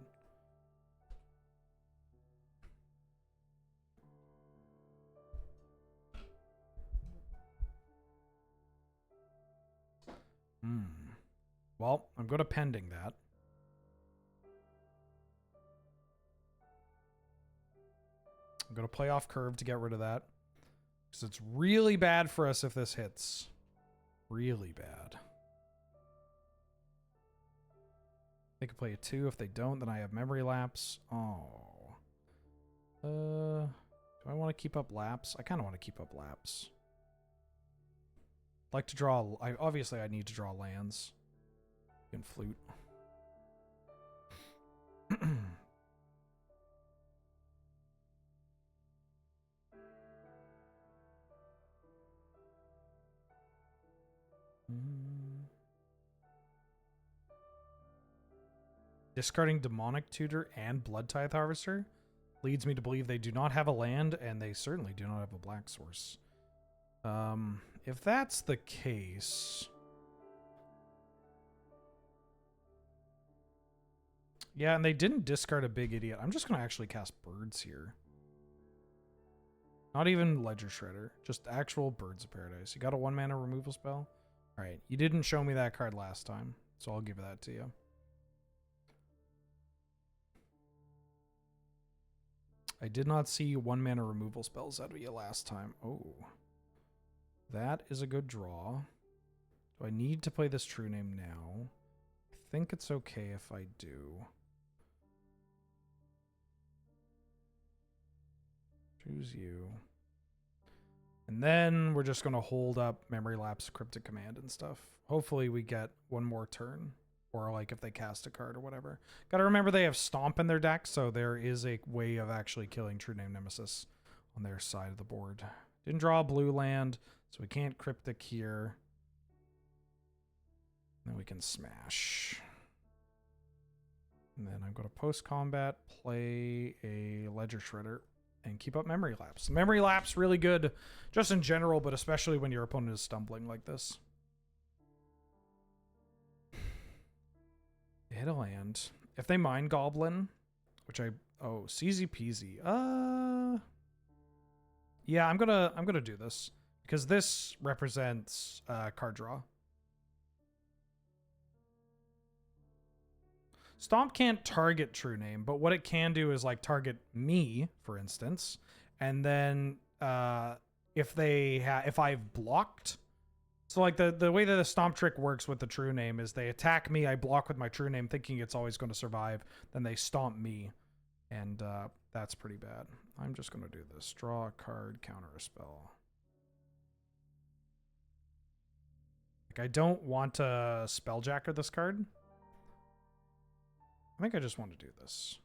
Well, I'm going to pending that. I'm going to play off curve to get rid of that. Because it's really bad for us if this hits. Really bad. They could play a 2. If they don't, then I have Memory Lapse. Oh. Do I want to keep up Lapse? I kind of want to keep up Lapse. Like to draw... obviously, I need to draw lands. And Flute. Discarding Demonic Tutor and Blood Tithe Harvester leads me to believe they do not have a land, and they certainly do not have a black source. If that's the case... Yeah, and they didn't discard a big idiot. I'm just going to actually cast Birds here. Not even Ledger Shredder. Just actual Birds of Paradise. You got a 1-mana removal spell? Alright, you didn't show me that card last time, so I'll give that to you. I did not see 1-mana removal spells out of you last time. Oh. That is a good draw. Do I need to play this True Name now? I think it's okay if I do. Choose you. And then we're just going to hold up Memory Lapse, Cryptic Command and stuff. Hopefully we get one more turn. or like if they cast a card or whatever. Gotta remember they have Stomp in their deck, so there is a way of actually killing True Name Nemesis on their side of the board. Didn't draw a blue land, so we can't Cryptic here. Then we can smash. And then I'm going to post-combat, play a Ledger Shredder, and keep up Memory Lapse. Memory Lapse, really good, just in general, but especially when your opponent is stumbling like this. They hit a land. If they Mind Goblin, which oh, CZ peasy. Yeah, I'm gonna do this because this represents card draw. Stomp can't target True Name, but what it can do is like target me, for instance, and then if I've blocked, so like the way that the Stomp trick works with the True Name is they attack me, I block with my True Name, thinking it's always going to survive, then they stomp me, and that's pretty bad. I'm just gonna do this: draw a card, counter a spell. Like I don't want to Spelljacker this card. I think I just want to do this.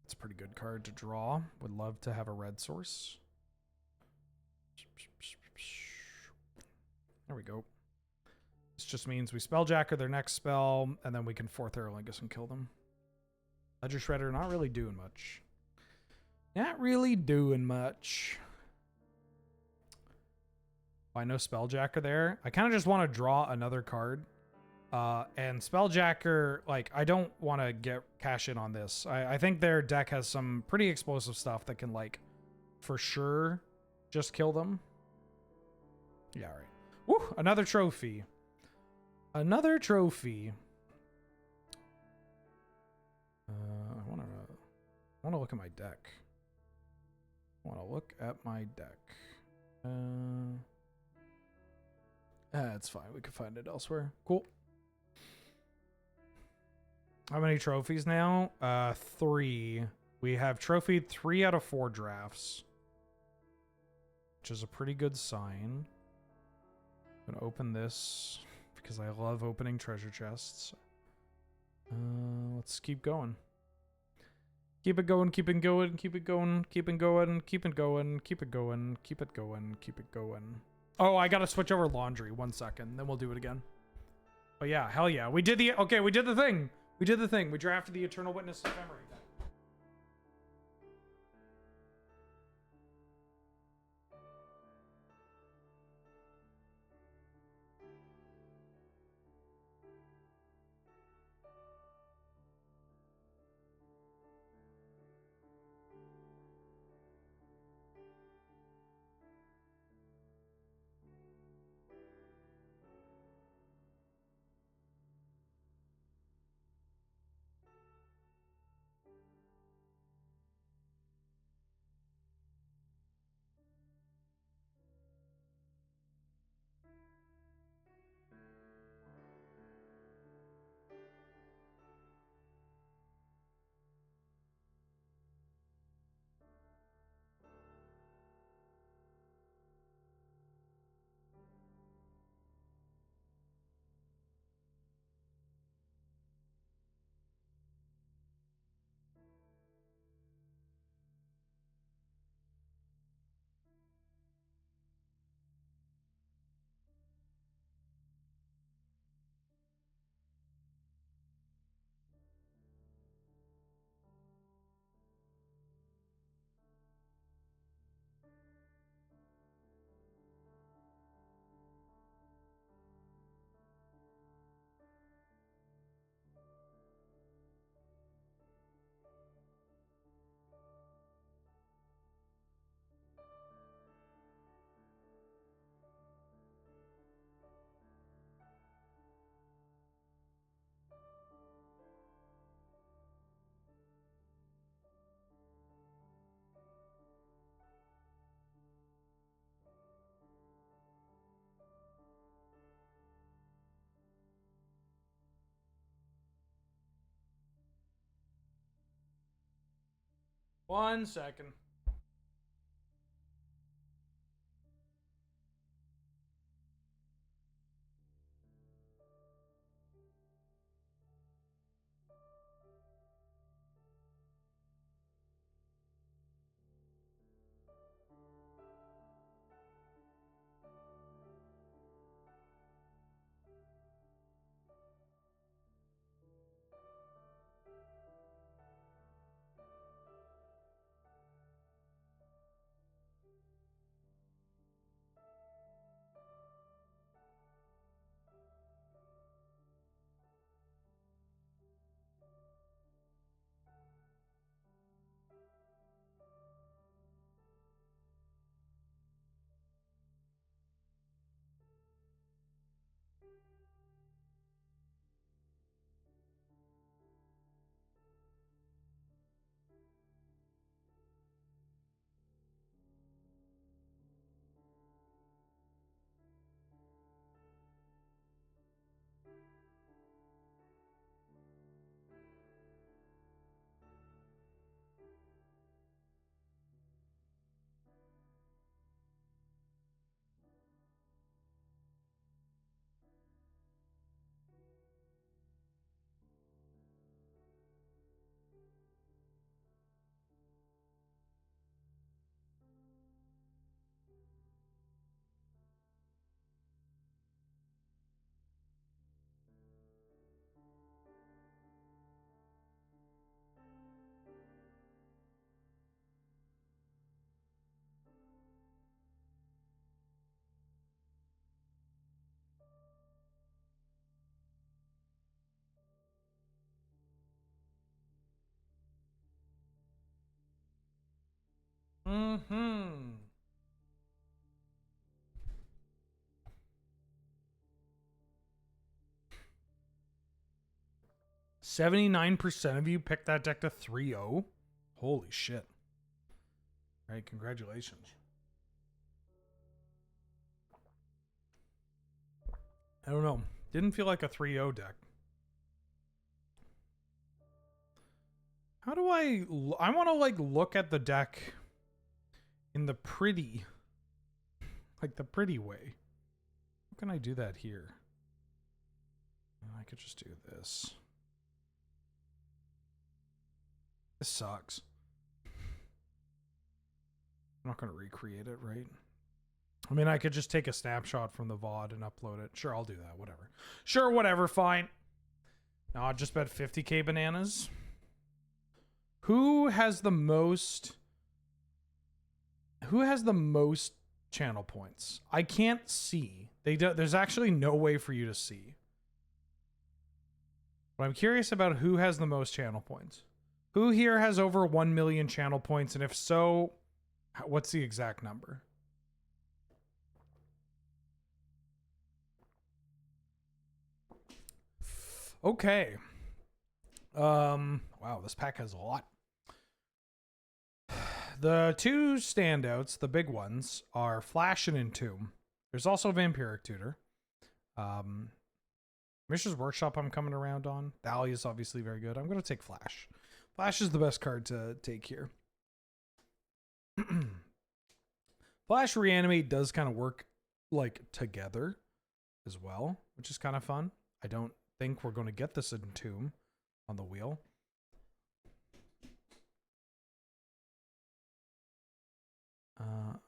It's a pretty good card to draw. Would love to have a red source. There we go. This just means we Spelljacker their next spell, and then we can 4th Aerolingus and kill them. Ledger Shredder, not really doing much. Not really doing much. Why no Spelljacker there? I kind of just want to draw another card. And Spelljacker, like, I don't want to cash in on this. I think their deck has some pretty explosive stuff that can, like, for sure just kill them. Yeah, all right. Woo! Another trophy. Another trophy. I want to look at my deck. I want to look at my deck. It's fine. We can find it elsewhere. Cool. How many trophies now? 3. We have trophied 3 out of 4 drafts, which is a pretty good sign. I'm gonna open this because I love opening treasure chests. Let's keep going. Keep it going, keep it going, keep it going, keep it going, keep it going, keep it going, keep it going, keep it going. Oh, I gotta switch over laundry. 1 second, then we'll do it again. But yeah, hell yeah. We did the thing. We did the thing. We drafted the Eternal Witness of Memory. One second. Mm-hmm. %79% of you picked that deck to 3-0. Holy shit. All right, congratulations. I don't know. Didn't feel like a 3-0 deck. How do I want to like look at the deck in the pretty, like the pretty way. How can I do that here? I could just do this. This sucks. I'm not going to recreate it, right? I mean, I could just take a snapshot from the VOD and upload it. Sure, I'll do that. Whatever. Sure, whatever. Fine. No, I just bet 50k bananas. Who has the most channel points? I can't see. There's actually no way for you to see. But I'm curious about who has the most channel points. Who here has over 1 million channel points? And if so, what's the exact number? Okay. Wow, this pack has a lot. The two standouts, the big ones, are Flash and Entomb. There's also Vampiric Tutor. Mishra's Workshop I'm coming around on. Dahlia is obviously very good. I'm going to take Flash. Flash is the best card to take here. Flash Reanimate does kind of work like together as well, which is kind of fun. I don't think we're going to get this Entomb on the wheel.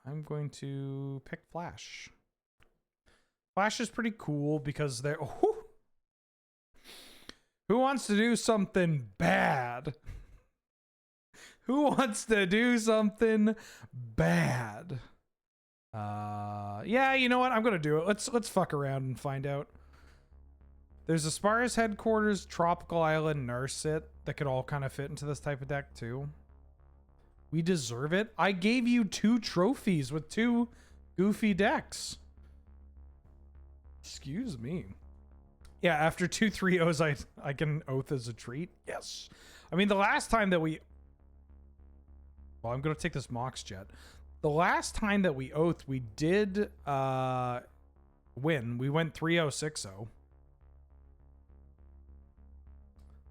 I'm going to pick Flash. Flash is pretty cool because they're... Oh, who wants to do something bad? Who wants to do something bad? Yeah, you know what? I'm going to do it. Let's fuck around and find out. There's Aspara's Headquarters, Tropical Island, Narset that could all kind of fit into this type of deck too. We deserve it. I gave you 2 trophies with 2 goofy decks. Excuse me. Yeah, after 2 3-0s, I can oath as a treat. Yes. I mean, the last time that we... Well, I'm going to take this Mox Jet. The last time that we oathed, we did win. We went 3-0, 6-0.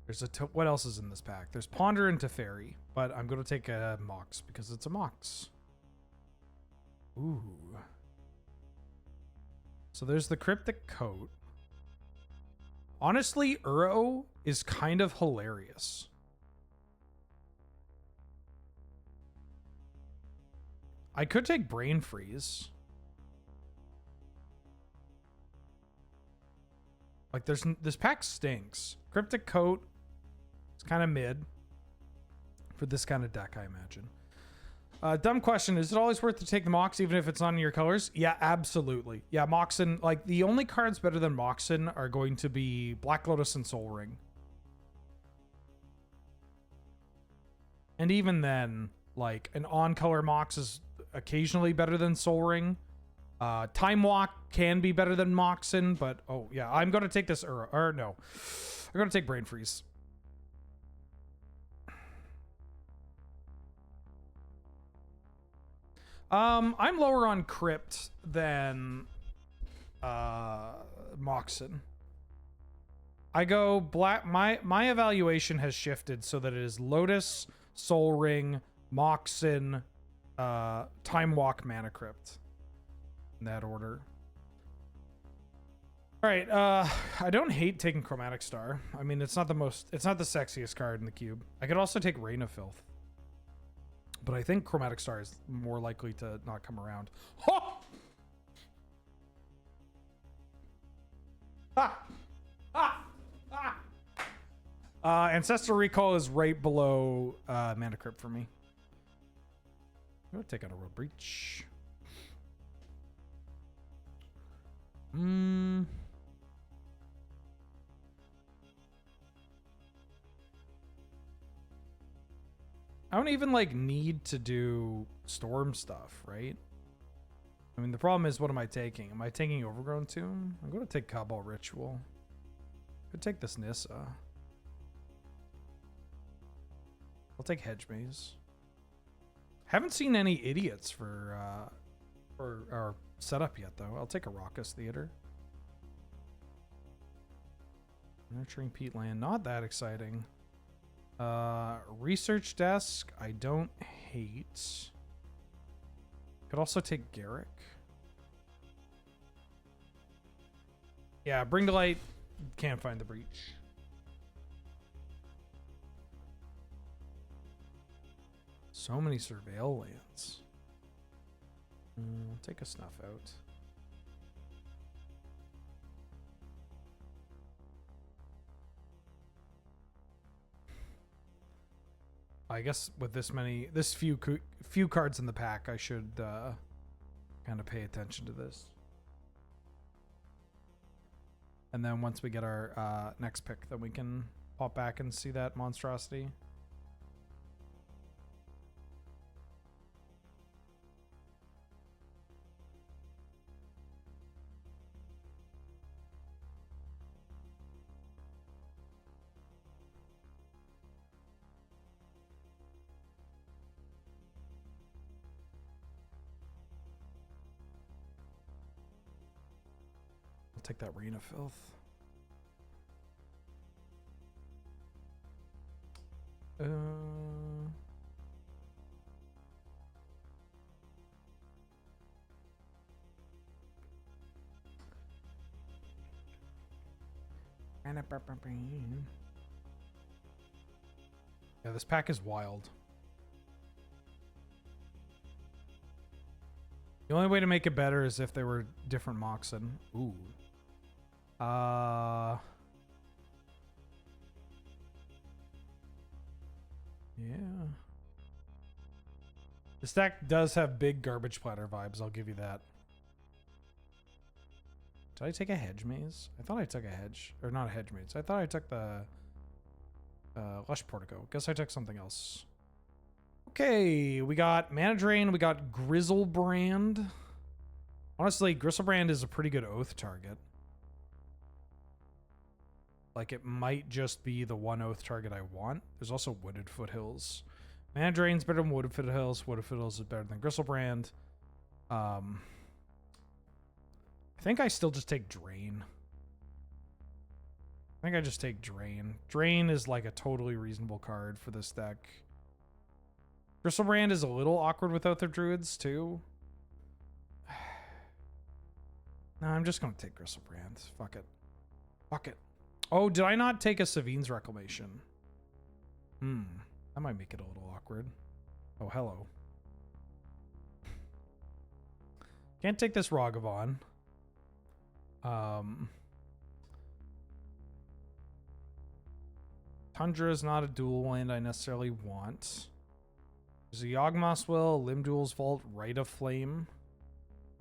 There's what else is in this pack? There's Ponder and Teferi, but I'm going to take a Mox because it's a Mox. Ooh. So there's the Cryptic Coat. Honestly, Uro is kind of hilarious. I could take Brain Freeze. Like, this pack stinks. Cryptic Coat. It's kind of mid for this kind of deck, I imagine. Dumb question. Is it always worth to take the Mox even if it's not in your colors? Yeah, absolutely. Yeah, Moxen, like the only cards better than Moxen are going to be Black Lotus and Soul Ring. And even then, like an on-color Mox is occasionally better than Soul Ring. Time Walk can be better than Moxen, but oh yeah, I'm going to take this, or no. I'm going to take Brain Freeze. I'm lower on Crypt than Moxen. I go black. My evaluation has shifted so that it is Lotus, Soul Ring, Moxen, Time Walk, Mana Crypt. In that order. All right. I don't hate taking Chromatic Star. I mean, it's not the sexiest card in the cube. I could also take Rain of Filth. But I think Chromatic Star is more likely to not come around. Oh! Ah! Ah! Ah! Ancestral Recall is right below Mana Crypt for me. I'm going to take out a World Breach. I don't even like need to do storm stuff, right? I mean, the problem is, what am I taking? Am I taking Overgrown Tomb? I'm going to take Cabal Ritual. Could take this Nissa. I'll take Hedge Maze. Haven't seen any idiots for our setup yet, though. I'll take a Raucous Theater. Nurturing Peatland, not that exciting. Research Desk, I don't hate. Could also take Garrick. Yeah, Bring to Light. Can't find the Breach. So many Surveil lands. I'll take a Snuff out. I guess with this few cards in the pack, I should kind of pay attention to this. And then once we get our next pick, then we can pop back and see that monstrosity. I'll take that Reign of Filth. Yeah, this pack is wild. The only way to make it better is if they were different Moxen. Ooh. Yeah. This deck does have big Garbage Platter vibes, I'll give you that. Did I take a Hedge Maze? I thought I took a Hedge. Or not a Hedge Maze. I thought I took the Lush Portico. Guess I took something else. Okay, we got Mana Drain. We got Grizzlebrand. Honestly, Grizzlebrand is a pretty good Oath target. Like, it might just be the one Oath target I want. There's also Wooded Foothills. Mana Drain's better than Wooded Foothills. Wooded Foothills is better than Grizzlebrand. I think I still just take Drain. I think I just take Drain. Drain is like a totally reasonable card for this deck. Grizzlebrand is a little awkward with Oath of Druids, too. No, I'm just going to take Grizzlebrand. Fuck it. Fuck it. Oh, did I not take a Savine's Reclamation? That might make it a little awkward. Oh, hello. Can't take this Ragavan. Tundra is not a dual land I necessarily want. There's a Yawgmoth's Will, Limdul's Vault, Rite of Flame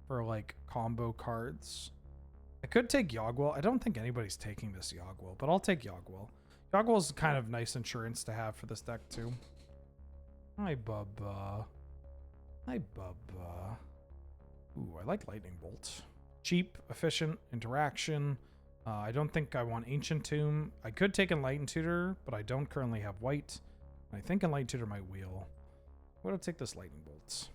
for like combo cards. I could take Yawgwill. I don't think anybody's taking this Yawgwill, but I'll take Yawgwill. Yawgwill's kind of nice insurance to have for this deck too. Hi, Bubba. Hi, Bubba. Ooh, I like Lightning Bolt. Cheap, efficient, interaction. I don't think I want Ancient Tomb. I could take Enlightened Tutor, but I don't currently have white. I think Enlightened Tutor might wheel. I'm gonna take this Lightning Bolts.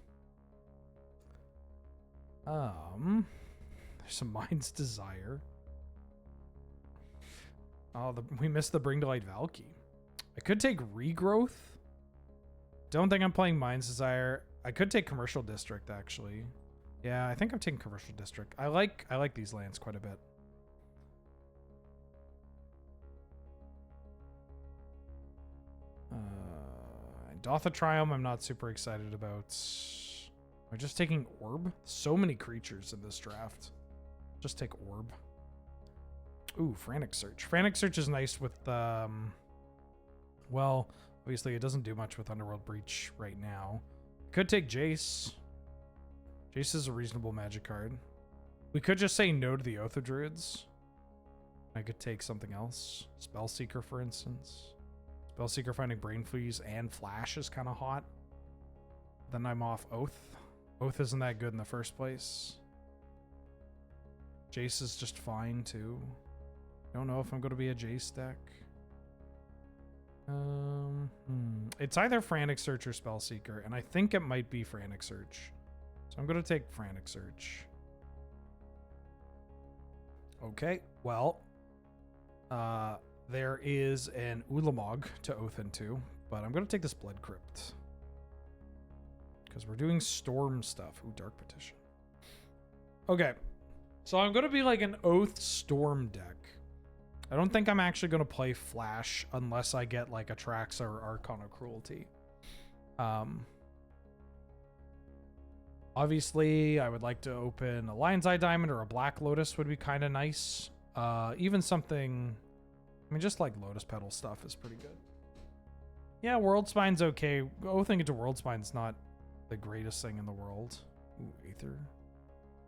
There's some Mind's Desire. Oh, we missed the Bring to Light Valky. I could take Regrowth. Don't think I'm playing Mind's Desire. I could take Commercial District, actually. Yeah, I think I'm taking Commercial District. I like these lands quite a bit. Dotha Triumph, I'm not super excited about. Am I just taking Orb? So many creatures in this draft. Just take Orb. Ooh, Frantic Search. Frantic Search is nice with, well, obviously it doesn't do much with Underworld Breach right now. Could take Jace. Jace is a reasonable Magic card. We could just say no to the Oath of Druids. I could take something else. Spellseeker, for instance. Spellseeker finding Brain Freeze and Flash is kind of hot. Then I'm off Oath. Oath isn't that good in the first place. Jace is just fine too. Don't know if I'm going to be a Jace deck. It's either Frantic Search or Spellseeker, and I think it might be Frantic Search. So I'm going to take Frantic Search. Okay, well, there is an Ulamog to Oath into, but I'm going to take this Blood Crypt. Because we're doing Storm stuff. Ooh, Dark Petition. Okay, so I'm going to be like an Oath Storm deck. I don't think I'm actually going to play Flash unless I get like Atraxa or Archon of Cruelty. Obviously, I would like to open a Lion's Eye Diamond or a Black Lotus would be kind of nice. Even something, I mean, just like Lotus Petal stuff is pretty good. Yeah, World Spine's okay. Oathing into World Spine's not the greatest thing in the world. Ooh,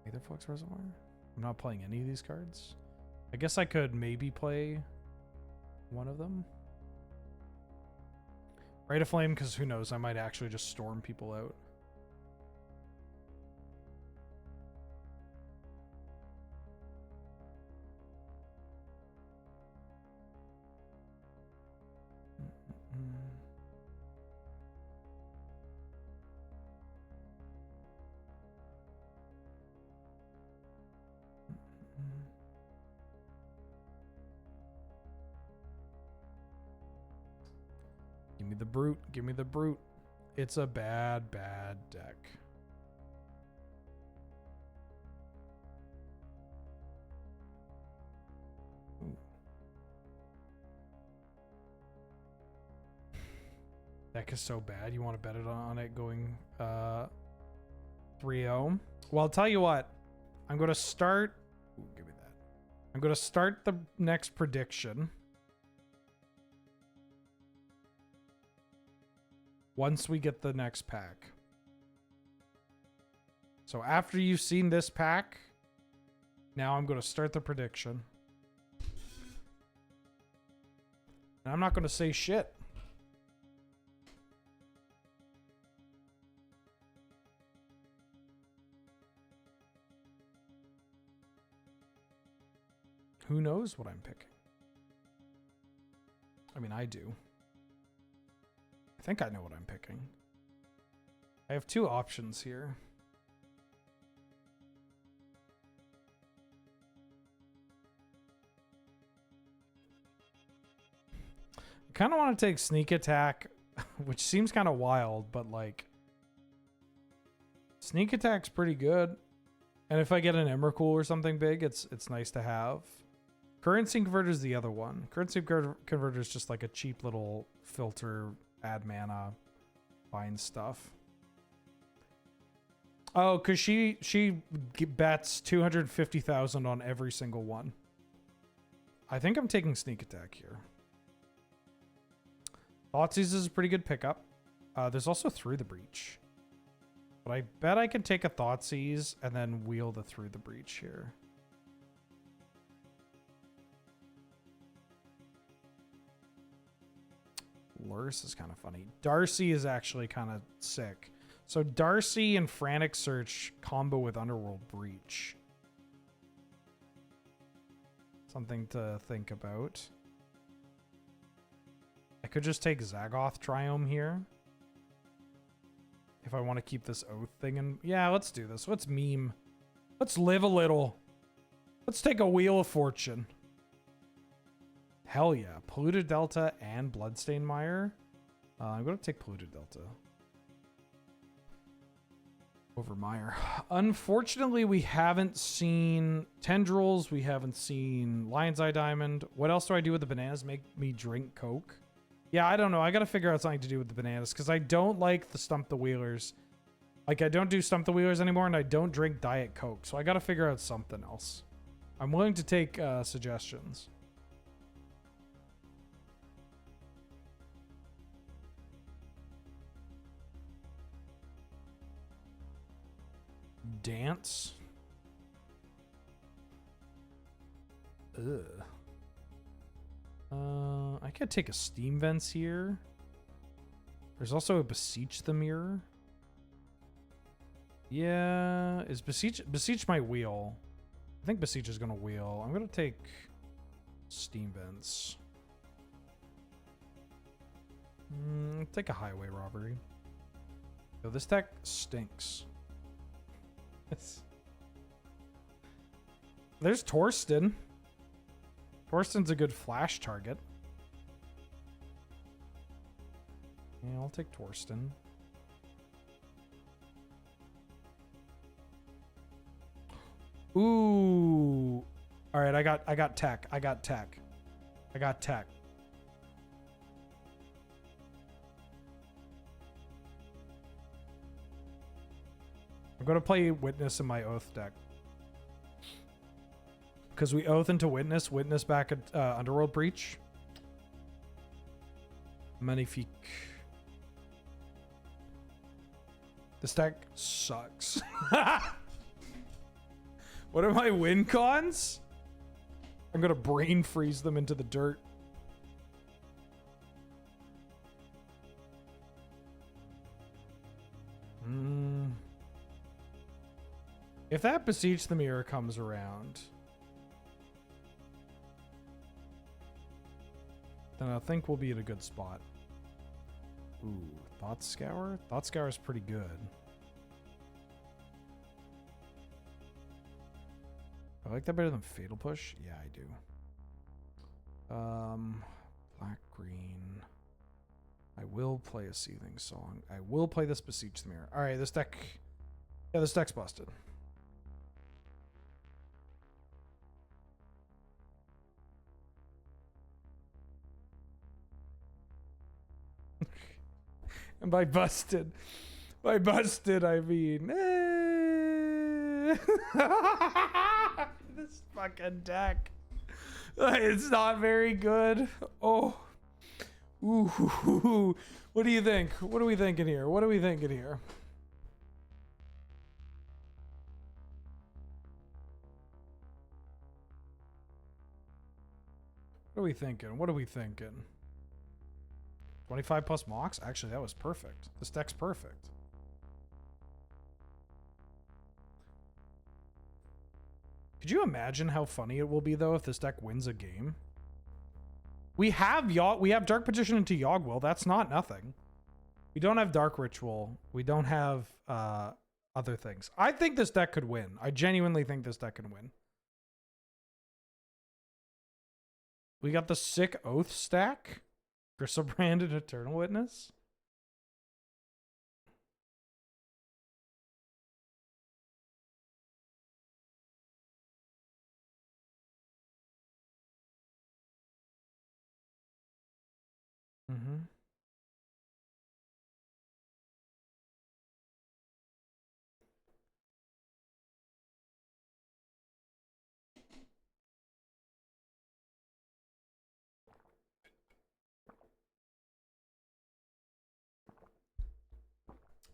Aetherflux Reservoir? I'm not playing any of these cards. I guess I could maybe play one of them. Rite of Flame, because who knows, I might actually just storm people out. Give me the Brute. Give me the Brute. It's a bad, bad deck. Ooh. Deck is so bad. You want to bet it on it going 3-0. Well, I'll tell you what. I'm going to start... Ooh, give me that. I'm going to start the next prediction once we get the next pack. So after you've seen this pack, now I'm going to start the prediction. And I'm not going to say shit. Who knows what I'm picking? I mean, I do. I think I know what I'm picking. I have two options here. I kind of want to take Sneak Attack, which seems kind of wild, but like Sneak Attack's pretty good. And if I get an Emrakul or something big, it's nice to have. Currency Converter is the other one. Currency Converter is just like a cheap little filter, add mana, find stuff. Oh, because she bets 250,000 on every single one. I think I'm taking Sneak Attack here. Thoughtseize is a pretty good pickup. There's also Through the Breach. But I bet I can take a Thoughtseize and then wheel the Through the Breach here. Lurrus is kind of funny. Darcy is actually kind of sick. So Darcy and Frantic Search combo with Underworld Breach. Something to think about. I could just take Zagoth Triome here. If I want to keep this Oath thing in. Yeah, let's do this. Let's meme. Let's live a little. Let's take a Wheel of Fortune. Hell yeah. Polluted Delta and Bloodstained Mire. I'm going to take Polluted Delta over Mire. Unfortunately, we haven't seen Tendrils. We haven't seen Lion's Eye Diamond. What else do I do with the bananas? Make me drink Coke? Yeah, I don't know. I got to figure out something to do with the bananas because I don't like the Stump the Wheelers. Like, I don't do Stump the Wheelers anymore and I don't drink Diet Coke. So I got to figure out something else. I'm willing to take suggestions. Dance. Ugh. I think I'd take a Steam Vents here. There's also a Beseech the Mirror. Yeah, is Beseech my wheel? I think Beseech is gonna wheel. I'm gonna take Steam Vents. Take a Highway Robbery. Yo, this deck stinks. There's Torsten. Torsten's a good flash target. Yeah, I'll take Torsten. Ooh. All right, I got tech. I got tech. I'm going to play Witness in my Oath deck. Because we Oath into Witness. Witness back at Underworld Breach. Magnifique. This deck sucks. What are my win cons? I'm going to brain freeze them into the dirt. If that Beseech the Mirror comes around, then I think we'll be in a good spot. Ooh, Thought Scour? Thought Scour is pretty good. I like that better than Fatal Push. Yeah, I do. Black, green. I will play a Seething Song. I will play this Beseech the Mirror. All right, this deck. Yeah, this deck's busted. And by busted, I mean, this fucking deck. It's not very good. Oh, ooh. What do you think? What are we thinking here? What are we thinking here? What are we thinking? What are we thinking? 25 plus Mox? Actually, that was perfect. This deck's perfect. Could you imagine how funny it will be, though, if this deck wins a game? We have Dark Petition into Yogg-Will. That's not nothing. We don't have Dark Ritual. We don't have other things. I think this deck could win. I genuinely think this deck can win. We got the sick Oath stack. Griselbrand and Eternal Witness.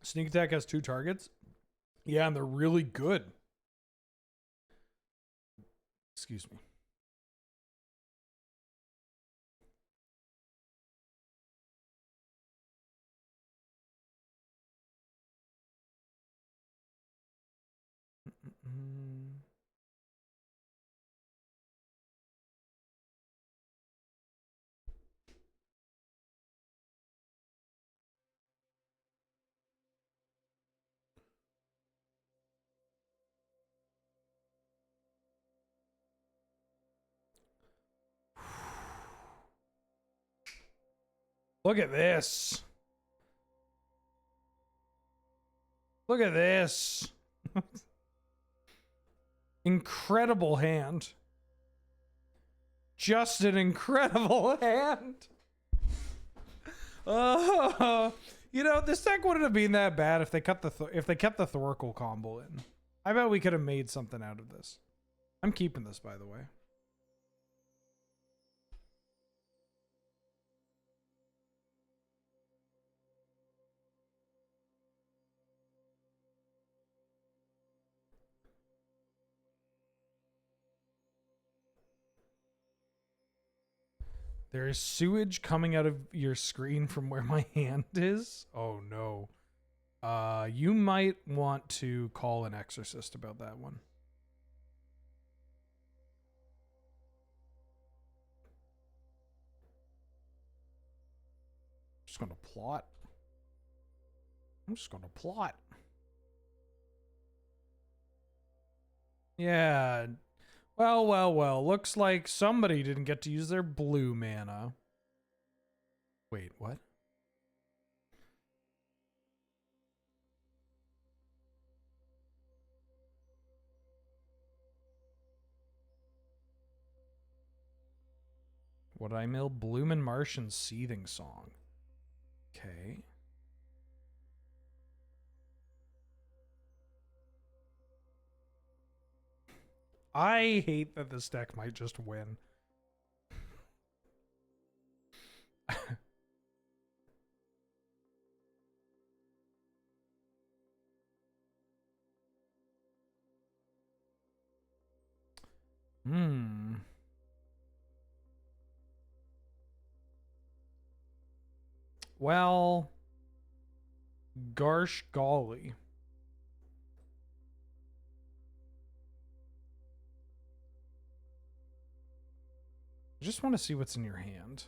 Sneak Attack has 2 targets. Yeah, and they're really good. Excuse me. Look at this. Look at this. Incredible hand. Just an incredible hand. You know, this deck wouldn't have been that bad if they kept the Thoracle combo in. I bet we could have made something out of this. I'm keeping this, by the way. There is sewage coming out of your screen from where my hand is. Oh no. You might want to call an exorcist about that one. Just gonna plot. I'm just gonna plot. Yeah. Well. Looks like somebody didn't get to use their blue mana. Wait, what? Would I mill Bloomin' Martian Seething Song? Okay. I hate that this deck might just win. Well, Garsh golly. I just want to see what's in your hand.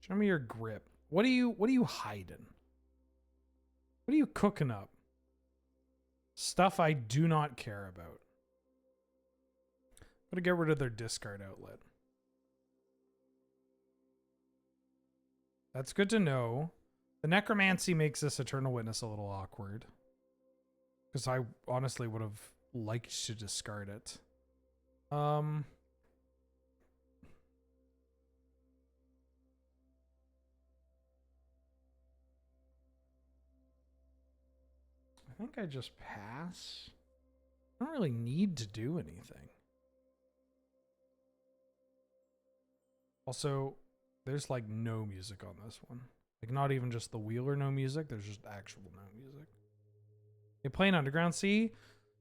Show me your grip. What are you hiding? What are you cooking up? Stuff I do not care about. I'm gonna get rid of their discard outlet. That's good to know. The necromancy makes this Eternal Witness a little awkward. Because I honestly would have liked to discard it. I think I just pass. I don't really need to do anything. Also, there's like no music on this one. Like not even just the wheeler no music, there's just actual no music. You playing Underground Sea?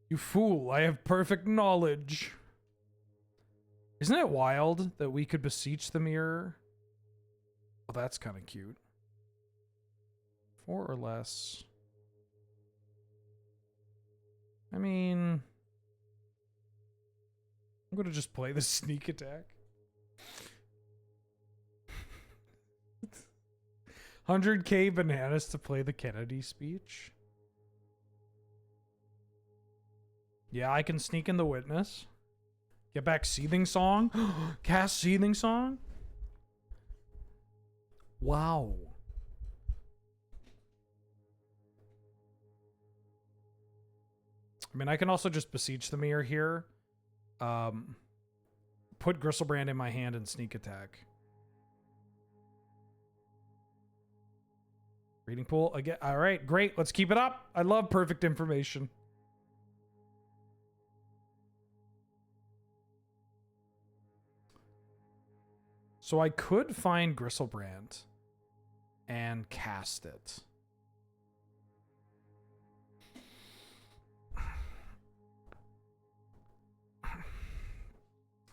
You fool, I have perfect knowledge. Isn't it wild that we could beseech the mirror? Oh, that's kind of cute. 4 or less. I mean, I'm going to just play the sneak attack. 100k bananas to play the Kennedy speech. Yeah, I can sneak in the witness. Get back Seething Song. Cast Seething Song. Wow. I mean, I can also just beseech the mirror here. Put Gristlebrand in my hand and sneak attack. Reading pool again. All right, great. Let's keep it up. I love perfect information. So I could find Gristlebrand and cast it.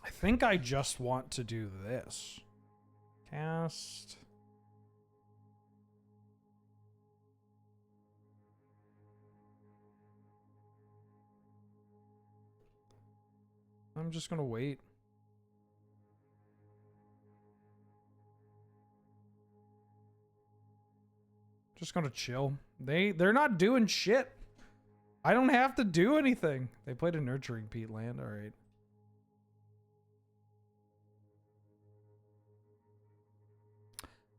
I think I just want to do this. Cast. I'm just going to wait. Just going to chill. They're not doing shit. I don't have to do anything. They played a Nurturing Peat land. All right.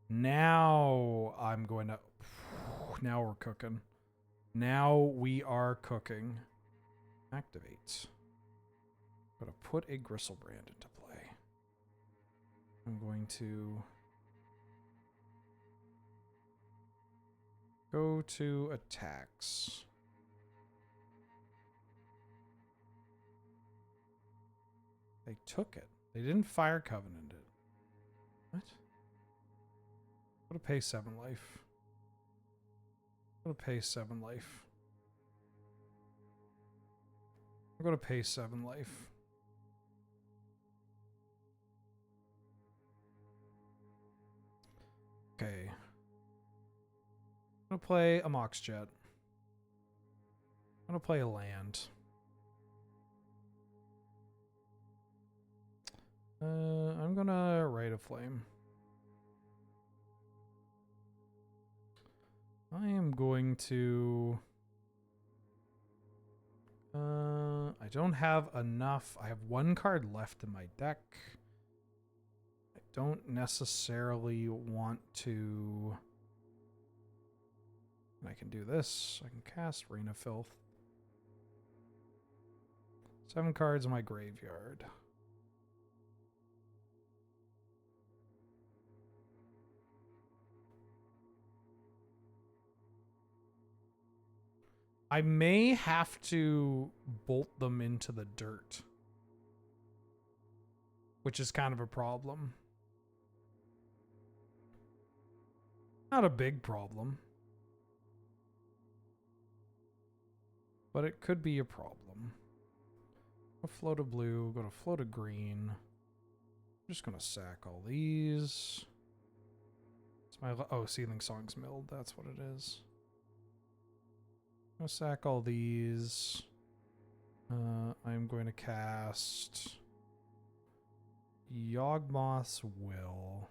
Now I'm going to... Now we're cooking. Now we are cooking. Activate. I'm going to put a Gristlebrand into play. I'm going to go to attacks. They took it. They didn't Fire Covenant it. What? I'm going to pay 7 life. I'm going to pay 7 life. I'm going to pay 7 life. Okay. I'm going to play a Mox Jet. I'm going to play a land. I'm going to Rite of Flame. I am going to... I don't have enough. I have 1 card left in my deck. I don't necessarily want to... I can do this. I can cast Rain of Filth. 7 cards in my graveyard. I may have to bolt them into the dirt, which is kind of a problem. Not a big problem, but it could be a problem. Go float a blue, go to float a green. I'm just gonna sack all these. It's my Seething Song's milled. That's what it is. I'm going to sack all these. I'm going to cast Yawgmoth's Will.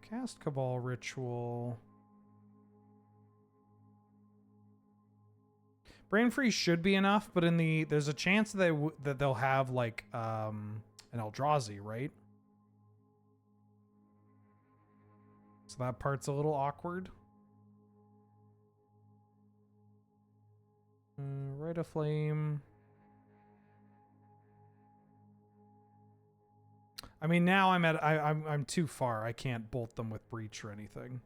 Cast Cabal Ritual. Brain Freeze should be enough, but there's a chance that they'll have like an Eldrazi, right? So that part's a little awkward. Rite of Flame. I mean, now I'm too far. I can't bolt them with Breach or anything.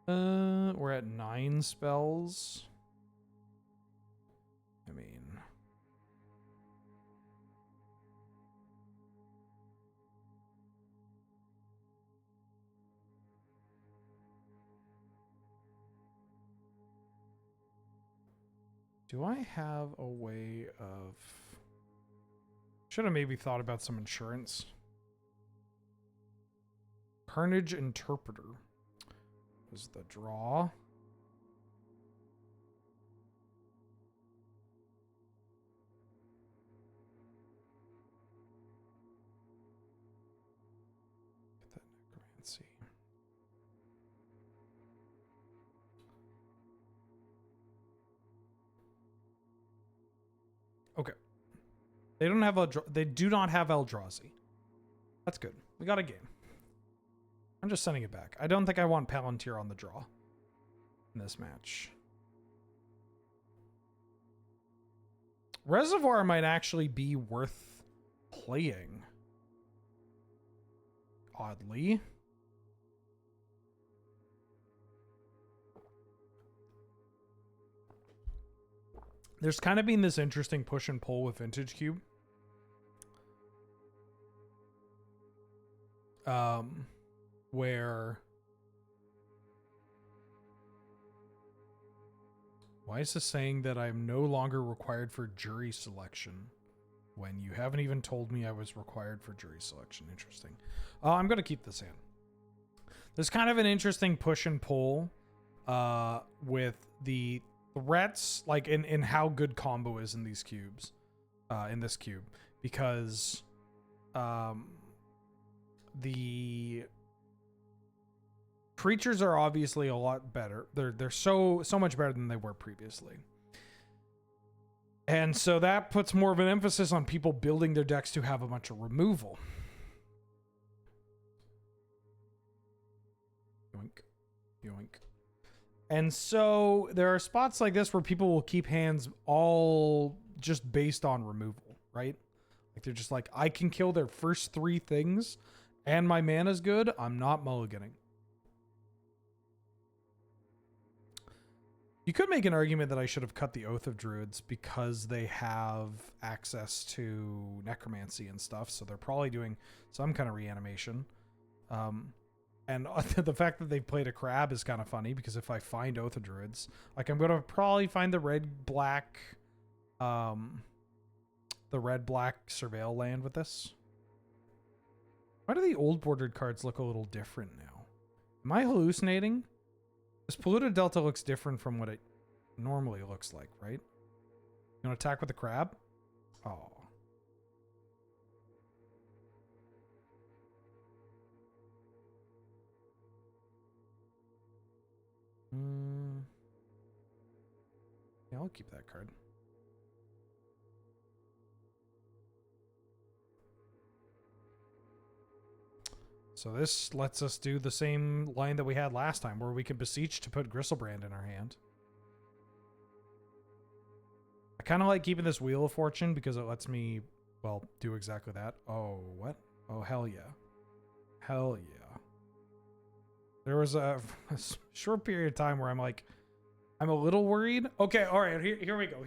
We're at 9 spells. I mean... Do I have a way of... Should have maybe thought about some insurance. Carnage Interpreter is the draw. Get that Necromancy. Okay. They don't have they do not have Eldrazi. That's good. We got a game. I'm just sending it back. I don't think I want Palantir on the draw in this match. Reservoir might actually be worth playing. Oddly. There's kind of been this interesting push and pull with Vintage Cube. Where... Why is this saying that I'm no longer required for jury selection when you haven't even told me I was required for jury selection? Interesting. I'm going to keep this in. There's kind of an interesting push and pull with the threats, like in how good combo is in these cubes, in this cube, because the creatures are obviously a lot better. They're so much better than they were previously. And so that puts more of an emphasis on people building their decks to have a bunch of removal. Yoink. Yoink. And so there are spots like this where people will keep hands all just based on removal, right? Like they're just like, I can kill their first 3 things and my mana's good. I'm not mulliganing. You could make an argument that I should have cut the Oath of Druids because they have access to necromancy and stuff, so they're probably doing some kind of reanimation. And the fact that they played a crab is kind of funny because if I find Oath of Druids, like I'm gonna probably find the red-black surveil land with this. Why do the old bordered cards look a little different now? Am I hallucinating? This polluted delta looks different from what it normally looks like, right? You want to attack with the crab? Oh. Yeah, I'll keep that card. So this lets us do the same line that we had last time, where we can beseech to put Gristlebrand in our hand. I kind of like keeping this Wheel of Fortune because it lets me, well, do exactly that. Oh, what? Oh, hell yeah. Hell yeah. There was a short period of time where I'm like, I'm a little worried. Okay, all right, here we go.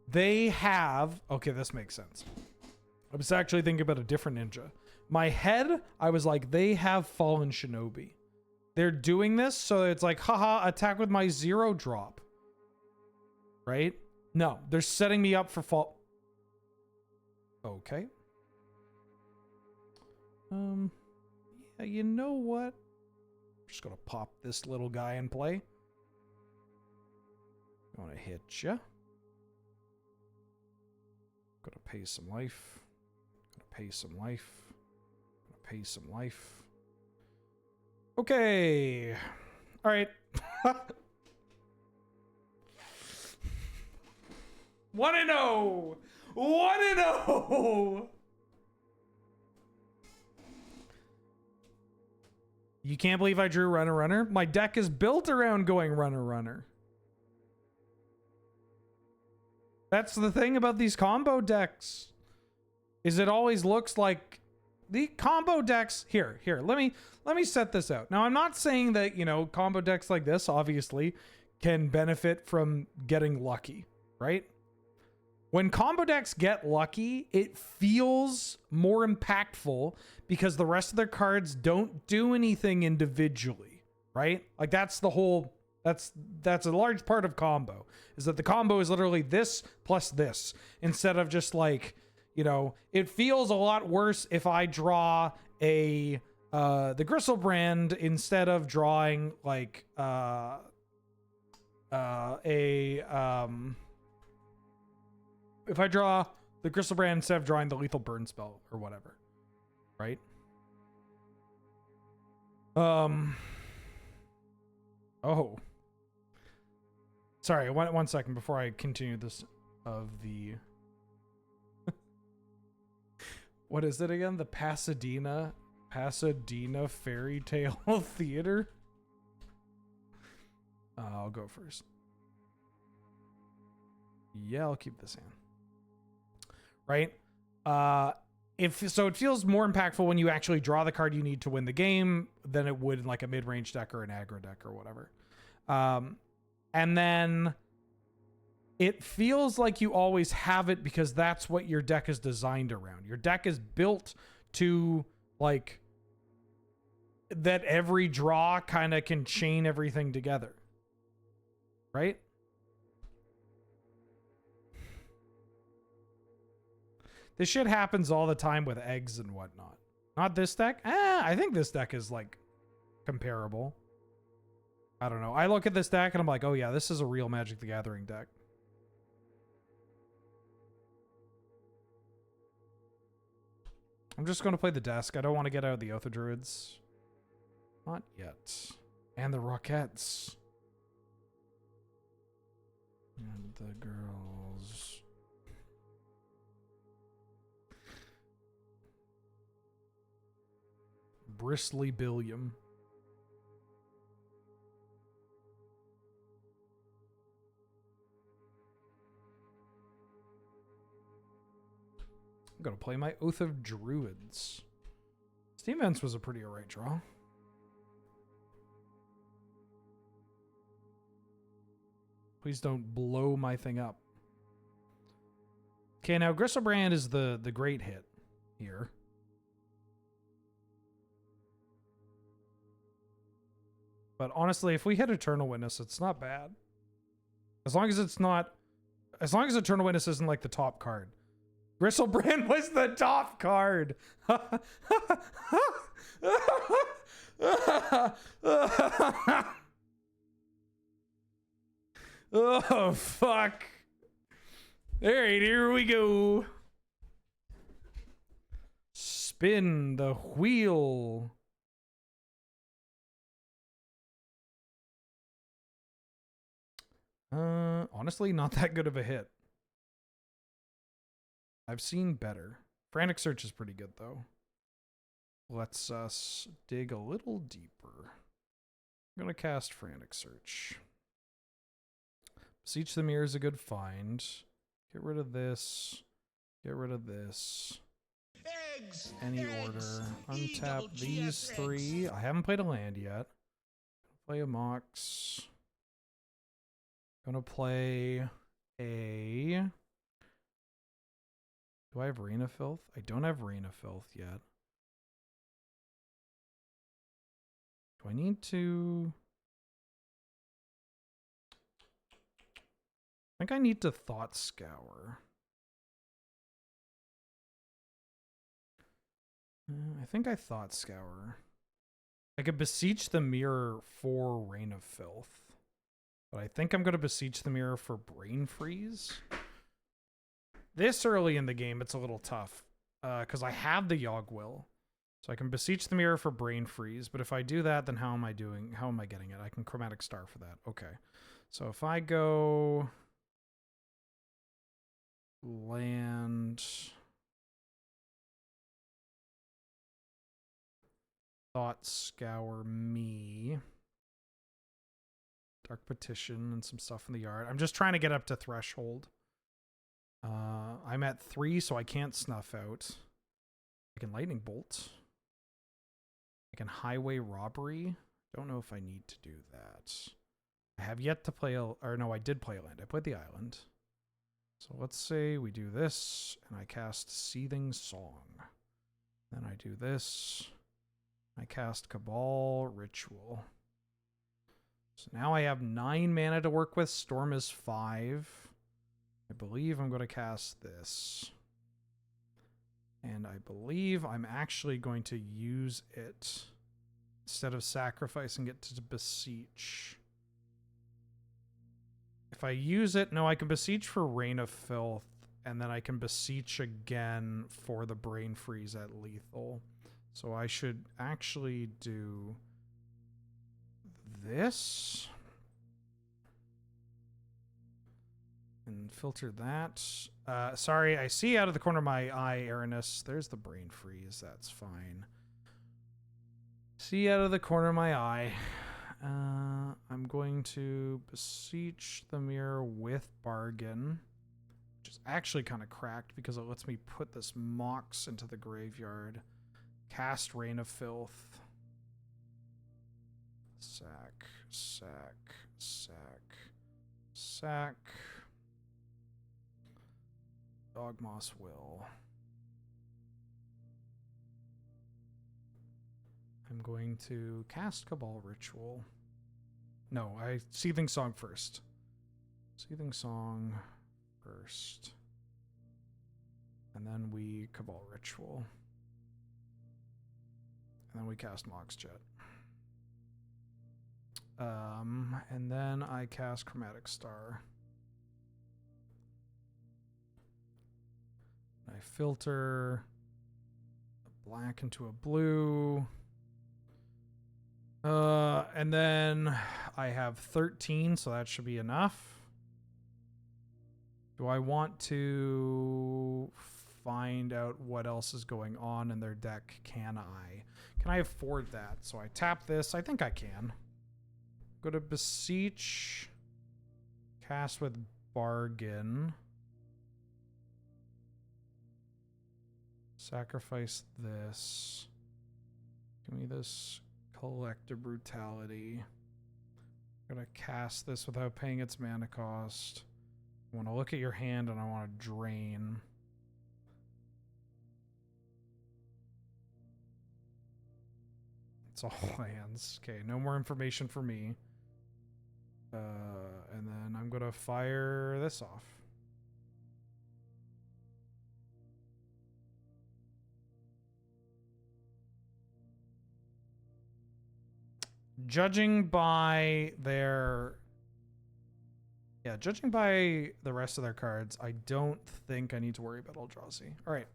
They have, okay, this makes sense. I was actually thinking about a different ninja. My head, I was like, they have Fallen Shinobi. They're doing this, so it's like, haha, attack with my 0 drop. Right? No, they're setting me up for fall. Okay. Yeah, you know what? I'm just gonna pop this little guy in play. Gonna hit ya. Gonna pay some life. Pay some life. Pay some life. Okay. All right. 1-0. 1-0. You can't believe I drew runner runner. My deck is built around going runner runner. That's the thing about these combo decks. Is it always looks like the combo decks here, let me set this out. Now, I'm not saying that, you know, combo decks like this obviously can benefit from getting lucky, right? When combo decks get lucky, it feels more impactful because the rest of their cards don't do anything individually, right? Like that's the whole, that's a large part of combo, is that the combo is literally this plus this instead of just like, you know, it feels a lot worse if I draw a the Gristlebrand instead of drawing like if I draw the Gristlebrand instead of drawing the lethal burn spell or whatever, right? Oh, sorry. One second before I continue this of the. What is it again? The Pasadena Fairy Tale Theater? I'll go first. Yeah, I'll keep this hand. Right? So it feels more impactful when you actually draw the card you need to win the game than it would in like a mid-range deck or an aggro deck or whatever. And then it feels like you always have it because that's what your deck is designed around. Your deck is built to like that every draw kind of can chain everything together. Right? This shit happens all the time with eggs and whatnot. Not this deck? I think this deck is like comparable. I don't know. I look at this deck and I'm like, oh yeah, this is a real Magic the Gathering deck. I'm just going to play the desk. I don't want to get out of the Oath of Druids. Not yet. And the Rockettes. And the girls. Bristly Billiam. I'm going to play my Oath of Druids. Steam Vents was a pretty alright draw. Please don't blow my thing up. Okay, now Griselbrand is the great hit here. But honestly, if we hit Eternal Witness, it's not bad. As long as Eternal Witness isn't like the top card. Griselbrand was the top card. Oh, fuck. All right, here we go. Spin the wheel. Honestly, not that good of a hit. I've seen better. Frantic Search is pretty good, though. Let's us dig a little deeper. I'm going to cast Frantic Search. Beseech the Mirror is a good find. Get rid of this. Get rid of this. Eggs, Any order. Untap these three. I haven't played a land yet. Play a Mox. Gonna play a... Do I have Rain of Filth? I don't have Rain of Filth yet. Do I need to... I think I need to Thought Scour. I think I Thought Scour. I could Beseech the Mirror for Rain of Filth. But I think I'm going to Beseech the Mirror for Brain Freeze. This early in the game, it's a little tough. Because I have the Yogg-Will. So I can Beseech the Mirror for Brain Freeze. But if I do that, then how am I getting it? I can Chromatic Star for that. Okay. So if I go... Land... Thought Scour me... Dark Petition and some stuff in the yard. I'm just trying to get up to threshold. I'm at 3, so I can't snuff out. I can Lightning Bolt. I can Highway Robbery. Don't know if I need to do that. I have yet to play I did play a land. I played the island. So let's say we do this, and I cast Seething Song. Then I do this. I cast Cabal Ritual. So now I have 9 mana to work with. Storm is 5. I believe I'm going to cast this. And I believe I'm actually going to use it instead of sacrificing it to Beseech. If I use it, no, I can Beseech for Rain of Filth, and then I can Beseech again for the Brain Freeze at lethal. So I should actually do this and filter that. Sorry, I see out of the corner of my eye, Aranis. There's the Brain Freeze. That's fine. See out of the corner of my eye. I'm going to Beseech the Mirror with Bargain, which is actually kind of cracked because it lets me put this Mox into the graveyard. Cast Rain of Filth. Sack, sack, sack, sack. Dogmoss Will. I'm going to cast Cabal Ritual. No, Seething Song first. Seething Song first. And then we Cabal Ritual. And then we cast Mox Jet. And then I cast Chromatic Star. I filter a black into a blue. And then I have 13, so that should be enough. Do I want to find out what else is going on in their deck? Can I afford that? So I tap this. I think I can. Go to Beseech. Cast with Bargain. Sacrifice this. Give me this Collective Brutality. I'm gonna cast this without paying its mana cost. I want to look at your hand and I want to drain. It's all lands. Okay, no more information for me. And then I'm gonna fire this off. Judging by their... Yeah, judging by the rest of their cards, I don't think I need to worry about Eldrazi. All right.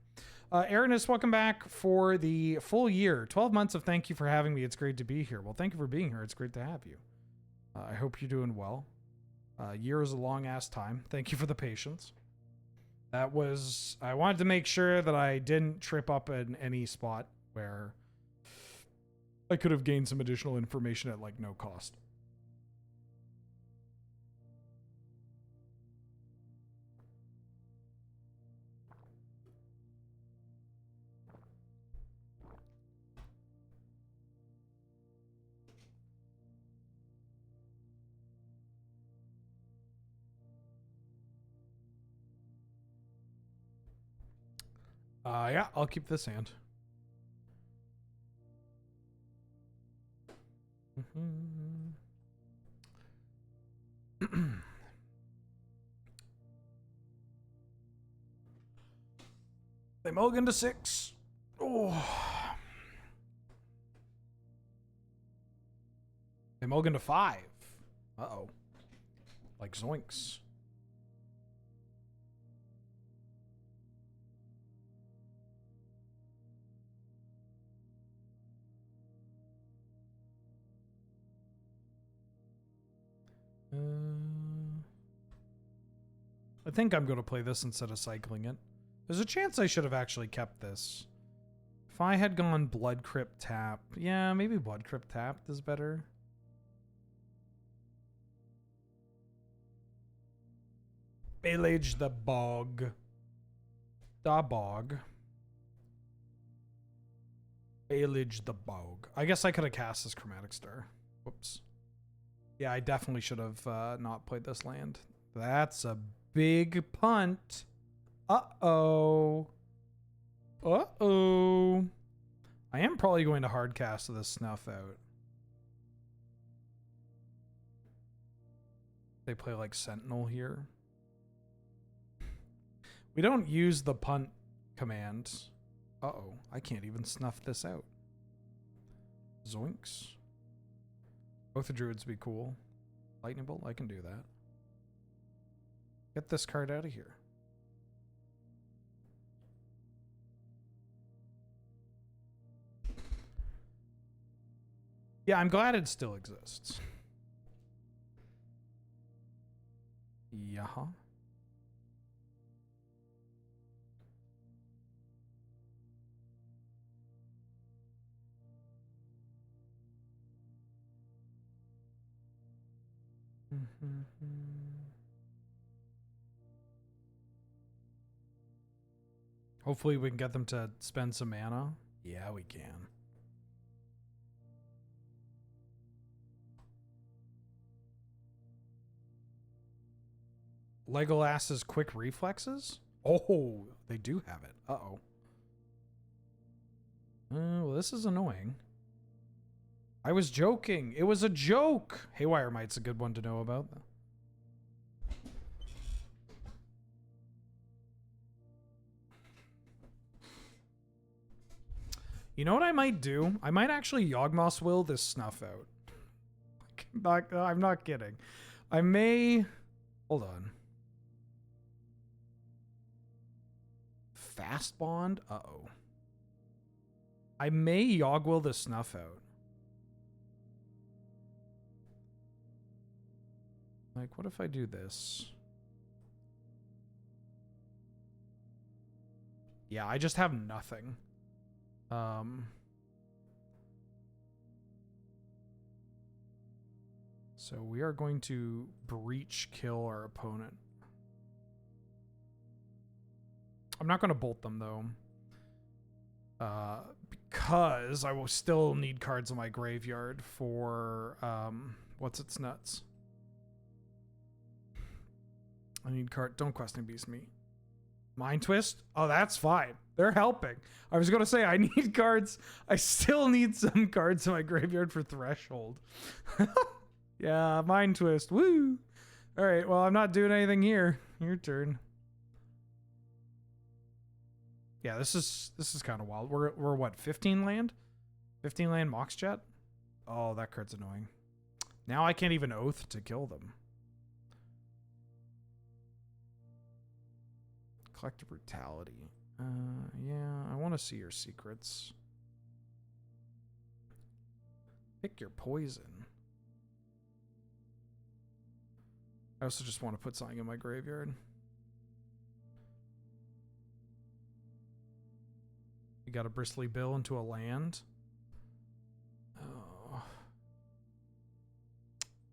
Aaronus, welcome back for the full year. 12 months of thank you for having me. It's great to be here. Well, thank you for being here. It's great to have you. I hope you're doing well. Year is a long-ass time. Thank you for the patience. That was... I wanted to make sure that I didn't trip up in any spot where I could have gained some additional information at, like, no cost. Yeah, I'll keep this hand. They mulligan to 6. Oh. They mulligan to 5. Uh-oh. Like zoinks. I think I'm going to play this instead of cycling it. There's a chance I should have actually kept this. If I had gone Blood Crypt Tap... Yeah, maybe Blood Crypt Tapped is better. Balage the Bog. Da Bog. Balage the Bog. I guess I could have cast this Chromatic Star. Whoops. Yeah, I definitely should have not played this land. That's a big punt. Uh-oh. Uh-oh. I am probably going to hard cast this Snuff out. They play like Sentinel here. We don't use the punt command. Uh-oh. I can't even snuff this out. Zoinks. Both the Druids would be cool. Lightning Bolt, I can do that. Get this card out of here. Yeah, I'm glad it still exists. Yeah. Hopefully we can get them to spend some mana. Yeah, we can. Legolas's quick reflexes? Oh, they do have it. Uh-oh. Well, this is annoying. I was joking. It was a joke. Haywire Might's a good one to know about. You know what I might do? I might actually Yawgmoth's Will this Snuff out. I'm not kidding. I may... Hold on. Fast Bond? Uh-oh. I may Yawgwill the Snuff out. Like, what if I do this? Yeah, I just have nothing. So we are going to breach kill our opponent. I'm not going to bolt them, though. Because I will still need cards in my graveyard for, What's its nuts? I need card. Don't questing beast me. Mind Twist? Oh, that's fine. They're helping. I was going to say, I need cards. I still need some cards in my graveyard for Threshold. Yeah, Mind Twist. Woo! All right, well, I'm not doing anything here. Your turn. Yeah, this is kind of wild. We're what, 15 land? 15 land Mox Jet? Oh, that card's annoying. Now I can't even Oath to kill them. Collective Brutality. Yeah, I want to see your secrets. Pick your poison. I also just want to put something in my graveyard. You got a Bristly Bill into a land. Oh.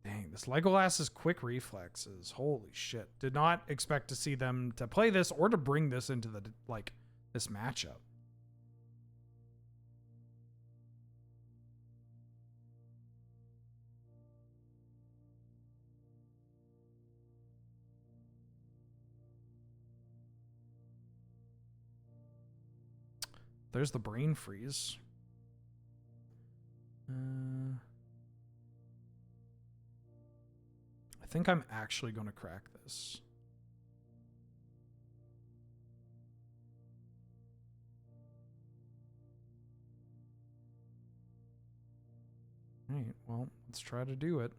Dang, this Legolas's quick reflexes. Holy shit. Did not expect to see them to play this or to bring this into the, like, this matchup. There's the Brain Freeze. I think I'm actually going to crack this. All right, well, let's try to do it.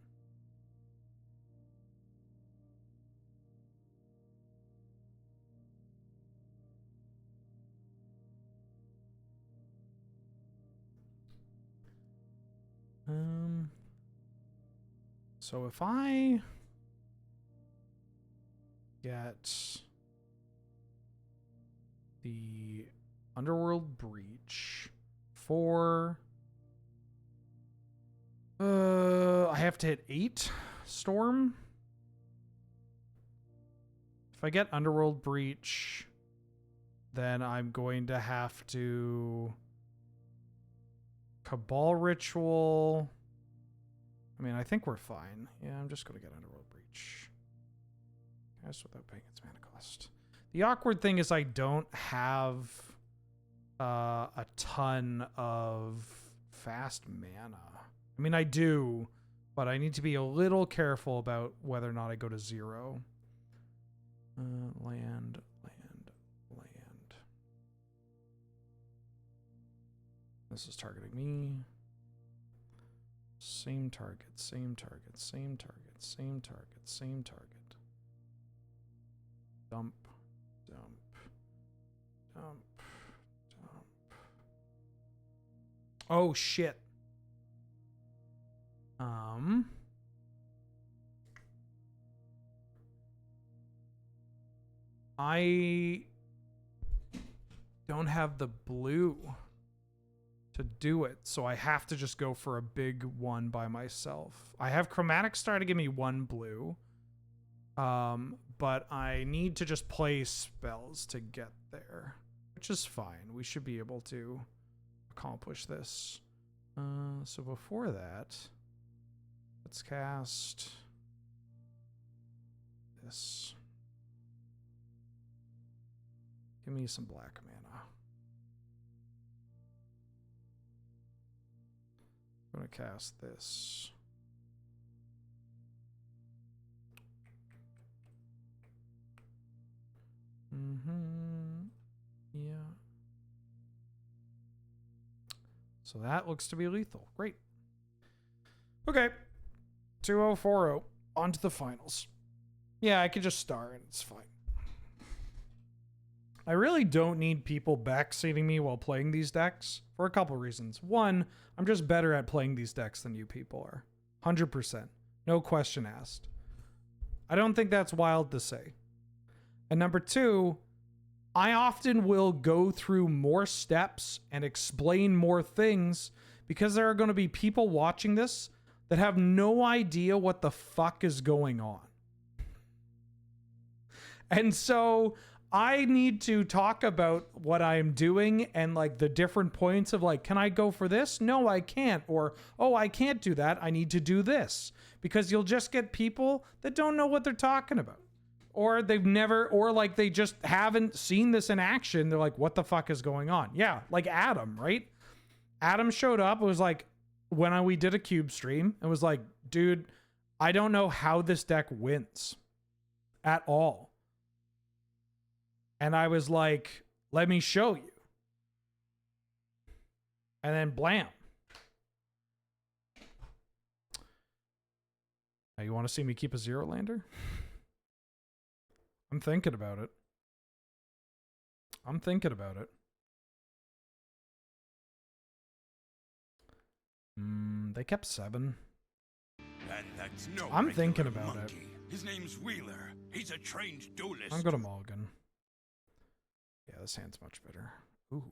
So if I get the Underworld Breach for I have to hit 8 Storm. If I get Underworld Breach, then I'm going to have to Cabal Ritual. I mean, I think we're fine. Yeah, I'm just going to get Underworld Breach. Cast without paying its mana cost. The awkward thing is I don't have a ton of fast mana. I mean, I do, but I need to be a little careful about whether or not I go to 0. Land. This is targeting me. Same target. Dump. Oh, shit. I don't have the blue to do it, so I have to just go for a big one by myself. I have Chromatic Star to give me 1 blue, but I need to just play spells to get there, which is fine. We should be able to accomplish this. So before that, let's cast this. Give me some black mana. I'm going to cast this. Yeah. So that looks to be lethal. Great. Okay. 2-0-4-0. On to the finals. Yeah, I could just star and it's fine. I really don't need people backseating me while playing these decks for a couple reasons. One, I'm just better at playing these decks than you people are. 100%. No question asked. I don't think that's wild to say. And number two, I often will go through more steps and explain more things because there are going to be people watching this that have no idea what the fuck is going on. And so I need to talk about what I'm doing and like the different points of like, can I go for this? No, I can't. Or, oh, I can't do that. I need to do this. Because you'll just get people that don't know what they're talking about. Or they've never, or like they just haven't seen this in action. They're like, what the fuck is going on? Yeah, like Adam, right? Adam showed up. It was like when we did a cube stream. It was like, dude, I don't know how this deck wins at all. And I was like, let me show you. And then blam. Now you want to see me keep a 0-lander? I'm thinking about it. I'm thinking about it. They kept 7. And that's no I'm thinking regular about monkey. His name's Wheeler. He's a trained duelist. I'm going to mulligan. Yeah, this hand's much better. Ooh.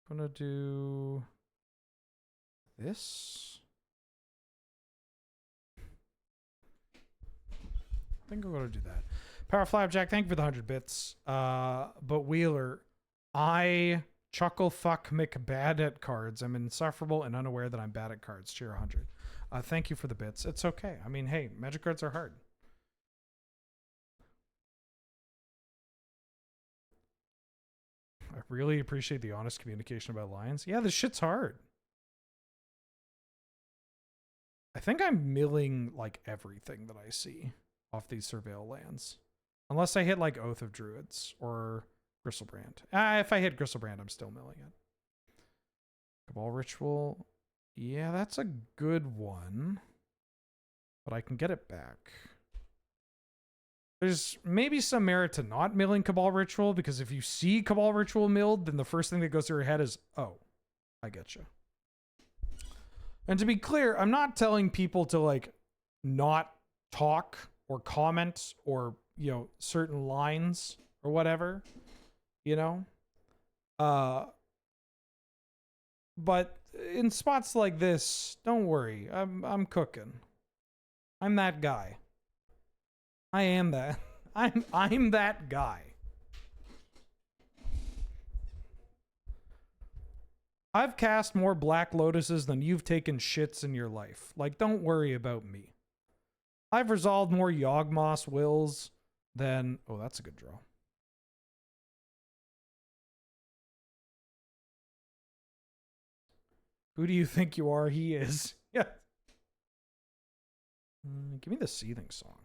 Gonna do this. I think I'm gonna do that. Power Flapjack, thank you for the 100 bits. But Wheeler, I chuckle fuck Mick bad at cards. I'm insufferable and unaware that I'm bad at cards. Cheer 100. Thank you for the bits. It's okay. I mean, hey, Magic cards are hard. I really appreciate the honest communication about lines. Yeah, this shit's hard. I think I'm milling like everything that I see off these Surveil lands. Unless I hit like Oath of Druids or Gristlebrand. If I hit Gristlebrand, I'm still milling it. Cabal Ritual. Yeah, that's a good one. But I can get it back. There's maybe some merit to not milling Cabal Ritual, because if you see Cabal Ritual milled, then the first thing that goes through your head is, oh, I get you. And to be clear, I'm not telling people to like not talk or comment or, you know, certain lines or whatever, you know? But in spots like this, don't worry. I'm cooking. I'm that guy. I am that. I'm that guy. I've cast more Black Lotuses than you've taken shits in your life. Like, don't worry about me. I've resolved more Yawgmoth wills than... Oh, that's a good draw. Who do you think you are? He is. Yeah. Give me the Seething Song.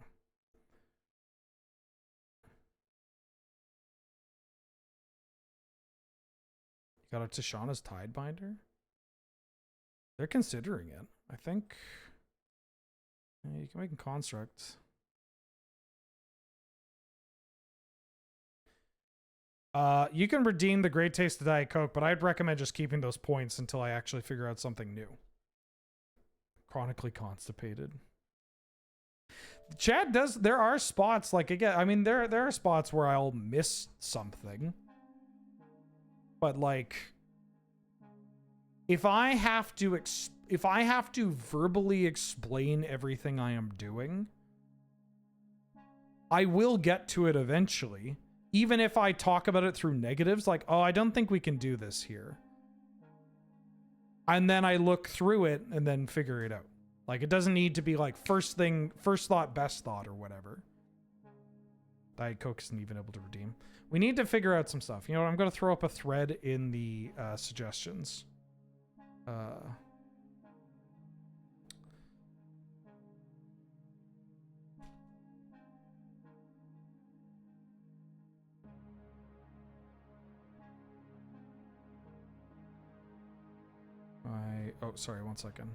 Got a Tishana's Tidebinder? They're considering it. I think you can make a construct. You can redeem the Great Taste of Diet Coke, but I'd recommend just keeping those points until I actually figure out something new. Chronically constipated. Chad does. There are spots like, again, I mean, there are spots where I'll miss something. But like, if I have to verbally explain everything I am doing, I will get to it eventually. Even if I talk about it through negatives, like, oh, I don't think we can do this here. And then I look through it and then figure it out. Like, it doesn't need to be like first thought, best thought or whatever. Diet Coke isn't even able to redeem. We need to figure out some stuff. You know what? I'm going to throw up a thread in the suggestions. Oh, sorry, 1 second.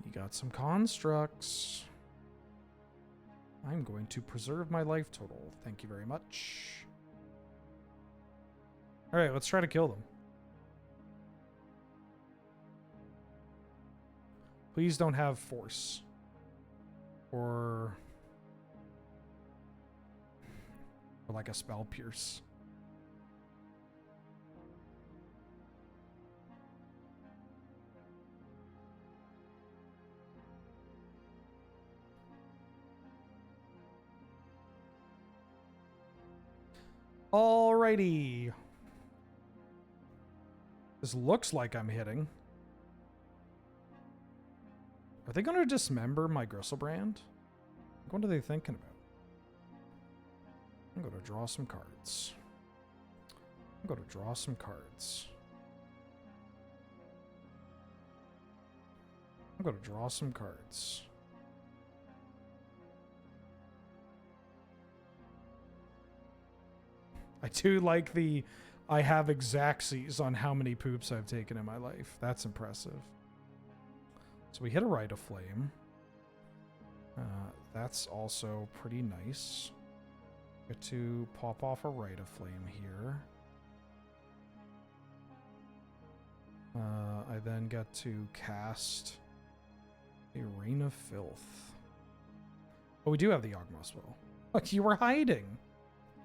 You got some constructs. I'm going to preserve my life total. Thank you very much. All right, let's try to kill them. Please don't have force. Or... Or like a spell pierce. Alrighty. This looks like I'm hitting. Are they going to dismember my Gristlebrand? What are they thinking about? I'm going to draw some cards. I'm going to draw some cards. I'm going to draw some cards. I do like the I have exactsies on how many poops I've taken in my life. That's impressive. So we hit a Rite of Flame. That's also pretty nice. Get to pop off a Rite of Flame here. I then get to cast a Rain of Filth. Oh, we do have the Yawgmoth spell. Look, you were hiding.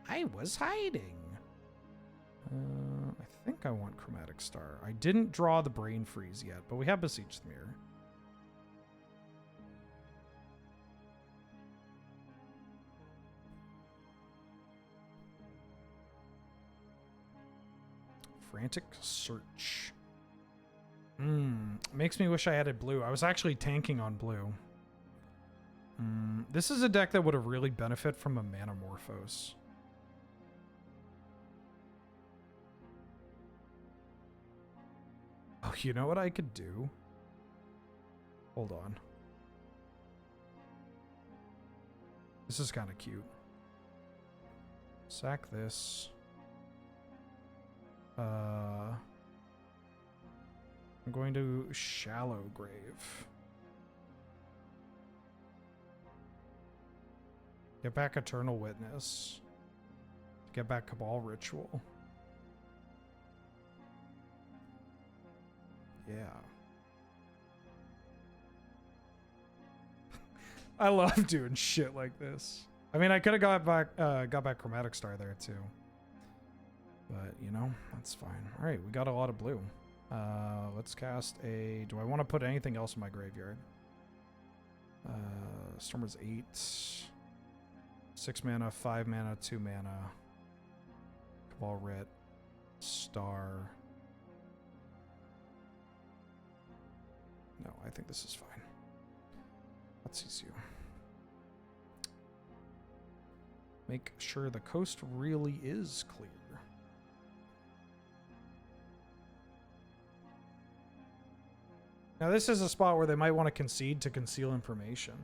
I was hiding. I think I want Chromatic Star. I didn't draw the Brain Freeze yet, but we have Besiege the Mirror. Frantic Search. Makes me wish I added blue. I was actually tanking on blue. This is a deck that would have really benefited from a Manamorphose. Oh, you know what I could do? Hold on. This is kind of cute. Sack this. I'm going to Shallow Grave. Get back Eternal Witness. Get back Cabal Ritual. Yeah. I love doing shit like this. I mean, I could have got back Chromatic Star there too. But, you know, that's fine. All right, we got a lot of blue. Let's cast a... Do I want to put anything else in my graveyard? Stormer's 8. 6 mana, 5 mana, 2 mana. Cabal Writ. Star. No, I think this is fine. Let's see you. Make sure the coast really is clear. Now this is a spot where they might want to concede to conceal information.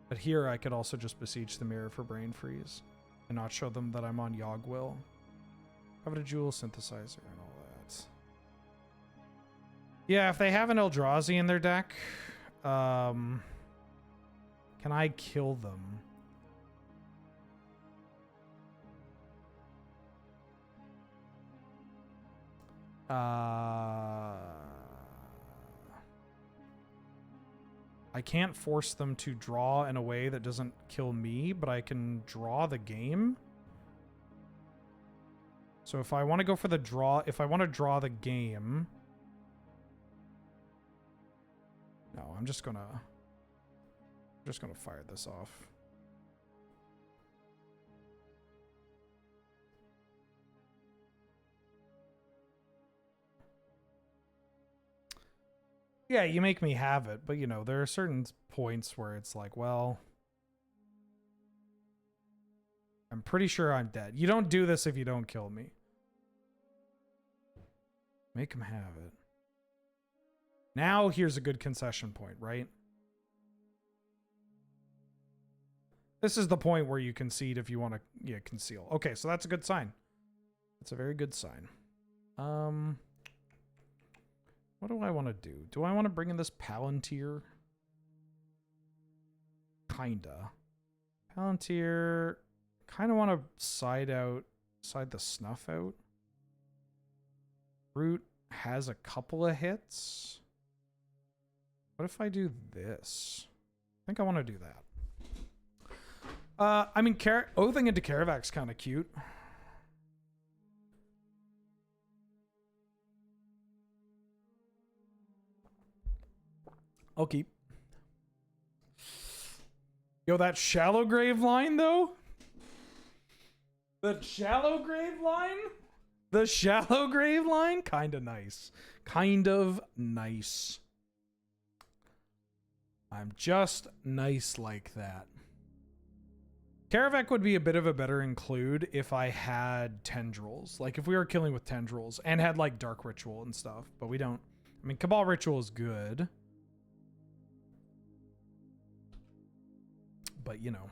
But here I could also just Besiege the Mirror for Brain Freeze and not show them that I'm on Yawgwill. Have a Jewel Synthesizer and all that. Yeah, if they have an Eldrazi in their deck, can I kill them? I can't force them to draw in a way that doesn't kill me, but I can draw the game. So if I want to go for the draw, if I want to draw the game... No, I'm just gonna fire this off. Yeah, you make me have it, but you know, there are certain points where it's like, well, I'm pretty sure I'm dead. You don't do this if you don't kill me. Make him have it. Now here's a good concession point, right? This is the point where you concede if you want to, yeah, conceal. Okay, so that's a good sign. That's a very good sign. What do I want to do? Do I want to bring in this Palantir? Kinda. Palantir. Kind of want to side the Snuff out. Root has a couple of hits. What if I do this? I think I want to do that. I mean, oathing into Caravac's kind of cute. I'll keep. Yo, that shallow grave line, though? The shallow grave line? The shallow grave line? Kind of nice. Kind of nice. I'm just nice like that. Caravac would be a bit of a better include if I had tendrils. Like if we were killing with tendrils and had like dark ritual and stuff, but we don't. I mean, Cabal ritual is good. But you know.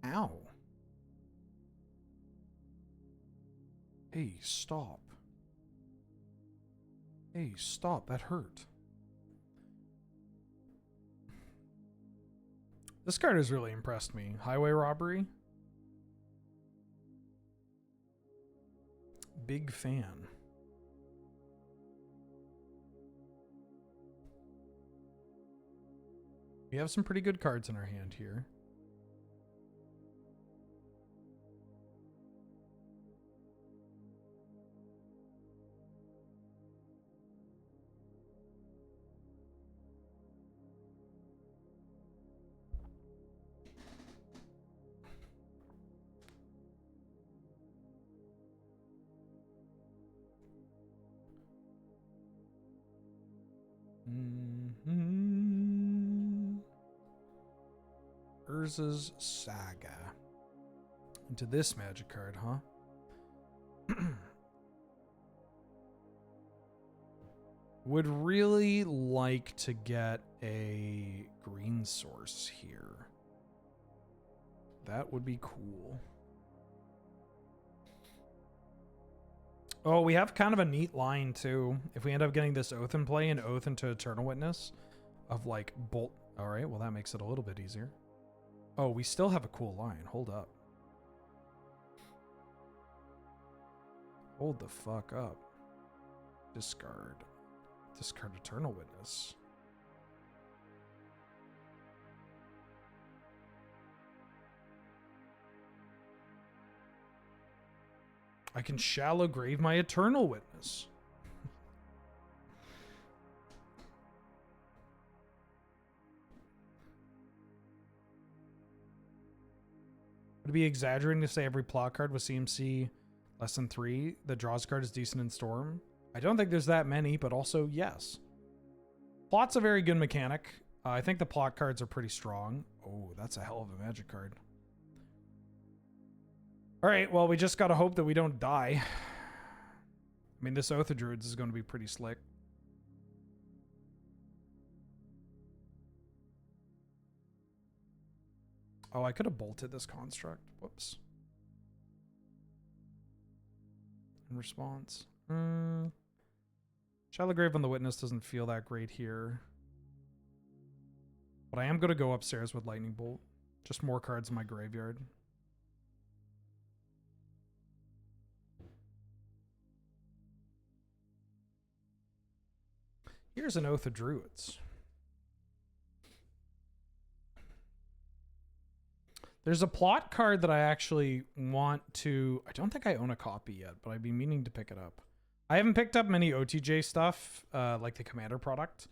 Ow. Hey, stop. Hey, stop. That hurt. This card has really impressed me. Highway robbery. Big fan. We have some pretty good cards in our hand here. Urza's Saga. Into this magic card, huh? Would really like to get a green source here. That would be cool. Oh, we have kind of a neat line too. If we end up getting this oath in play and oath into Eternal Witness of like bolt. All right, well that makes it a little bit easier. Oh, we still have a cool line. Hold up. Hold the fuck up. Discard. Discard Eternal Witness. I can shallow grave my Eternal Witness. Would it be exaggerating to say every plot card with CMC less than 3 that draws card is decent in Storm? I don't think there's that many, but also yes. Plot's a very good mechanic. I think the plot cards are pretty strong. Oh, that's a hell of a magic card. All right, well, we just got to hope that we don't die. I mean, this Oath of Druids is going to be pretty slick. Oh, I could have bolted this construct. Whoops. In response. Shallow Grave on the Witness doesn't feel that great here. But I am going to go upstairs with Lightning Bolt. Just more cards in my graveyard. Here's an Oath of Druids. There's a plot card that I actually want to... I don't think I own a copy yet, but I've been meaning to pick it up. I haven't picked up many OTJ stuff, like the Commander product,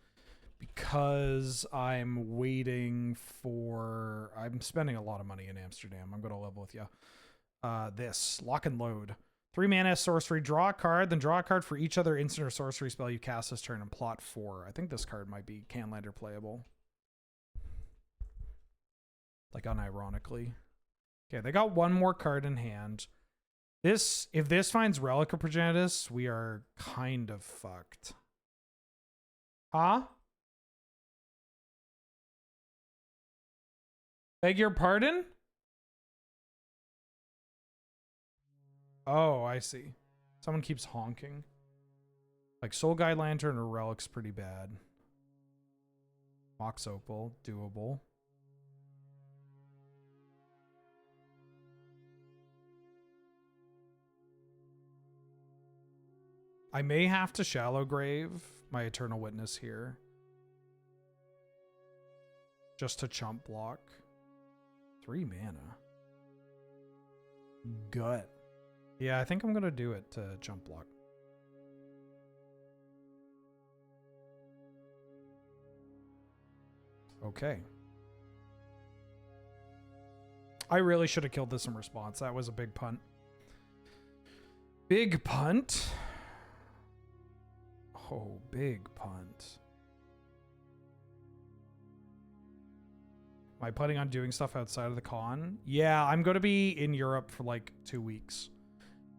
because I'm waiting for... I'm spending a lot of money in Amsterdam. I'm going to level with you. This. Lock and Load. 3 mana sorcery. Draw a card, then draw a card for each other instant or sorcery spell you cast this turn and plot 4. I think this card might be Canlander playable. Like unironically. Okay, they got one more card in hand. This, if this finds Relic of Progenitus, we are kind of fucked. Huh? Beg your pardon? Oh, I see. Someone keeps honking. Like Soul Guide Lantern or Relic's pretty bad. Mox Opal, doable. I may have to Shallow Grave my Eternal Witness here. Just to chump block. 3 mana. Gut. Yeah, I think I'm going to do it to jump block. Okay. I really should have killed this in response. That was a big punt. Big punt. Oh, big punt. Am I planning on doing stuff outside of the con? Yeah, I'm going to be in Europe for like 2 weeks.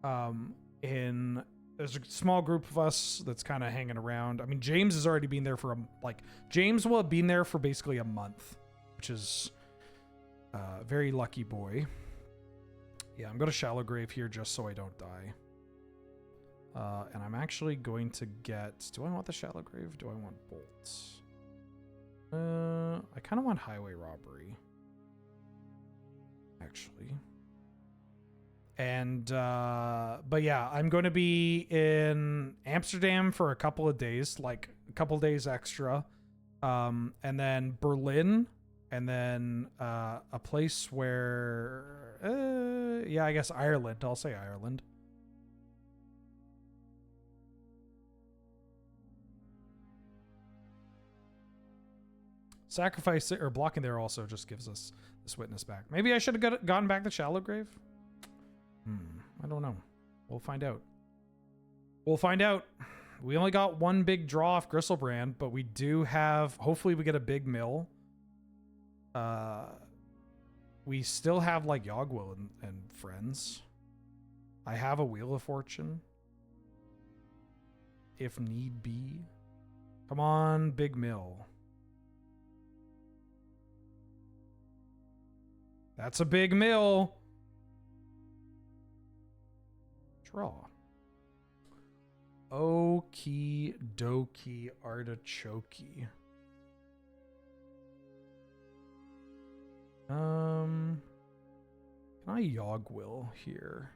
There's a small group of us that's kind of hanging around. I mean, James has already been there for James will have been there for basically a month, which is very lucky boy. Yeah, I'm going to Shallow Grave here just so I don't die. And I'm actually going to get... Do I want the Shallow Grave? Do I want bolts? I kind of want Highway Robbery. Actually. And, but yeah, I'm going to be in Amsterdam for a couple of days, like a couple of days extra. And then Berlin, and then a place where, yeah, I guess Ireland. I'll say Ireland. Sacrifice or blocking there also just gives us this witness back. Maybe I should have gotten back the Shallow Grave. I don't know. We'll find out. We'll find out. We only got one big draw off Gristlebrand, but we do have... Hopefully we get a big mill. We still have, like, Yogwill and friends. I have a Wheel of Fortune. If need be. Come on, big mill. That's a big mill. Draw. Okie dokie artichoke. Can I Yogwill here?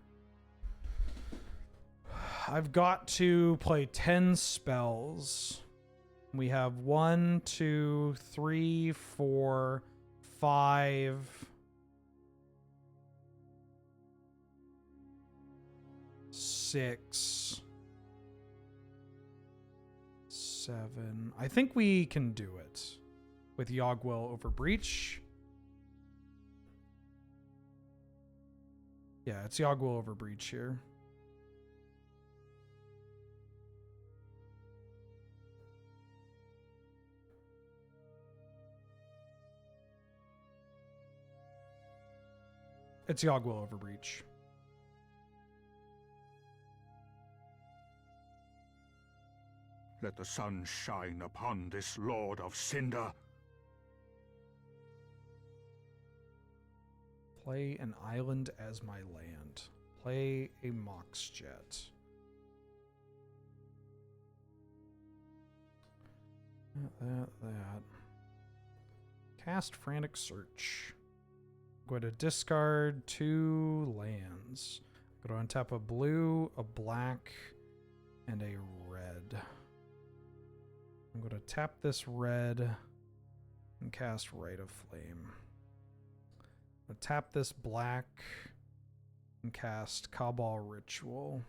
I've got to play 10 spells. We have 1, 2, 3, 4, 5... 6, 7. I think we can do it with Yogwill over Breach. Yeah, it's Yogwill over Breach here. It's Yogwill over Breach. Let the sun shine upon this Lord of Cinder. Play an island as my land. Play a Mox Jet. That. Cast Frantic Search. I'm going to discard 2 lands. I'm going to untap a blue, a black, and a red. I'm going to tap this red and cast Rite of Flame. I'm going to tap this black and cast Cabal Ritual.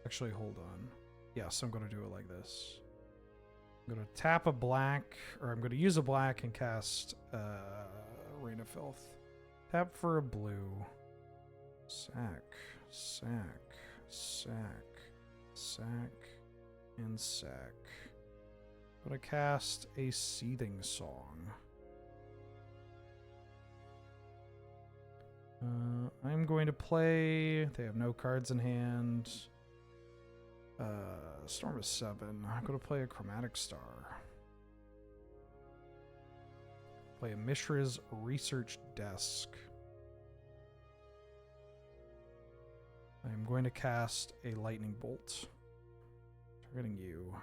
Actually, hold on. Yes, I'm going to do it like this. I'm going to tap a black, or I'm going to use a black and cast Rain of Filth. Tap for a blue. Sack, sack, sack, sack, and sack. I'm going to cast a Seething Song. I'm going to play... They have no cards in hand. Storm of 7. I'm going to play a Chromatic Star. Play a Mishra's Research Desk. I'm going to cast a Lightning Bolt. Targeting you.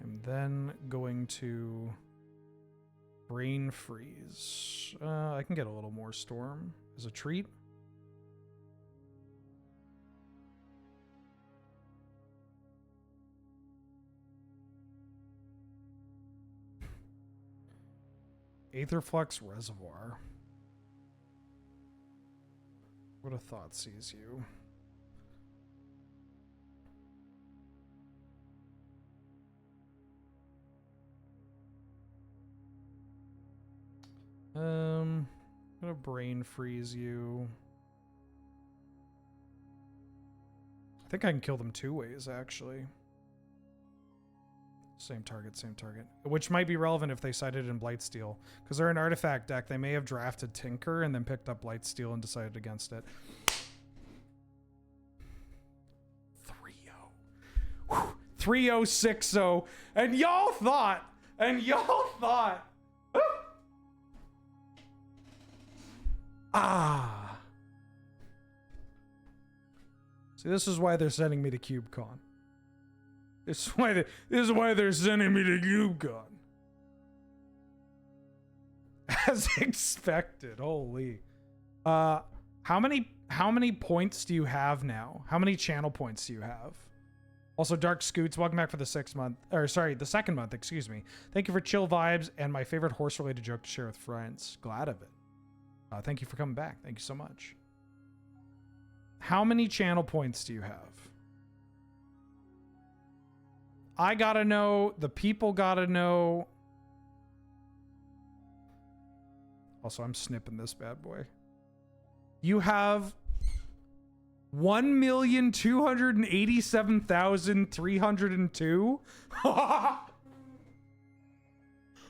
I'm then going to Brain Freeze. I can get a little more Storm as a treat. Aetherflux Reservoir. What a thought sees you. I'm gonna brain freeze you. I think I can kill them 2 ways, actually. Same target, same target. Which might be relevant if they cited in Blightsteel. Because they're an artifact deck, they may have drafted Tinker and then picked up Blightsteel and decided against it. 3-0. 3-0, 6-0. And y'all thought, ah. See, this is why they're sending me to CubeCon. This is why they're sending me to CubeCon. As expected. Holy. How many points do you have now? How many channel points do you have? Also, Dark Scoots, welcome back for the 6th month. Or sorry, the 2nd month, excuse me. Thank you for chill vibes and my favorite horse-related joke to share with friends. Glad of it. Thank you for coming back. Thank you so much. How many channel points do you have? I gotta know. The people gotta know. Also, I'm snipping this bad boy. You have 1,287,302.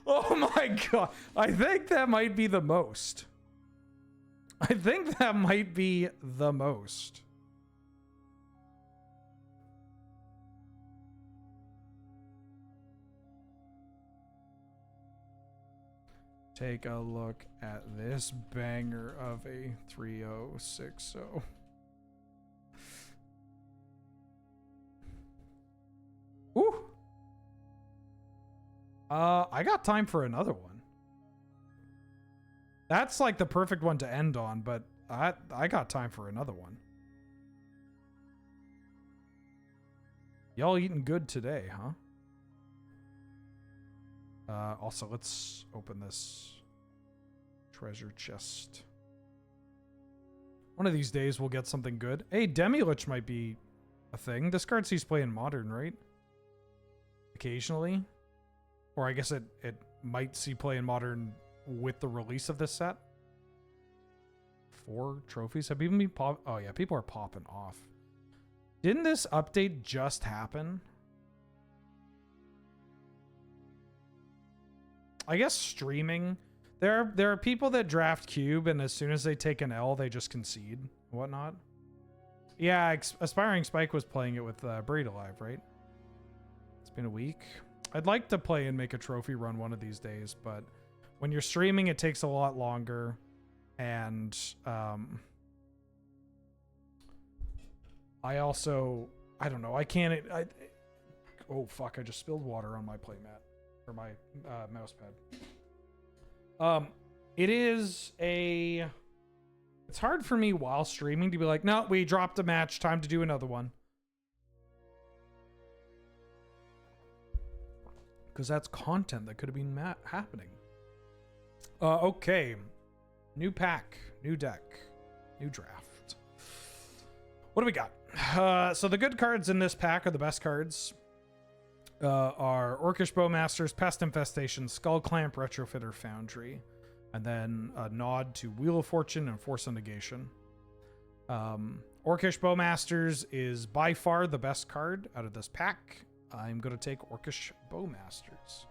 Oh my god. I think that might be the most. I think that might be the most. Take a look at this banger of a 3060. Ooh. I got time for another one. That's like the perfect one to end on, but I got time for another one. Y'all eating good today, huh? Also, let's open this treasure chest. One of these days we'll get something good. Hey, Demi-Lich might be a thing. This card sees play in Modern, right? Occasionally. Or I guess it might see play in Modern with the release of this set. 4 trophies have even been pop. Oh yeah, people are popping off. Didn't this update just happen? I guess streaming. There are people that draft Cube, and as soon as they take an L, they just concede and whatnot. Yeah, Aspiring Spike was playing it with Buried Alive, right? It's been a week. I'd like to play and make a trophy run one of these days, but when you're streaming, it takes a lot longer. And I also, I don't know, I can't. Oh, fuck, I just spilled water on my playmat. Or my mouse pad. It's hard for me while streaming to be like, no, we dropped a match, time to do another one. Because that's content that could have been happening. Okay. New pack, new deck, new draft. What do we got? So the good cards in this pack are the best cards. Are Orcish Bowmasters, Pest Infestation, Skull Clamp, Retrofitter, Foundry, and then a nod to Wheel of Fortune and Force of Negation. Orcish Bowmasters is by far the best card out of this pack. I'm going to take Orcish Bowmasters.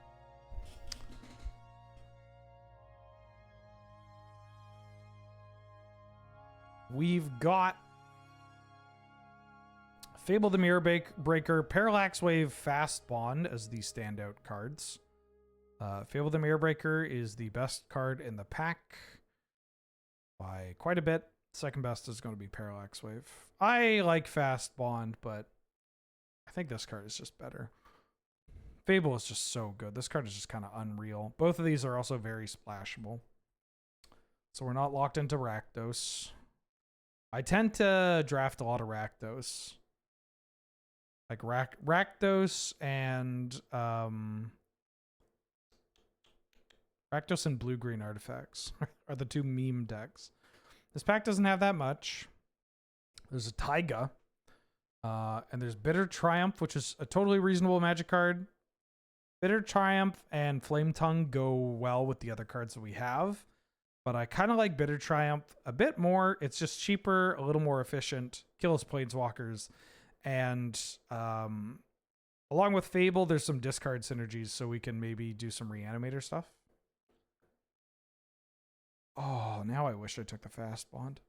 We've got Fable the Mirror Breaker, Parallax Wave, Fast Bond as the standout cards. Fable the Mirror Breaker is the best card in the pack by quite a bit. Second best is going to be Parallax Wave. I like Fast Bond, but I think this card is just better. Fable is just so good. This card is just kind of unreal. Both of these are also very splashable. So we're not locked into Rakdos. I tend to draft a lot of Rakdos. Like Rakdos and Rakdos and blue-green artifacts are the two meme decks. This pack doesn't have that much. There's a Taiga. And there's Bitter Triumph, which is a totally reasonable Magic card. Bitter Triumph and Flame Tongue go well with the other cards that we have. But I kind of like Bitter Triumph a bit more. It's just cheaper, a little more efficient. Kills Planeswalkers. And along with Fable, there's some discard synergies, so we can maybe do some Reanimator stuff. Oh, now I wish I took the Fast Bond.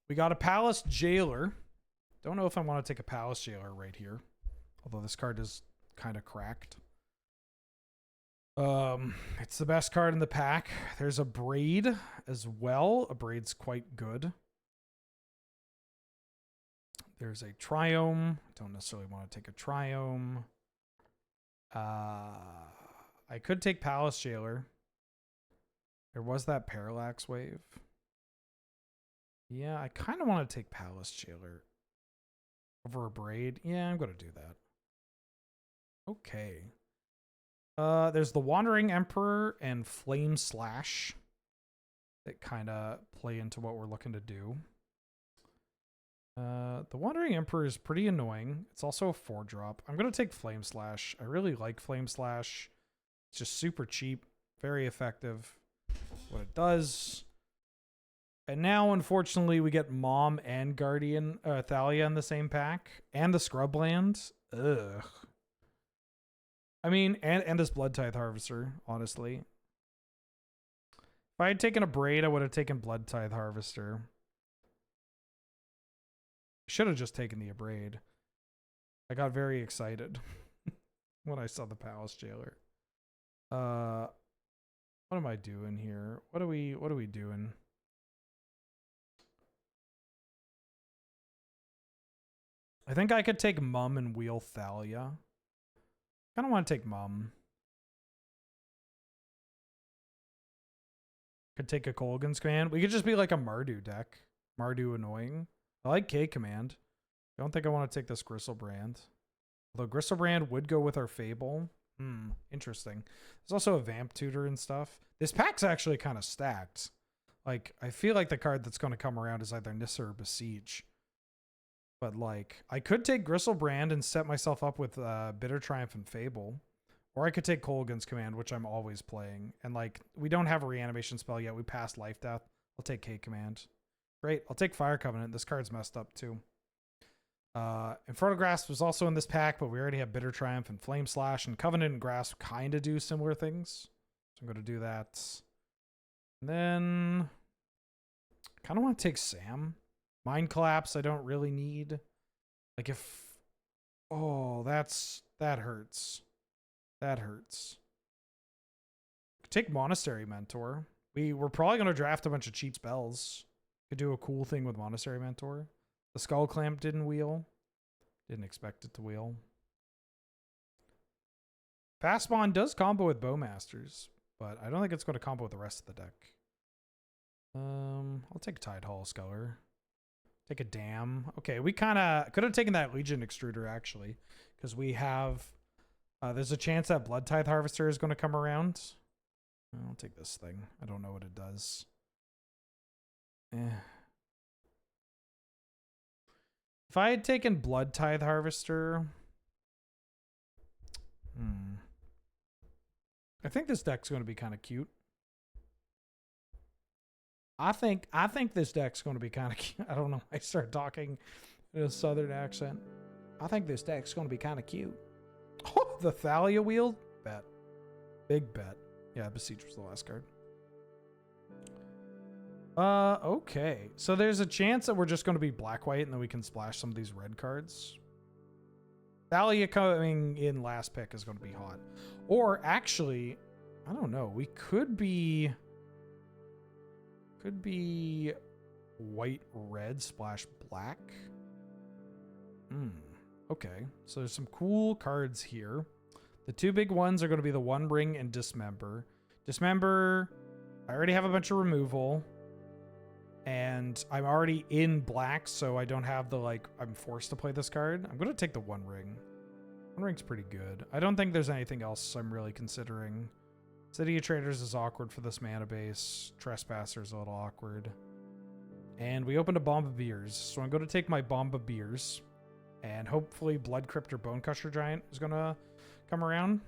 We got a Palace Jailer. Don't know if I want to take a Palace Jailer right here. Although this card is kind of cracked. It's the best card in the pack. There's a Braid as well. A Braid's quite good. There's a Triome. Don't necessarily want to take a Triome. I could take Palace Jailer. There was that Parallax Wave. Yeah, I kind of want to take Palace Jailer over a Braid. Yeah, I'm going to do that. Okay. There's the Wandering Emperor and Flame Slash that kind of play into what we're looking to do. The Wandering Emperor is pretty annoying. It's also a 4-drop. I'm going to take Flame Slash. I really like Flame Slash. It's just super cheap, very effective. What it does. And now, unfortunately, we get Mom and Guardian Thalia in the same pack. And the Scrubland. Ugh. I mean, and this Blood Tithe Harvester, honestly. If I had taken a Braid, I would have taken Blood Tithe Harvester. Should have just taken the Abrade. I got very excited when I saw the Palace Jailer. What am I doing here? What are we doing? I think I could take Mum and wheel Thalia. I don't want to take Mum. Could take a Kolaghan's Command. We could just be like a Mardu deck. Mardu annoying. I like K Command. Don't think I want to take this Gristlebrand. Although Gristlebrand would go with our Fable. Interesting. There's also a Vamp Tutor and stuff. This pack's actually kind of stacked. Like, I feel like the card that's going to come around is either Nissa or Besiege. But, like, I could take Gristlebrand and set myself up with Bitter Triumph and Fable. Or I could take Kolaghan's Command, which I'm always playing. And, like, we don't have a reanimation spell yet. We passed Life Death. I'll take K Command. Great. I'll take Fire Covenant. This card's messed up, too. And Photograph was also in this pack, but we already have Bitter Triumph and Flame Slash. And Covenant and Grasp kind of do similar things. So I'm going to do that. And then I kind of want to take Sam. Mind Collapse I don't really need. Like if... Oh, that hurts. That hurts. Take Monastery Mentor. We're probably going to draft a bunch of cheap spells. Could do a cool thing with Monastery Mentor. The Skull Clamp didn't wheel. Didn't expect it to wheel. Fastbond does combo with Bowmasters, but I don't think it's going to combo with the rest of the deck. I'll take Tidehall Sculler. Take a Dam. Okay, we kind of could have taken that Legion Extruder, actually, because we have... there's a chance that Blood Tithe Harvester is going to come around. I'll take this thing. I don't know what it does. If I had taken Blood Tithe Harvester... I think this deck's going to be kind of cute. I think this deck's going to be kind of cute. I don't know. I start talking in a southern accent. I think this deck's going to be kind of cute. Oh, the Thalia Wheel? Bet. Big bet. Yeah, Besiege was the last card. Okay. So there's a chance that we're just going to be black-white and then we can splash some of these red cards. Thalia coming in last pick is going to be hot. Or actually, I don't know. We could be white, red, splash black. Okay. So there's some cool cards here. The two big ones are going to be the One Ring and Dismember. Dismember, I already have a bunch of removal. And I'm already in black, so I don't have the, like, I'm forced to play this card. I'm going to take the One Ring. One Ring's pretty good. I don't think there's anything else I'm really considering. City of Traders is awkward for this mana base. Trespasser's a little awkward. And we opened a Bomb of Beers. So I'm going to take my Bomb of Beers. And hopefully Blood Crypt or Bone Crusher Giant is going to come around.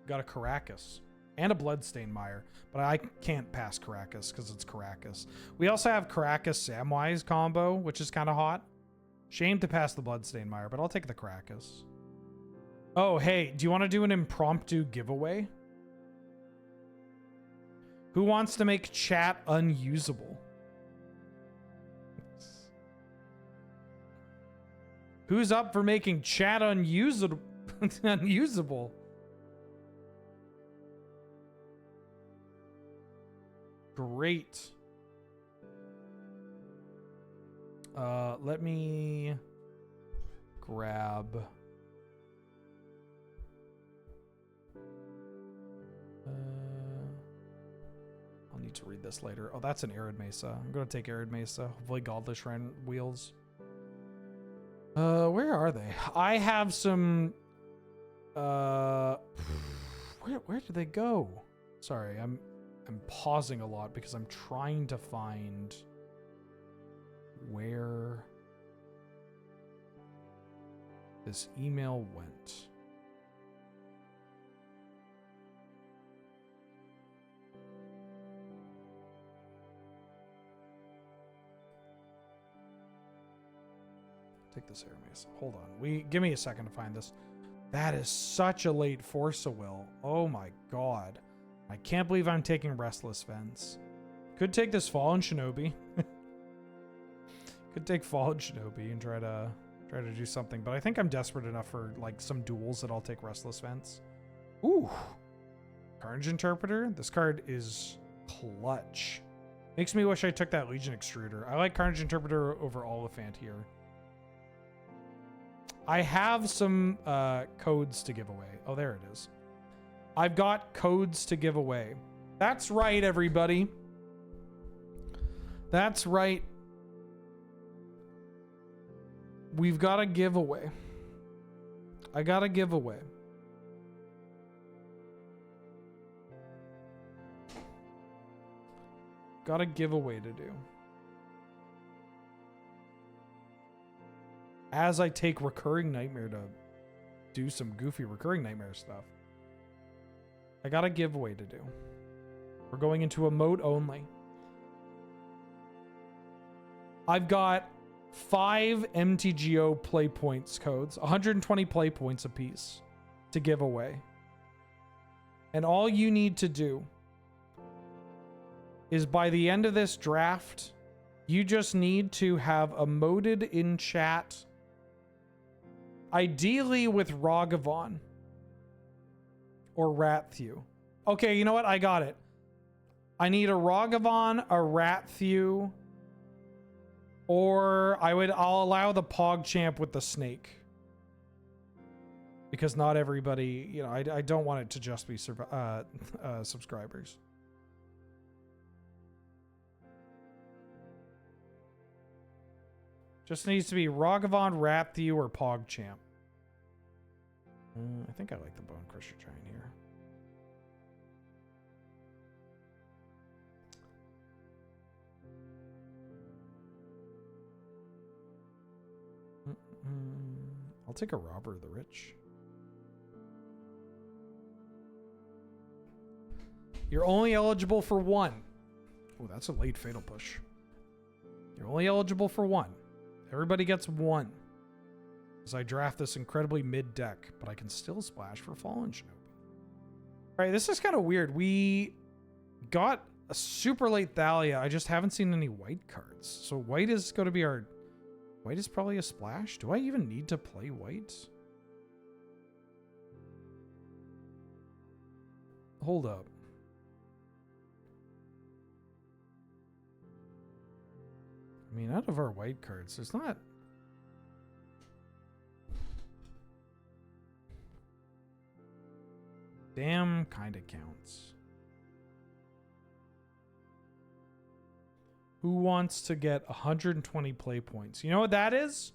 Got a Caracas and a Bloodstained Mire, but I can't pass Caracas because it's Caracas. We also have Caracas Samwise combo, which is kind of hot. Shame to pass the Bloodstained Mire, but I'll take the Caracas. Oh, hey, do you want to do an impromptu giveaway? Who wants to make chat unusable? Who's up for making chat unusable? Unusable? Great. Let me grab I'll need to read this later. Oh, that's an Arid Mesa. I'm gonna take Arid Mesa. Hopefully Godless Shrine wheels. Where are they? I have some where did they go? Sorry, I'm pausing a lot because I'm trying to find where this email went. Take this Air Mace. Hold on. Give me a second to find this. That is such a late Force of Will. Oh my god. I can't believe I'm taking Restless Fence. Could take this Fallen Shinobi. Could take Fallen Shinobi and try to do something, but I think I'm desperate enough for like some duels that I'll take Restless Fence. Ooh. Carnage Interpreter. This card is clutch. Makes me wish I took that Legion Extruder. I like Carnage Interpreter over Oliphant here. I have some codes to give away. Oh, there it is. I've got codes to give away. That's right, everybody. That's right. We've got a giveaway. I got a giveaway. Got a giveaway to do. As I take Recurring Nightmare to do some goofy Recurring Nightmare stuff. I got a giveaway to do. We're going into emote only. I've got 5 MTGO play points codes, 120 play points apiece to give away. And all you need to do is by the end of this draft, you just need to have emoted in chat, ideally with Ragavan or Ratthew. Okay, you know what? I got it. I need a Ragavan, a Ratthew, or I'll allow the PogChamp with the snake. Because not everybody, you know, I don't want it to just be subscribers. Just needs to be Ragavan, Ratthew, or PogChamp. I think I like the Bone Crusher Giant here. I'll take a Robber of the Rich. You're only eligible for one. Oh, that's a late Fatal Push. You're only eligible for one. Everybody gets one. As I draft this incredibly mid deck, but I can still splash for Fallen Shinobi. Alright, this is kind of weird. We got a super late Thalia. I just haven't seen any white cards. So white is going to be our... White is probably a splash. Do I even need to play white? Hold up. I mean, out of our white cards, there's not... Damn kind of counts. Who wants to get 120 play points? You know what that is?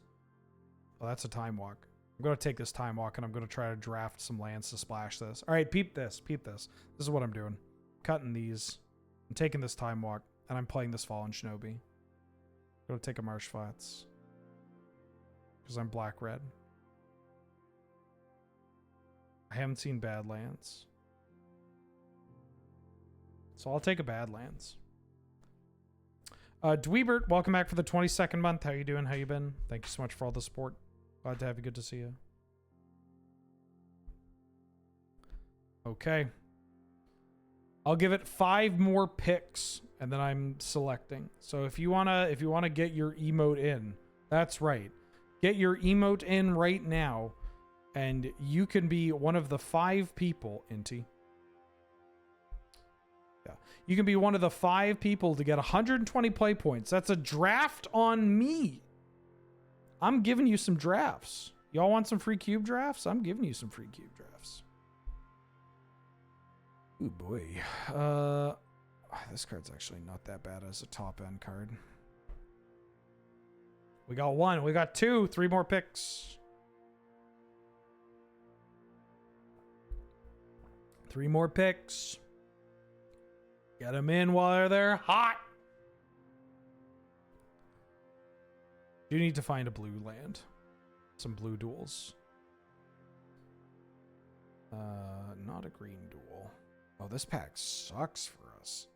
Oh, that's a time walk. I'm going to take this time walk and I'm going to try to draft some lands to splash this. All right, peep this. Peep this. This is what I'm doing. Cutting these. I'm taking this time walk and I'm playing this Fallen Shinobi. I'm going to take a Marsh Flats. Because I'm black-red. I haven't seen Badlands. So I'll take a Badlands. Dweebert, welcome back for the 22nd month. How you doing? How you been? Thank you so much for all the support. Glad to have you. Good to see you. Okay. I'll give it 5 more picks and then I'm selecting. So if you wanna get your emote in, that's right. Get your emote in right now, and you can be one of the 5 people, Inti. Yeah. You can be one of the 5 people to get 120 play points. That's a draft on me. I'm giving you some drafts. Y'all want some free cube drafts? I'm giving you some free cube drafts. Ooh, boy. This card's actually not that bad as a top-end card. We got 1. We got 2. 3 more picks. 3 more picks. Get them in while they're hot. You need to find a blue land. Some blue duels. Not a green duel. Oh, this pack sucks for us.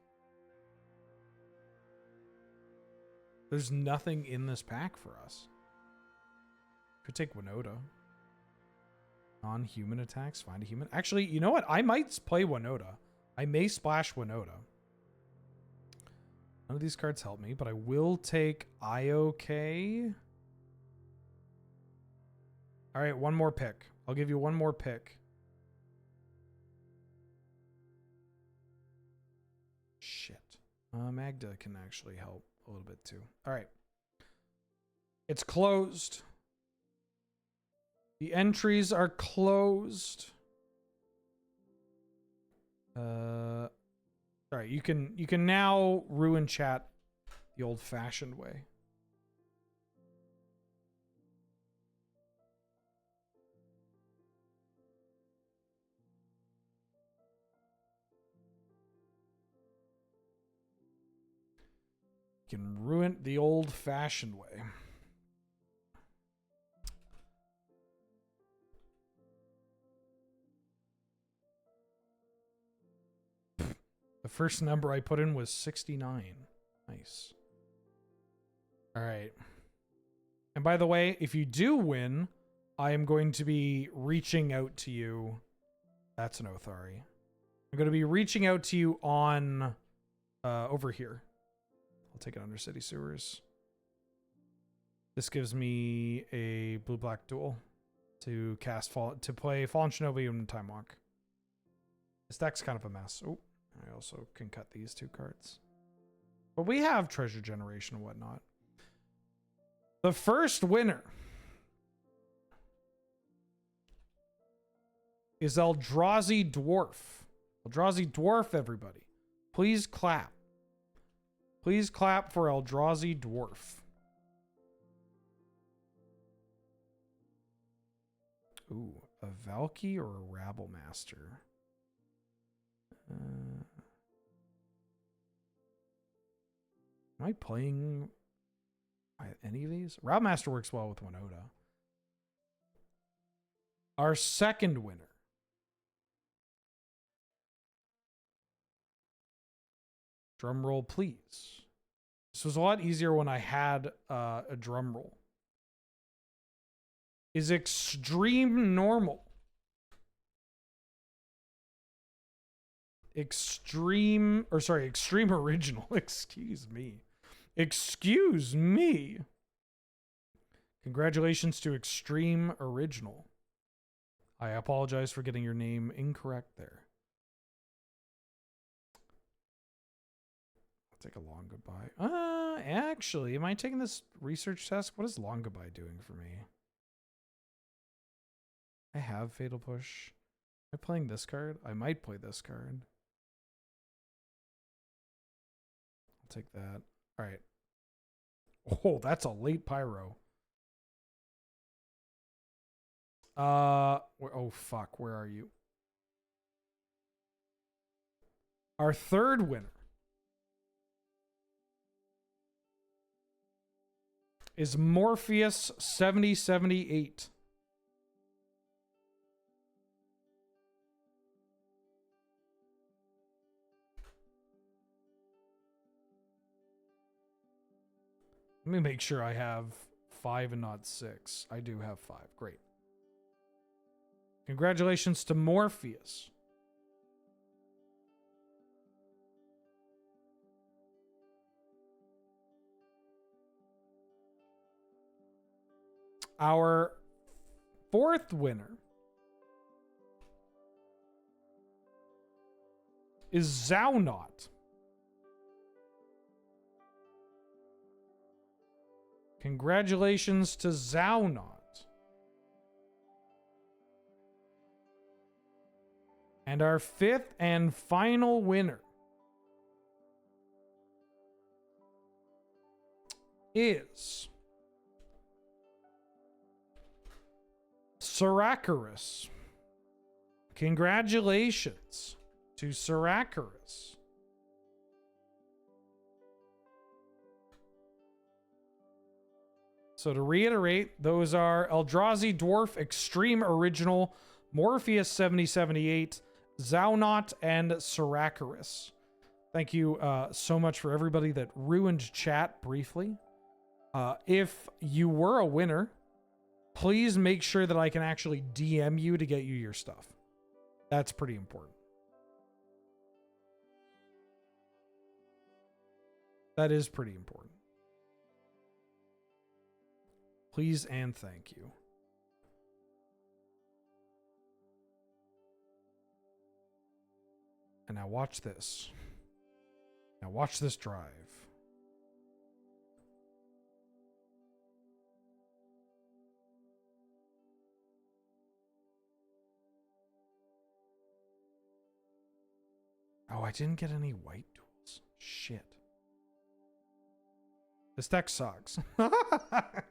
There's nothing in this pack for us. Could take Winota. Non-human attacks. Find a human. Actually, you know what? I might play Winota. I may splash Winota. None of these cards help me, but I will take IOK. All right, 1 more pick. I'll give you 1 more pick. Shit. Magda can actually help a little bit too. All right. It's closed. The entries are closed. All right, you can now ruin chat the old-fashioned way. You can ruin the old-fashioned way. The first number I put in was 69. Nice. All right. And by the way, if you do win, I am going to be reaching out to you. That's an Othari. I'm going to be reaching out to you on over here. I'll take it under City Sewers. This gives me a blue-black duel to play Fallen Shinobi and Time Walk. This deck's kind of a mess. Oh. I also can cut these 2 cards. But we have Treasure Generation and whatnot. The first winner is Eldrazi Dwarf. Eldrazi Dwarf, everybody. Please clap. Please clap for Eldrazi Dwarf. Ooh, a Valky or a Rabble Master? Am I playing any of these? Rabble Master works well with Winota. Our second winner. Drum roll, please. This was a lot easier when I had a drum roll. Is Extreme Normal. Extreme Original. Excuse me. Excuse me. Congratulations to Extreme Original. I apologize for getting your name incorrect there. I'll take a long goodbye. Actually, am I taking this research test? What is long goodbye doing for me? I have Fatal Push. I playing this card? I might play this card. I'll take that. All right. Oh, that's a late pyro. Oh fuck, where are you? Our third winner is Morpheus 7078. Let me make sure I have 5 and not 6. I do have 5. Great. Congratulations to Morpheus. Our fourth winner is Zaunot. Congratulations to Zaunot. And our fifth and final winner is Siracaris. Congratulations to Siracaris. So to reiterate, those are Eldrazi Dwarf Extreme Original, Morpheus 7078, Zaunot, and Siracaris. Thank you so much for everybody that ruined chat briefly. If you were a winner, please make sure that I can actually DM you to get you your stuff. That's pretty important. That is pretty important. Please and thank you. And now watch this. Now watch this drive. Oh, I didn't get any white duels. Shit. This deck sucks. I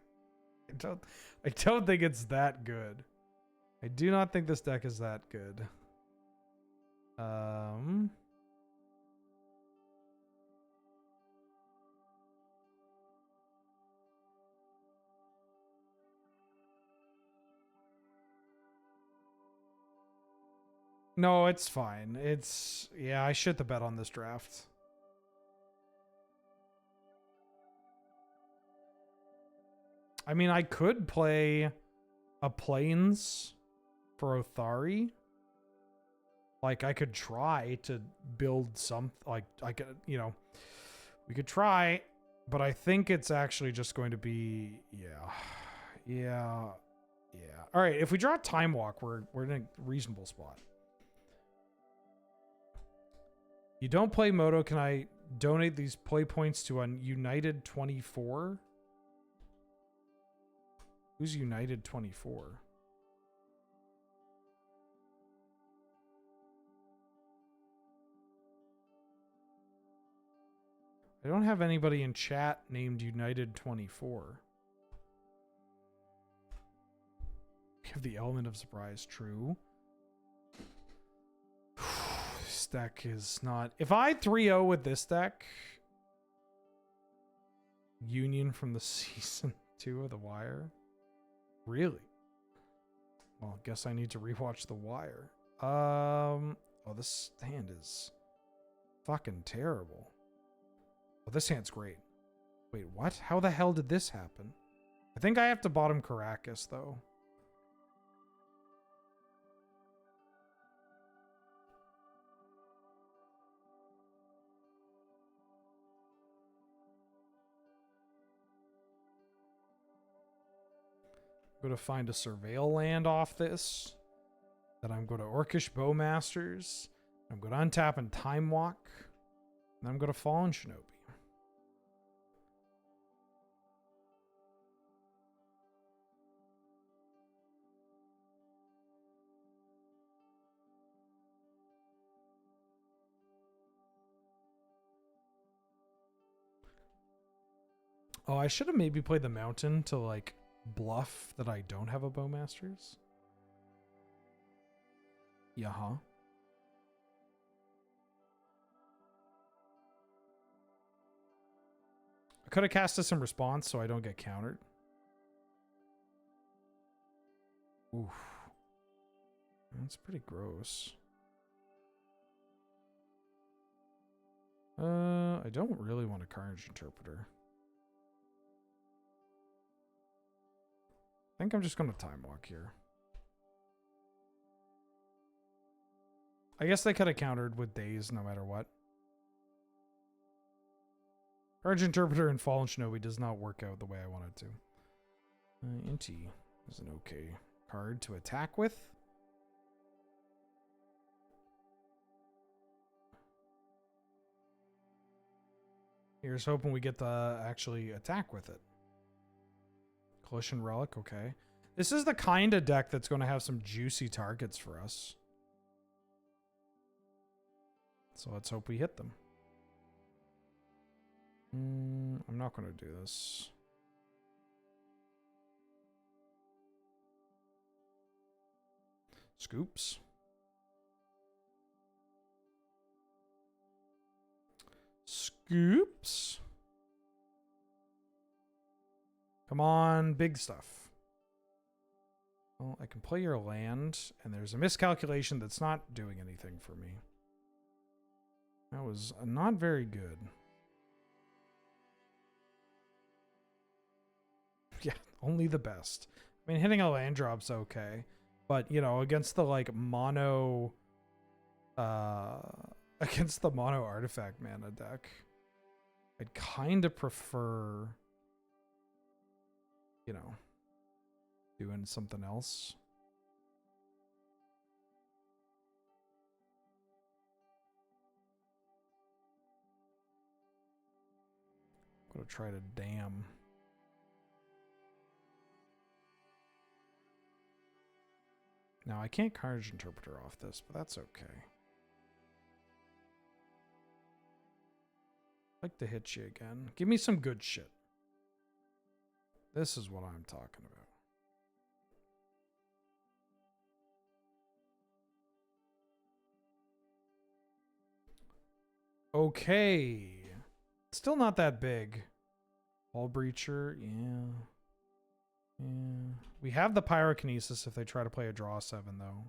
don't think it's that good. I do not think this deck is that good. No, it's fine. Yeah, I shit the bed on this draft. I mean, I could play a Plains for Othari. Like, I could try to build some, like, I could, you know, we could try, but I think it's actually just going to be, yeah. All right, if we draw Time Walk, we're in a reasonable spot. You don't play Moto, can I donate these play points to a United 24? Who's United 24? I don't have anybody in chat named United 24. We have the element of surprise, true. This deck is not... If I 3-0 with this deck... Union from the season 2 of The Wire... Really? Well, I guess I need to rewatch The Wire. Oh, this hand is fucking terrible. Oh, this hand's great. Wait, what? How the hell did this happen? I think I have to bottom Caracas, though. I'm going to find a Surveil land off this. Then I'm going to Orcish Bowmasters. I'm going to untap and Time Walk. And I'm going to Fallen Shinobi. Oh, I should have maybe played the mountain to like bluff that I don't have a Bowmasters. Yeah, huh? I could have casted some response so I don't get countered. Oof. That's pretty gross. I don't really want a Carnage Interpreter. I think I'm just going to Time Walk here. I guess they could have countered with Daze no matter what. Carnage Interpreter and Fallen Shinobi does not work out the way I want it to. Inti is an okay card to attack with. Here's hoping we get to actually attack with it. Collision Relic, okay. This is the kind of deck that's going to have some juicy targets for us. So let's hope we hit them. I'm not going to do this. Scoops. Scoops. Come on, big stuff. Well, I can play your land, and there's a miscalculation that's not doing anything for me. That was not very good. Yeah, only the best. I mean, hitting a land drop's okay. But, you know, against the, like, mono... against the mono artifact mana deck, I'd kind of prefer, you know, doing something else. I'm gonna try to dam. Now, I can't Carnage Interpreter off this, but that's okay. I'd like to hit you again. Give me some good shit. This is what I'm talking about. Okay. Still not that big. Wall Breacher, yeah. Yeah. We have the Pyrokinesis if they try to play a draw 7, though.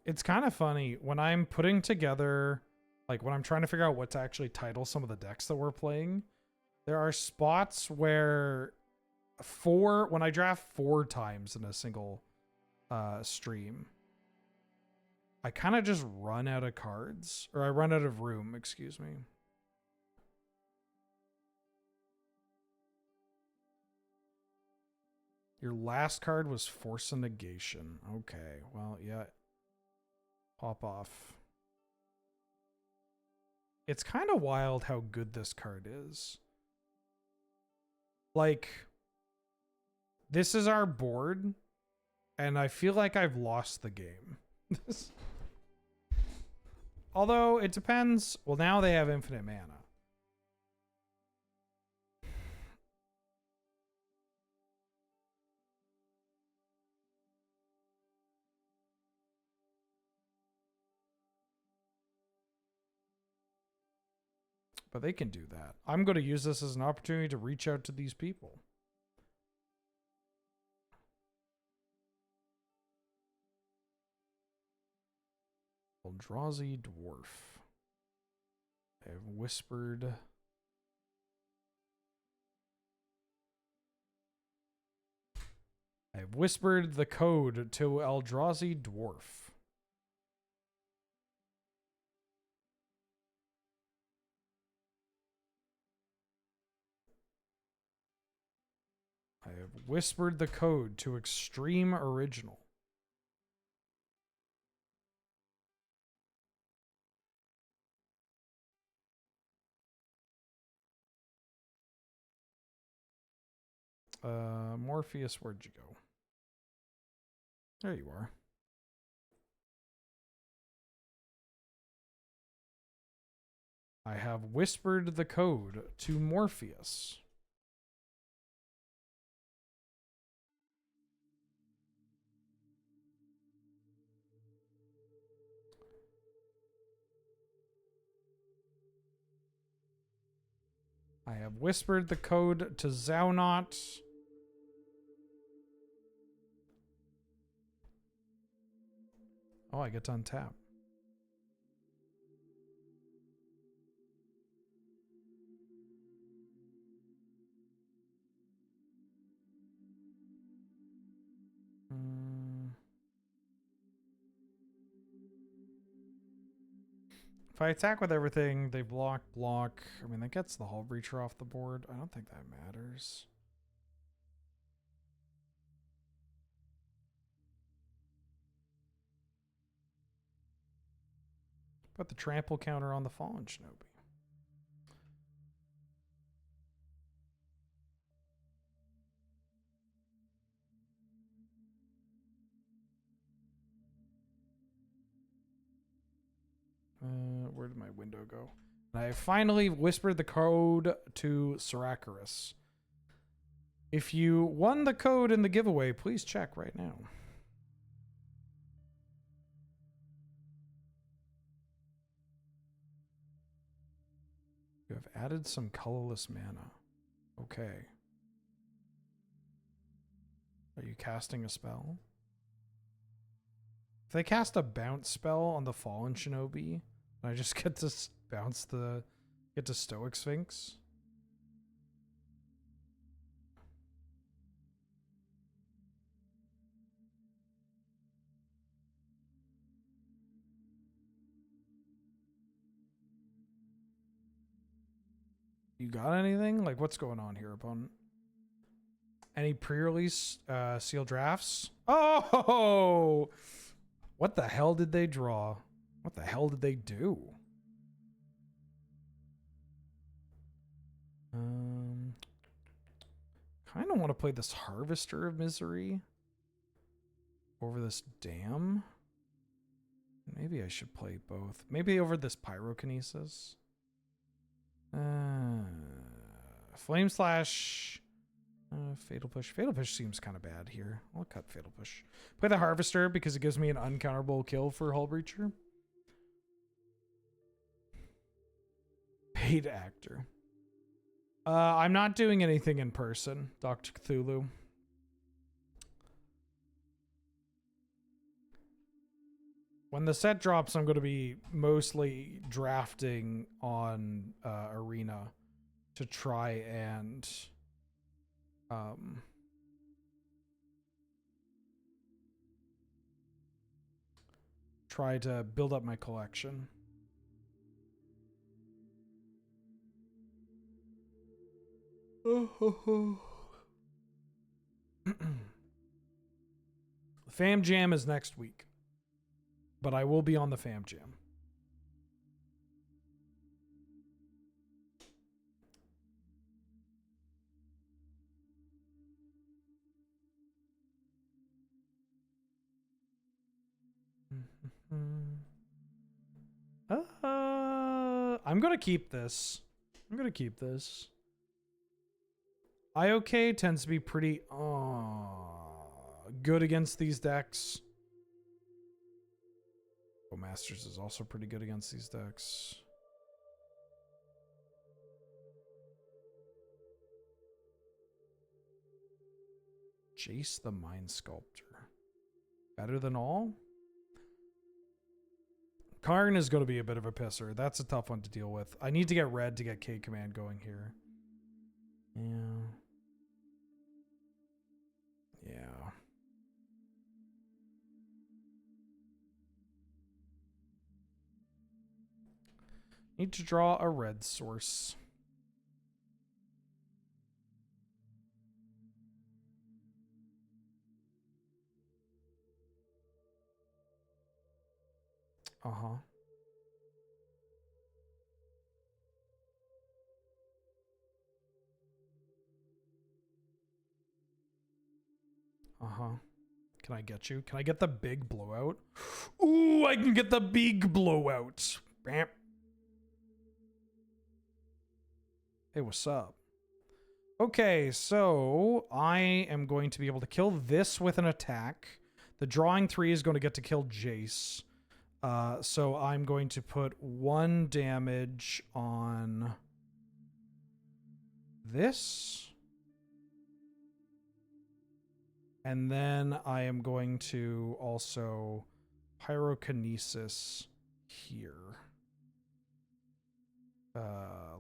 It's kind of funny when I'm putting together, like when I'm trying to figure out what to actually title some of the decks that we're playing, there are spots where when I draft 4 times in a single stream, I kind of just run out of cards, or I run out of room, excuse me. Your last card was Force of Negation. Okay, well, yeah. Pop off. It's kind of wild how good this card is. Like, this is our board, and I feel like I've lost the game. Although, it depends. Well, now they have infinite mana. But they can do that. I'm going to use this as an opportunity to reach out to these people. Eldrazi Dwarf. I have whispered. I have whispered the code to Eldrazi Dwarf. I have whispered the code to Extreme Original. Morpheus, where'd you go? There you are. I have whispered the code to Morpheus. I have whispered the code to Zaunot. Oh, I get to untap. If I attack with everything, they block. I mean, that gets the Hull Breacher off the board. I don't think that matters. Put the trample counter on the Fallen Shinobi. Where did my window go? I finally whispered the code to Saracaris. If you won the code in the giveaway, please check right now. You have added some colorless mana. Okay. Are you casting a spell? If they cast a bounce spell on the Fallen Shinobi, I just get to bounce get to Stoic Sphinx. You got anything? Like, what's going on here, opponent? Any pre-release sealed drafts? Oh! What the hell did they draw? What the hell did they do? Kind of want to play this Harvester of Misery over this Dam. Maybe I should play both. Maybe over this Pyrokinesis. Flame Slash. Fatal Push. Fatal Push seems kind of bad here. I'll cut Fatal Push. Play the Harvester because it gives me an uncounterable kill for Hull Breacher. Paid actor. I'm not doing anything in person, Dr. Cthulhu. When the set drops, I'm going to be mostly drafting on Arena to try and try to build up my collection. The Fam Jam is next week, but I will be on the Fam Jam. I'm gonna keep this. IOK tends to be pretty good against these decks. Oh, Masters is also pretty good against these decks. Jace the Mind Sculptor. Better than all? Karn is going to be a bit of a pisser. That's a tough one to deal with. I need to get red to get K Command going here. Yeah. Need to draw a red source. Uh-huh. Uh-huh. Can I get you? Can I get the big blowout? Ooh, I can get the big blowout. Bam. Hey, what's up? Okay, so I am going to be able to kill this with an attack. The drawing 3 is going to get to kill Jace. So I'm going to put 1 damage on this. And then I am going to also pyrokinesis here.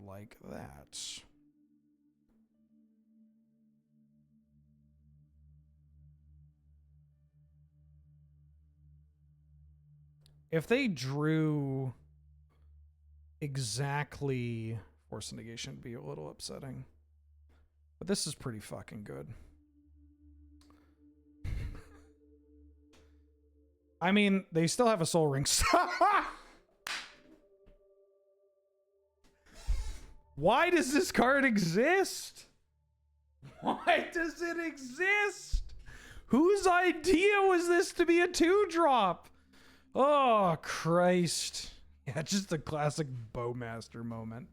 Like that. If they drew exactly Force Negation would be a little upsetting. But this is pretty fucking good. I mean, they still have a Soul Ring. Why does this card exist? Why does it exist? Whose idea was this to be a 2-drop? Oh, Christ. Yeah, just a classic Bowmaster moment.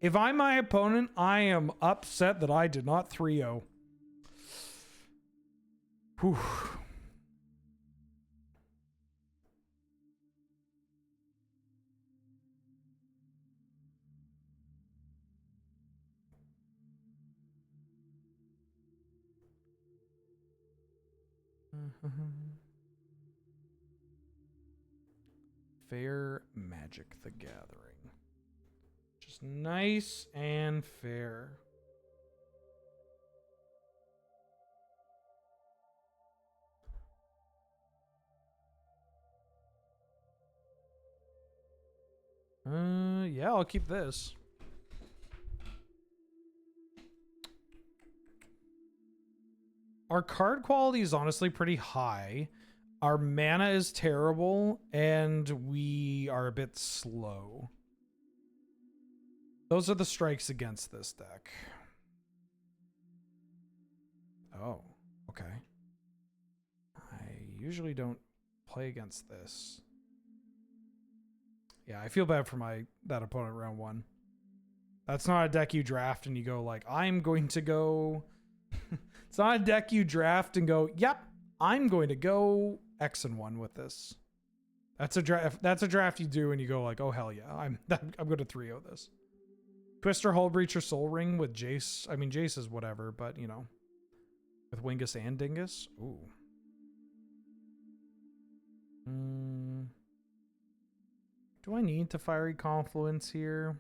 If I'm my opponent, I am upset that I did not 3-0. Whew. Fair Magic the Gathering. Just nice and fair. Yeah, I'll keep this. Our card quality is honestly pretty high. Our mana is terrible, and we are a bit slow. Those are the strikes against this deck. Oh, okay. I usually don't play against this. Yeah, I feel bad for that opponent round 1. That's not a deck you draft and you go like, I'm going to go... It's not a deck you draft and go, yep, I'm going to go X and 1 with this. That's a draft. That's a draft you do and you go like, oh hell yeah, I'm going to 3-0 this. Twister, Hull Breacher, Soul Ring with Jace. I mean, Jace is whatever, but you know, with Wingus and Dingus. Ooh. Do I need to Fiery Confluence here?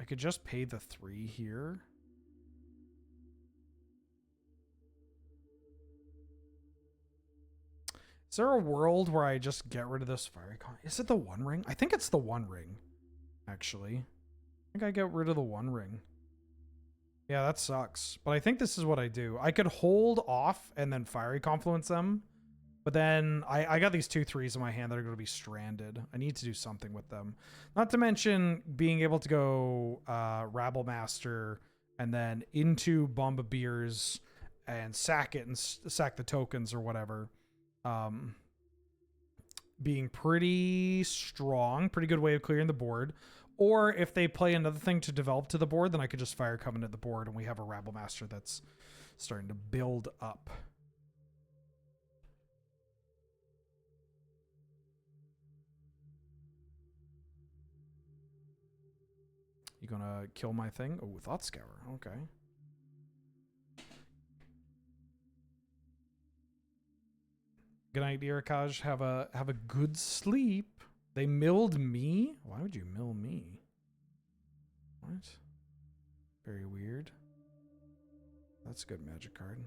I could just pay the 3 here. Is there a world where I just get rid of this Fiery Con? Is it the 1 ring? I think it's the 1 ring, actually. I think I get rid of the 1 ring. Yeah, that sucks. But I think this is what I do. I could hold off and then Fiery Confluence them. But then I got these 2/3s in my hand that are going to be stranded. I need to do something with them. Not to mention being able to go Rabble Master and then into Bombardiers and sack it and sack the tokens or whatever. Being pretty strong, pretty good way of clearing the board. Or if they play another thing to develop to the board, then I could just Fire Covenant the board and we have a Rabble Master that's starting to build up. You gonna kill my thing? Oh, Thought Scour. Okay. Good night, Irikaj. Have a good sleep. They milled me? Why would you mill me? What? Very weird. That's a good magic card.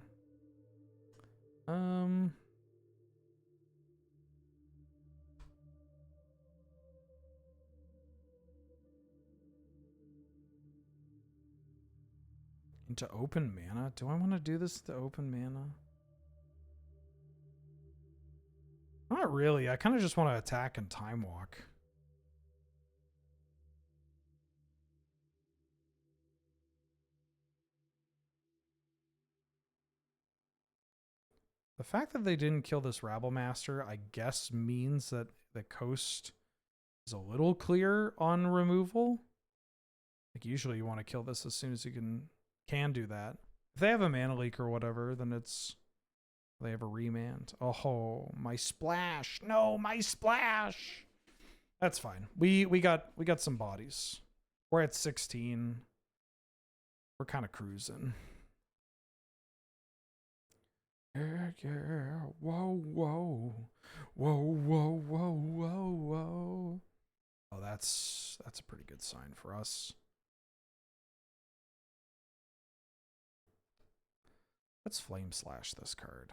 Into open mana? Do I want to do this to open mana? Not really. I kind of just want to attack and time walk. The fact that they didn't kill this Rabble Master, I guess, means that the coast is a little clear on removal. Like, usually you want to kill this as soon as you can do that. If they have a mana leak or whatever, then it's... They have a remand. Oh, my splash. No, my splash. That's fine. We got some bodies. We're at 16. We're kind of cruising. Yeah, yeah. Whoa, whoa. Whoa, whoa, whoa, whoa, whoa. Oh, that's a pretty good sign for us. Let's flame slash this card.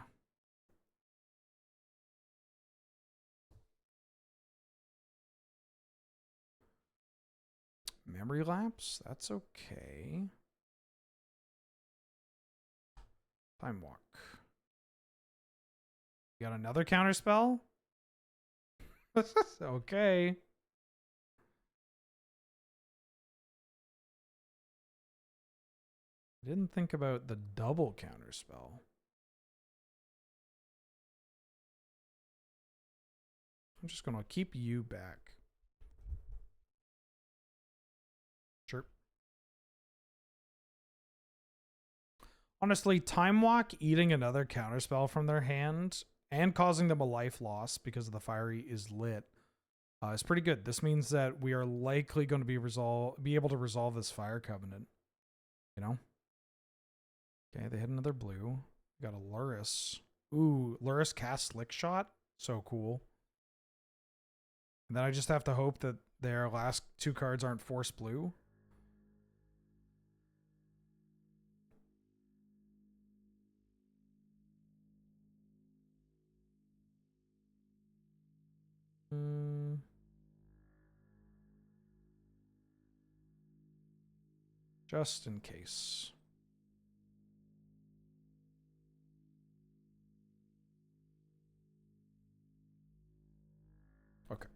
Memory lapse? That's okay. Time walk. You got another counter spell? Okay. I didn't think about the double counter spell. I'm just gonna keep you back. Sure. Honestly, Time Walk eating another counterspell from their hand and causing them a life loss because of the fiery is lit is pretty good. This means that we are likely going to be able to resolve this Fire Covenant. You know? Okay, they hit another blue. Got a Luris. Ooh, Luris cast Slick Shot. So cool. And then I just have to hope that their last two cards aren't force blue. Just in case. Okay.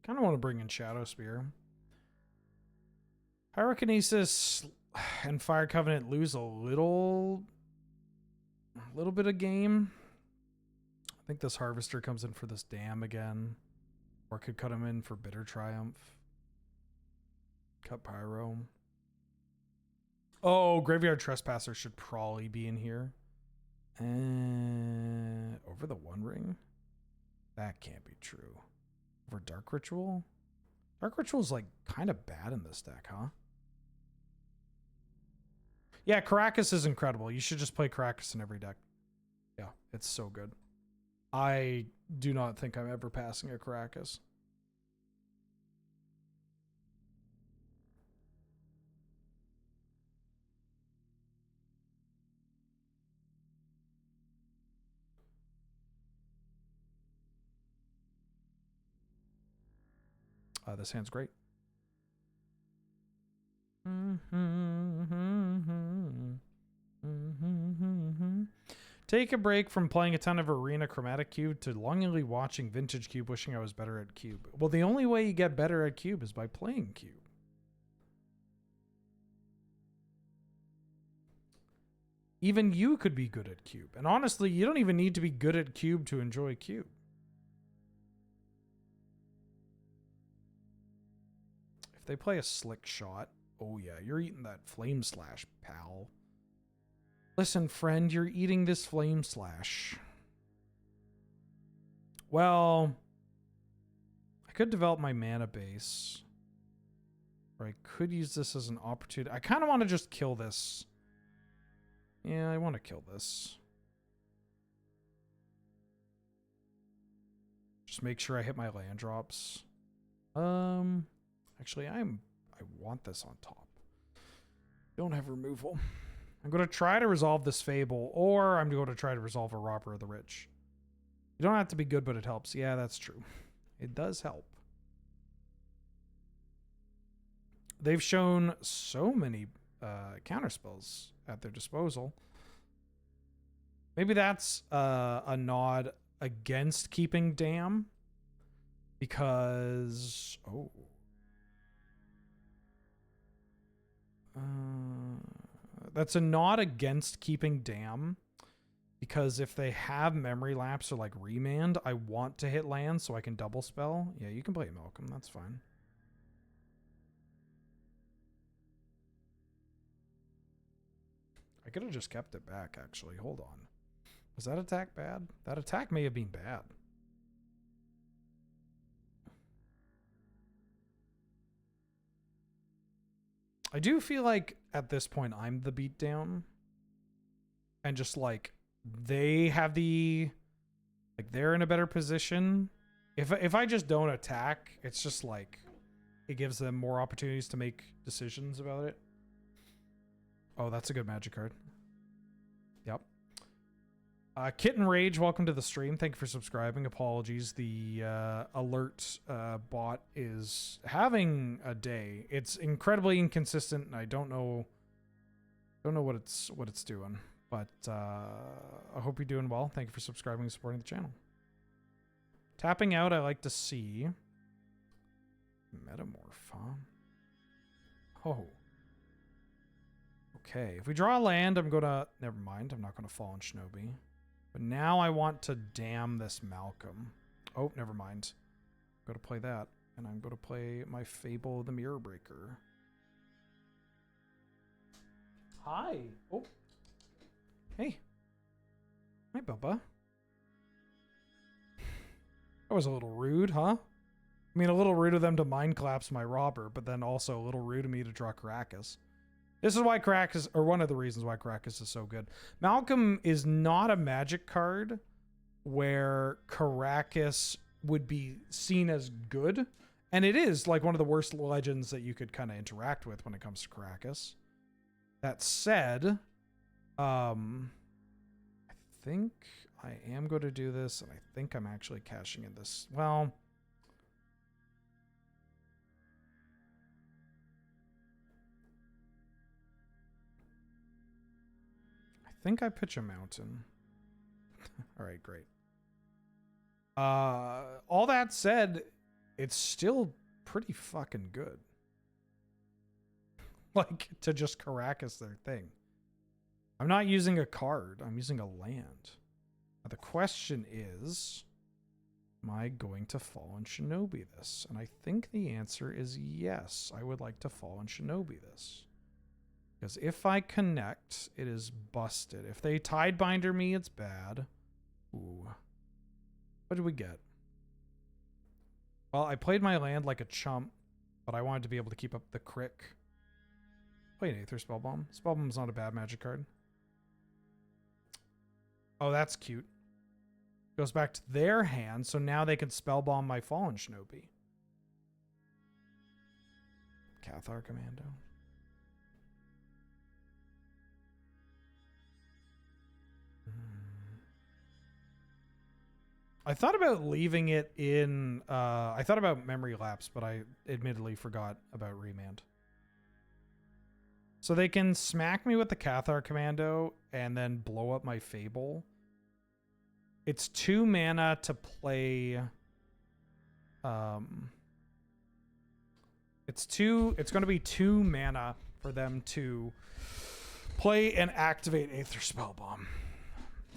Kind of want to bring in Shadow Spear. Pyrokinesis and Fire Covenant lose a little bit of game. I think this Harvester comes in for this Dam again. Or could cut him in for Bitter Triumph. Cut Pyro. Oh, Graveyard Trespasser should probably be in here. Over the One Ring? That can't be true. Over Dark Ritual? Dark Ritual's like kind of bad in this deck, huh? Yeah, Caracas is incredible. You should just play Caracas in every deck. Yeah, it's so good. I do not think I'm ever passing a Caracas. This hand's great. Take a break from playing a ton of Arena Chromatic Cube to longingly watching Vintage Cube, wishing I was better at Cube. Well, the only way you get better at Cube is by playing Cube. Even you could be good at Cube. And honestly, you don't even need to be good at Cube to enjoy Cube. If they play a Slick Shot, oh yeah, you're eating that Flame Slash, pal. Listen, friend, you're eating this Flame Slash. Well, I could develop my mana base. Or I could use this as an opportunity. I kind of want to just kill this. Yeah, I want to kill this. Just make sure I hit my land drops. Actually, I want this on top. Don't have removal. I'm going to try to resolve this Fable, or I'm going to try to resolve a Robber of the Rich. You don't have to be good, but it helps. Yeah, that's true. It does help. They've shown so many counterspells at their disposal. Maybe that's a nod against keeping Dam. Because... Oh. That's a nod against keeping Dam. Because if they have Memory Lapse or like Remand, I want to hit land so I can double spell. Yeah, you can play Malcolm. That's fine. I could have just kept it back, actually. Hold on. Was that attack bad? That attack may have been bad. I do feel like at this point I'm the beatdown. And just like they have the like they're in a better position. If I just don't attack, it's just like it gives them more opportunities to make decisions about it. Oh, that's a good magic card. Yep. Kitten Rage, welcome to the stream. Thank you for subscribing. Apologies, the alert bot is having a day. It's incredibly inconsistent, and I don't know what it's doing. But I hope you're doing well. Thank you for subscribing and supporting the channel. Tapping out, I like to see Metamorph, huh? Oh. Okay, if we draw a land, I'm gonna... Never mind, I'm not gonna fall on Shinobi. But now I want to damn this Malcolm. Oh, never mind. I'm gonna play that. And I'm gonna play my Fable of the Mirror Breaker. Hi! Oh. Hey. Hi, Bubba. That was a little rude, huh? I mean, a little rude of them to mind collapse my robber, but then also a little rude of me to draw Caracas. This is why Caracas, or one of the reasons why Caracas is so good. Malcolm is not a magic card where Caracas would be seen as good. And it is like one of the worst legends that you could kind of interact with when it comes to Caracas. That said, I think I am going to do this, and I think I'm actually cashing in this. Well... I think I pitch a mountain. All right, great. All that said, it's still pretty fucking good. Like, to just Caracas their thing. I'm not using a card. I'm using a land. Now, the question is, am I going to fall on Shinobi this? And I think the answer is yes. I would like to fall on Shinobi this. Because if I connect, it is busted. If they Tidebinder me, it's bad. Ooh. What did we get? Well, I played my land like a chump, but I wanted to be able to keep up the crick. Played Aether Spellbomb. Spellbomb's not a bad magic card. Oh, that's cute. Goes back to their hand, so now they can Spellbomb my Fallen Shinobi. Cathar Commando. I thought about leaving it in... I thought about Memory Lapse, but I admittedly forgot about Remand. So they can smack me with the Cathar Commando and then blow up my Fable. It's 2 mana to play... It's going to be 2 mana for them to play and activate Aether Spellbomb.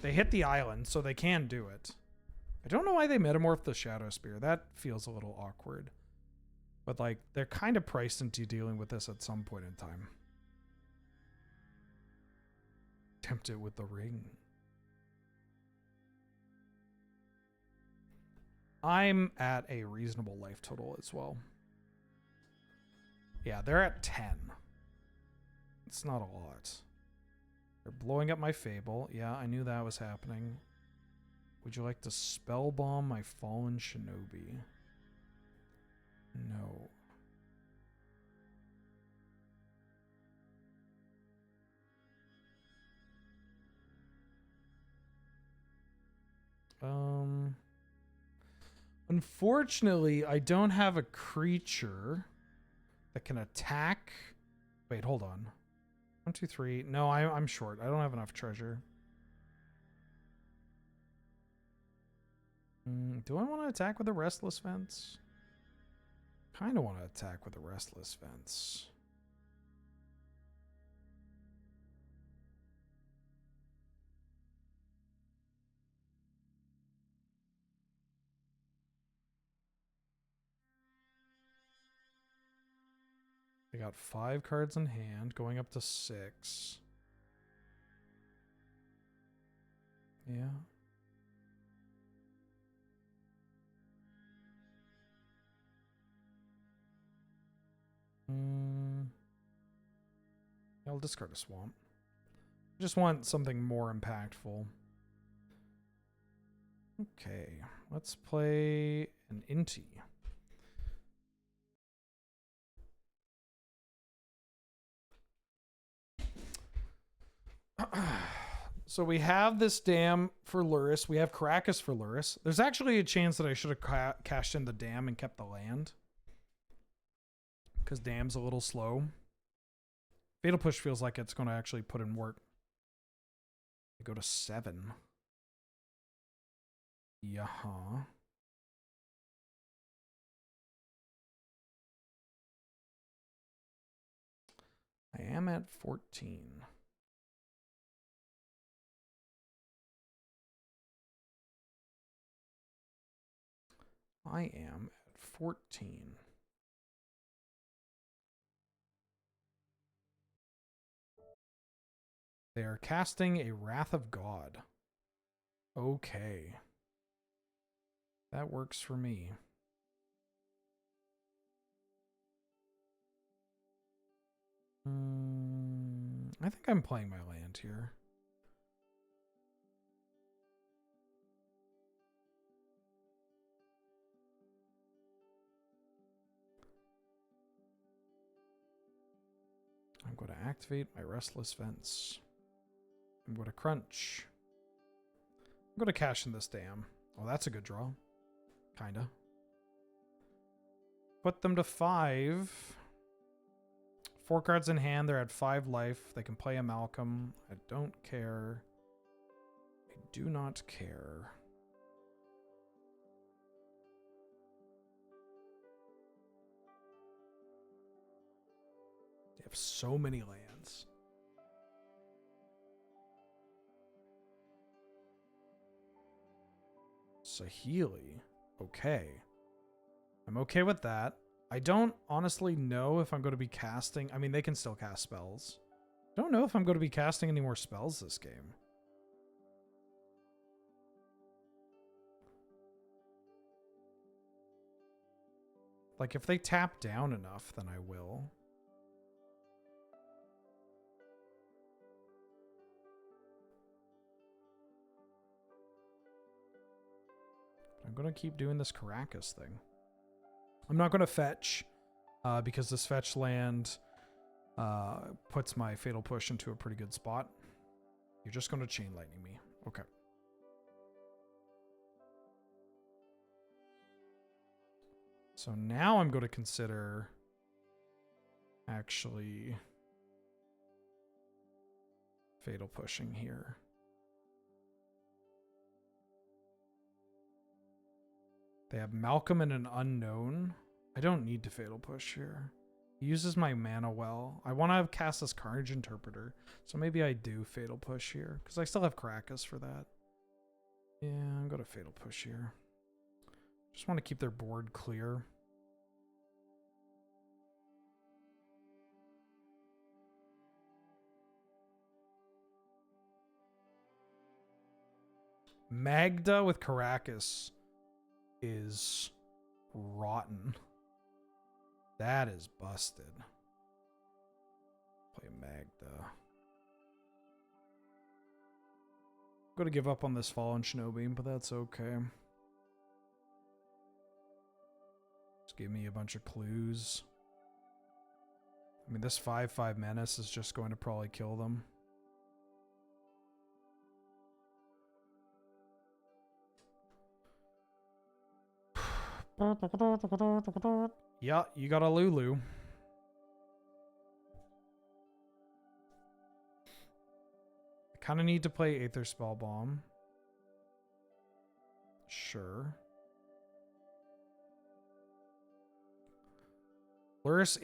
They hit the island, so they can do it. I don't know why they metamorphed the Shadow Spear. That feels a little awkward. But, like, they're kind of priced into dealing with this at some point in time. Tempt it with the ring. I'm at a reasonable life total as well. Yeah, they're at 10. It's not a lot. They're blowing up my Fable. Yeah, I knew that was happening. Would you like to Spellbomb my Fallen Shinobi? No. Unfortunately, I don't have a creature that can attack. Wait, hold on. 1, 2, 3. No, I'm short. I don't have enough treasure. Do I want to attack with a Restless Fence? Kind of want to attack with a Restless Fence. I got 5 cards in hand, going up to 6. Yeah. I'll discard a swamp. I just want something more impactful. Okay, let's play an Inti. So we have this dam for Luris. We have Caracas for Luris. There's actually a chance that I should have cashed in the dam and kept the land, because dam's a little slow. Fatal Push feels like it's going to actually put in work. I go to 7. Yeah. I am at 14. I am at 14. They are casting a Wrath of God. Okay. That works for me. I think I'm playing my land here. I'm going to activate my Restless Fence. I'm going to crunch. I'm going to cash in this dam. Oh, that's a good draw. Kinda. Put them to 5. 4 cards in hand. They're at 5 life. They can play a Malcolm. I don't care. I do not care. They have so many lands. Sahili. Okay. I'm okay with that. I don't honestly know if I'm going to be casting. I mean, they can still cast spells. I don't know if I'm going to be casting any more spells this game. Like, if they tap down enough, then I will. I'm going to keep doing this Caracas thing. I'm not going to fetch, because this fetch land puts my Fatal Push into a pretty good spot. You're just going to Chain Lightning me. Okay. So now I'm going to consider actually Fatal Pushing here. They have Malcolm and an Unknown. I don't need to Fatal Push here. He uses my mana well. I want to cast this Carnage Interpreter, so maybe I do Fatal Push here, because I still have Caracas for that. Yeah, I'm going to Fatal Push here. Just want to keep their board clear. Magda with Caracas is rotten. That is busted. Play Magda. I'm going to give up on this Fallen Shinobi, but that's okay. Just give me a bunch of clues. I mean, this 5/5 Menace is just going to probably kill them. Yeah, you got a Lulu. I kind of need to play Aether Spell Bomb. Sure. Lurrus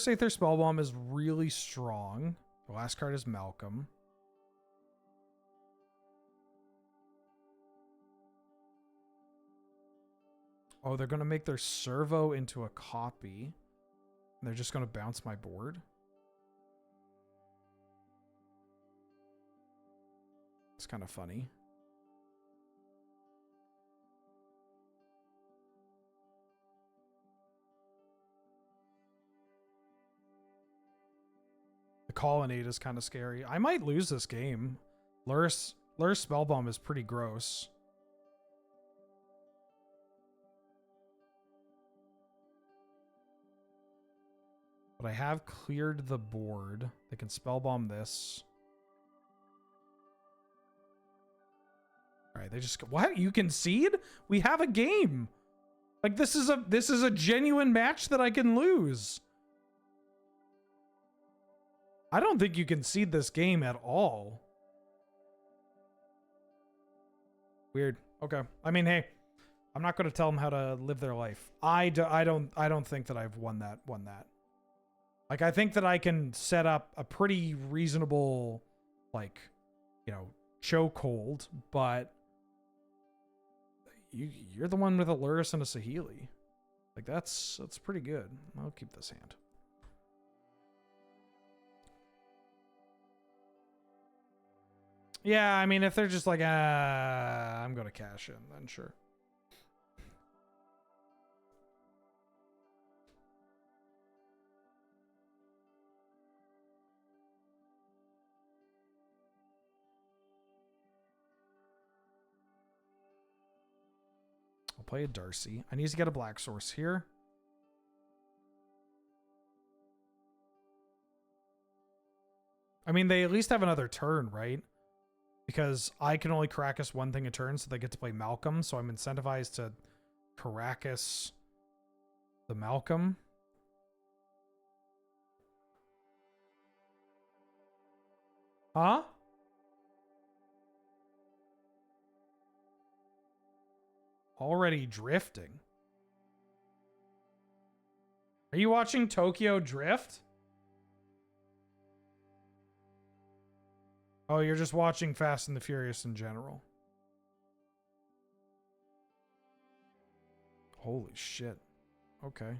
Aether Spell Bomb is really strong. The last card is Malcolm. Oh, they're going to make their servo into a copy. And they're just going to bounce my board. It's kind of funny. The Colonnade is kind of scary. I might lose this game. Lurrus Spellbomb is pretty gross. But I have cleared the board. They can Spellbomb this. All right, they just... What? You concede? We have a game. Like, this is a genuine match that I can lose. I don't think you concede this game at all. Weird. Okay. I mean, hey, I'm not going to tell them how to live their life. I don't think that I've won that. Like, I think that I can set up a pretty reasonable, like, you know, chokehold, but you're the one with a Lurrus and a Saheeli. Like, that's pretty good. I'll keep this hand. Yeah, I mean, if they're just like, I'm going to cash in, then sure. I'll play a Darcy. I need to get a black source here. I mean, they at least have another turn, right? Because I can only Caracas one thing a turn, so they get to play Malcolm. So I'm incentivized to Caracas the Malcolm. Huh? Already drifting. Are you watching Tokyo Drift? Oh, you're just watching Fast and the Furious in general. Holy shit. Okay.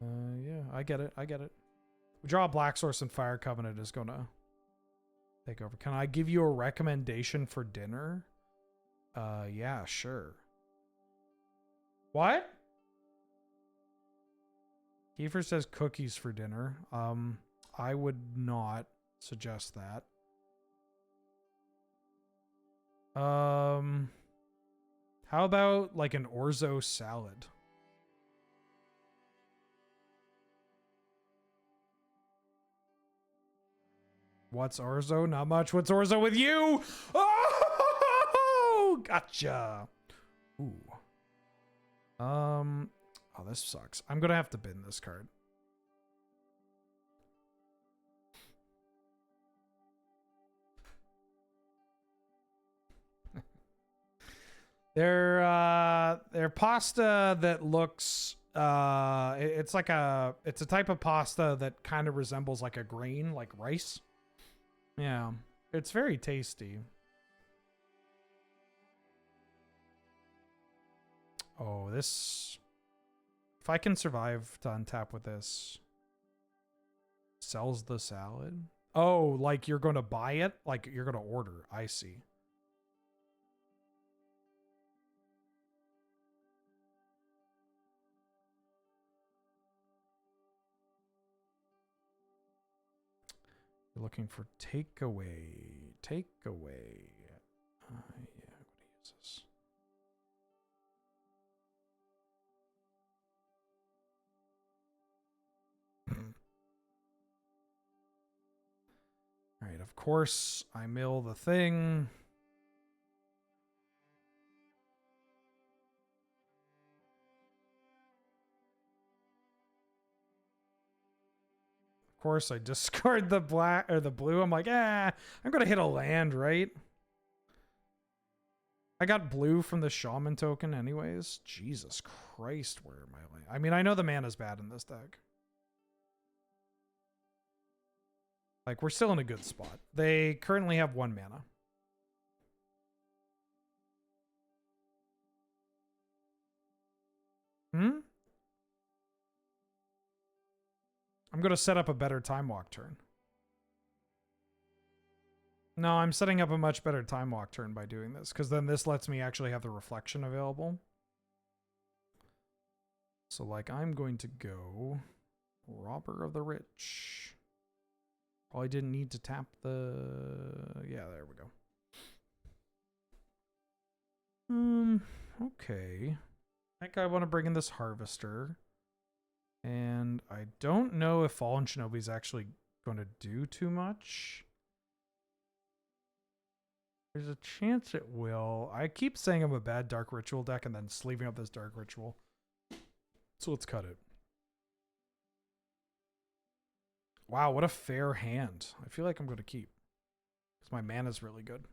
Yeah, I get it. We draw a Black Source and Fire Covenant is gonna take over. Can I give you a recommendation for dinner? Yeah, sure. What? Kiefer says cookies for dinner. I would not suggest that. How about like an orzo salad? What's orzo? Not much. What's orzo with you? Oh, gotcha. Ooh. Oh, this sucks. I'm gonna have to bin this card. They're pasta that looks it's a type of pasta that kind of resembles like a grain, like rice. Yeah, it's very tasty. Oh, this, if I can survive to untap with this, sells the salad. Oh, like you're going to buy it? Like you're going to order. I see. You're looking for takeaway. Takeaway. Yeah, I'm going to use this. All right, of course, I mill the thing. course, I discard the black or the blue. I'm like, I'm gonna hit a land, right? I got blue from the shaman token anyways. Jesus Christ, where am I? I mean, I know the mana's bad in this deck. Like, we're still in a good spot. They currently have 1 mana. I'm going to set up a better Time Walk turn. No, I'm setting up a much better Time Walk turn by doing this, because then this lets me actually have the reflection available. So, like, I'm going to go Robber of the Rich. Probably didn't need to tap the... Yeah, there we go. Okay. I think I want to bring in this Harvester. And I don't know if Fallen Shinobi is actually going to do too much. There's a chance it will. I keep saying I'm a bad Dark Ritual deck and then sleeving up this Dark Ritual. So let's cut it. Wow, what a fair hand. I feel like I'm going to keep. Because my mana's really good.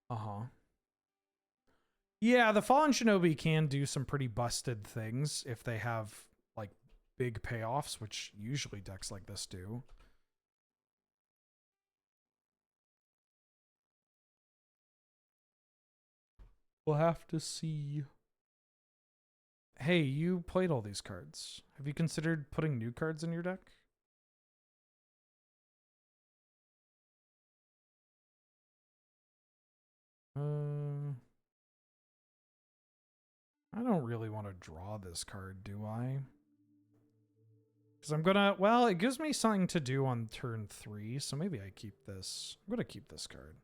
Uh-huh. Yeah, the Fallen Shinobi can do some pretty busted things if they have, like, big payoffs, which usually decks like this do. We'll have to see. Hey, you played all these cards. Have you considered putting new cards in your deck? I don't really want to draw this card, do I? Because I'm gonna... Well, it gives me something to do on turn 3, so maybe I keep this. I'm gonna keep this card.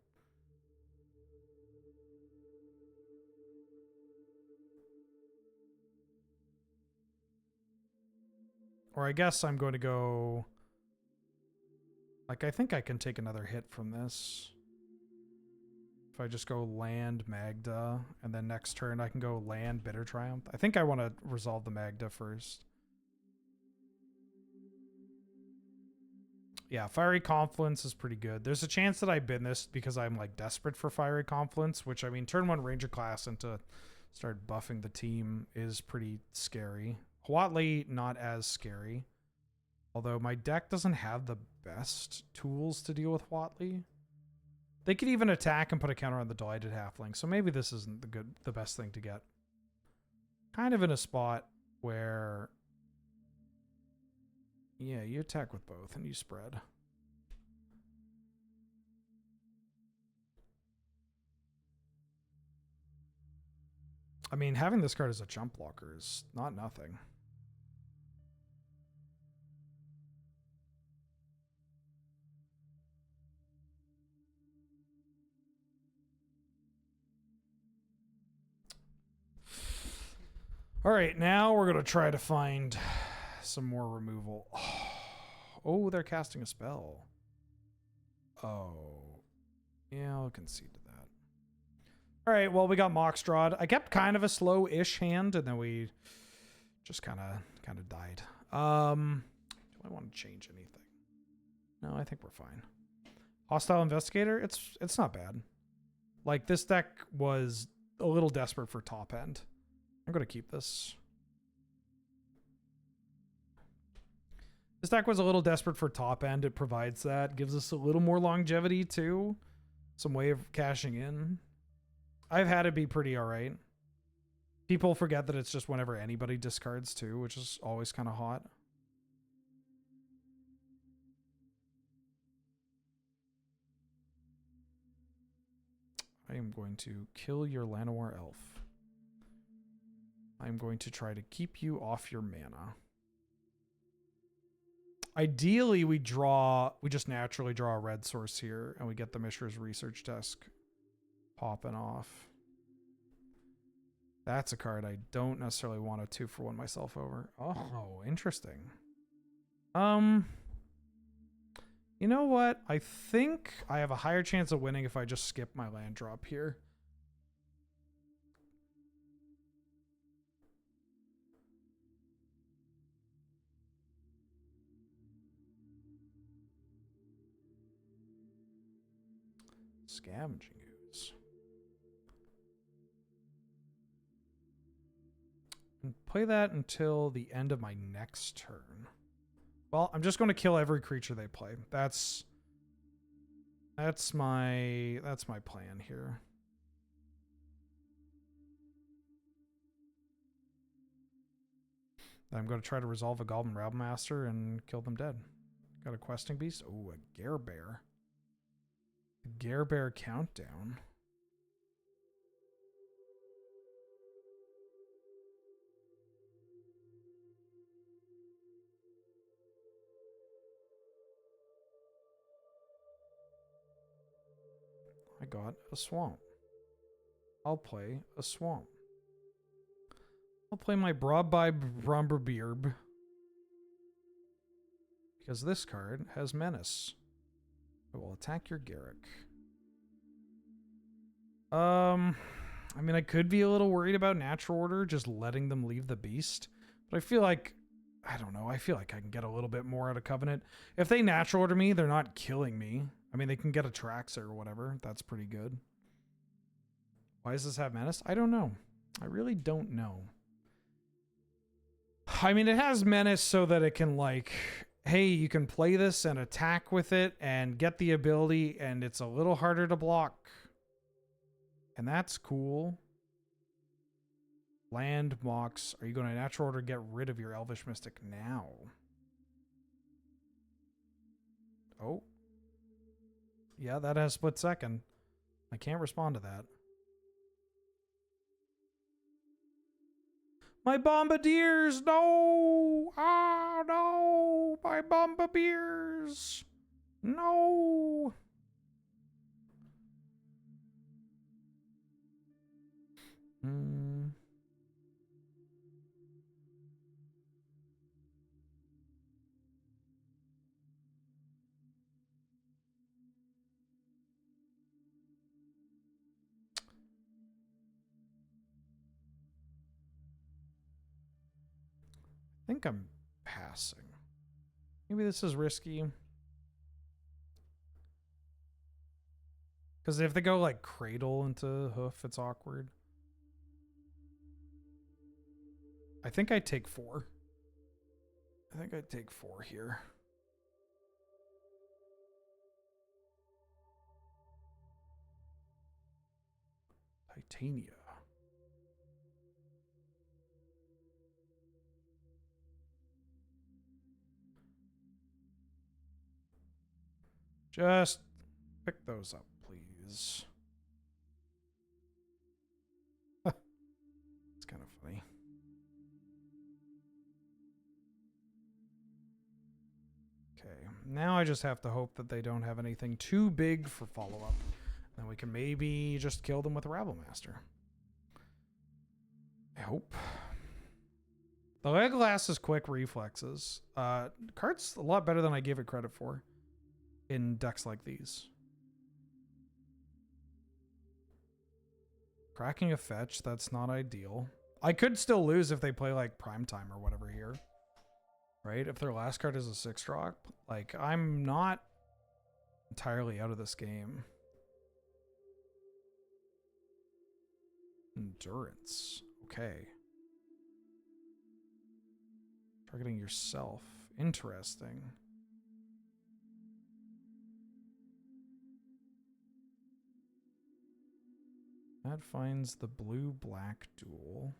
Or I guess I'm going to go... Like, I think I can take another hit from this. If I just go land Magda, and then next turn I can go land Bitter Triumph. I think I want to resolve the Magda first. Yeah, Fiery Confluence is pretty good. There's a chance that I bin this because I'm, like, desperate for Fiery Confluence, which, I mean, turn 1 Ranger class and to start buffing the team is pretty scary. Huatli, not as scary. Although my deck doesn't have the best tools to deal with Huatli. They could even attack and put a counter on the Delighted Halfling, so maybe this isn't the best thing to get. Kind of in a spot where... Yeah, you attack with both and you spread. I mean, having this card as a jump blocker is not nothing. All right, now we're going to try to find some more removal. Oh, they're casting a spell. Oh. Yeah, I'll concede to that. All right, well, we got Moxstrahd. I kept kind of a slow-ish hand, and then we just kind of died. Do I want to change anything? No, I think we're fine. Hostile Investigator, it's not bad. Like, this deck was a little desperate for top end. I'm going to keep this. This deck was a little desperate for top end. It provides that. Gives us a little more longevity, too. Some way of cashing in. I've had it be pretty alright. People forget that it's just whenever anybody discards, too, which is always kind of hot. I am going to kill your Llanowar Elf. I'm going to try to keep you off your mana. Ideally, we just naturally draw a red source here, and we get the Mishra's Research Desk popping off. That's a card I don't necessarily want to 2-for-1 myself over. Oh, interesting. You know what? I think I have a higher chance of winning if I just skip my land drop here. Scavenging Ooze. And play that until the end of my next turn. Well, I'm just going to kill every creature they play. That's my plan here. I'm going to try to resolve a Goblin Rabblemaster and kill them dead. Got a Questing Beast. Oh, a Gearbear. Gearbear Countdown. I got a swamp. I'll play a swamp. I'll play my Broadbibe Bromberbeerb. Because this card has Menace. It will attack your Garruk. I mean, I could be a little worried about Natural Order, just letting them leave the beast. But I feel like, I don't know, I feel like I can get a little bit more out of Covenant. If they Natural Order me, they're not killing me. I mean, they can get a Traxer or whatever. That's pretty good. Why does this have Menace? I don't know. I really don't know. I mean, it has Menace so that it can, like, hey, you can play this and attack with it and get the ability, and it's a little harder to block. And that's cool. Land Mox. Are you going to Natural Order get rid of your Elvish Mystic now? Oh. Yeah, that has split second. I can't respond to that. My Bombardiers! No! Ah, no! My Bombardiers! No! I think I'm passing. Maybe this is risky. Because if they go like Cradle into Hoof, it's awkward. I think I take 4. I think I take 4 here. Titania. Just pick those up, please. It's kind of funny. Okay, now I just have to hope that they don't have anything too big for follow-up. Then we can maybe just kill them with a Rabblemaster. I hope. The Legolas is quick reflexes. Card's a lot better than I gave it credit for in decks like these. Cracking a fetch, that's not ideal. I could still lose if they play like Primetime or whatever here. Right? If their last card is a 6-drop, like I'm not entirely out of this game. Endurance. Okay. Targeting yourself. Interesting. That finds the blue-black duel.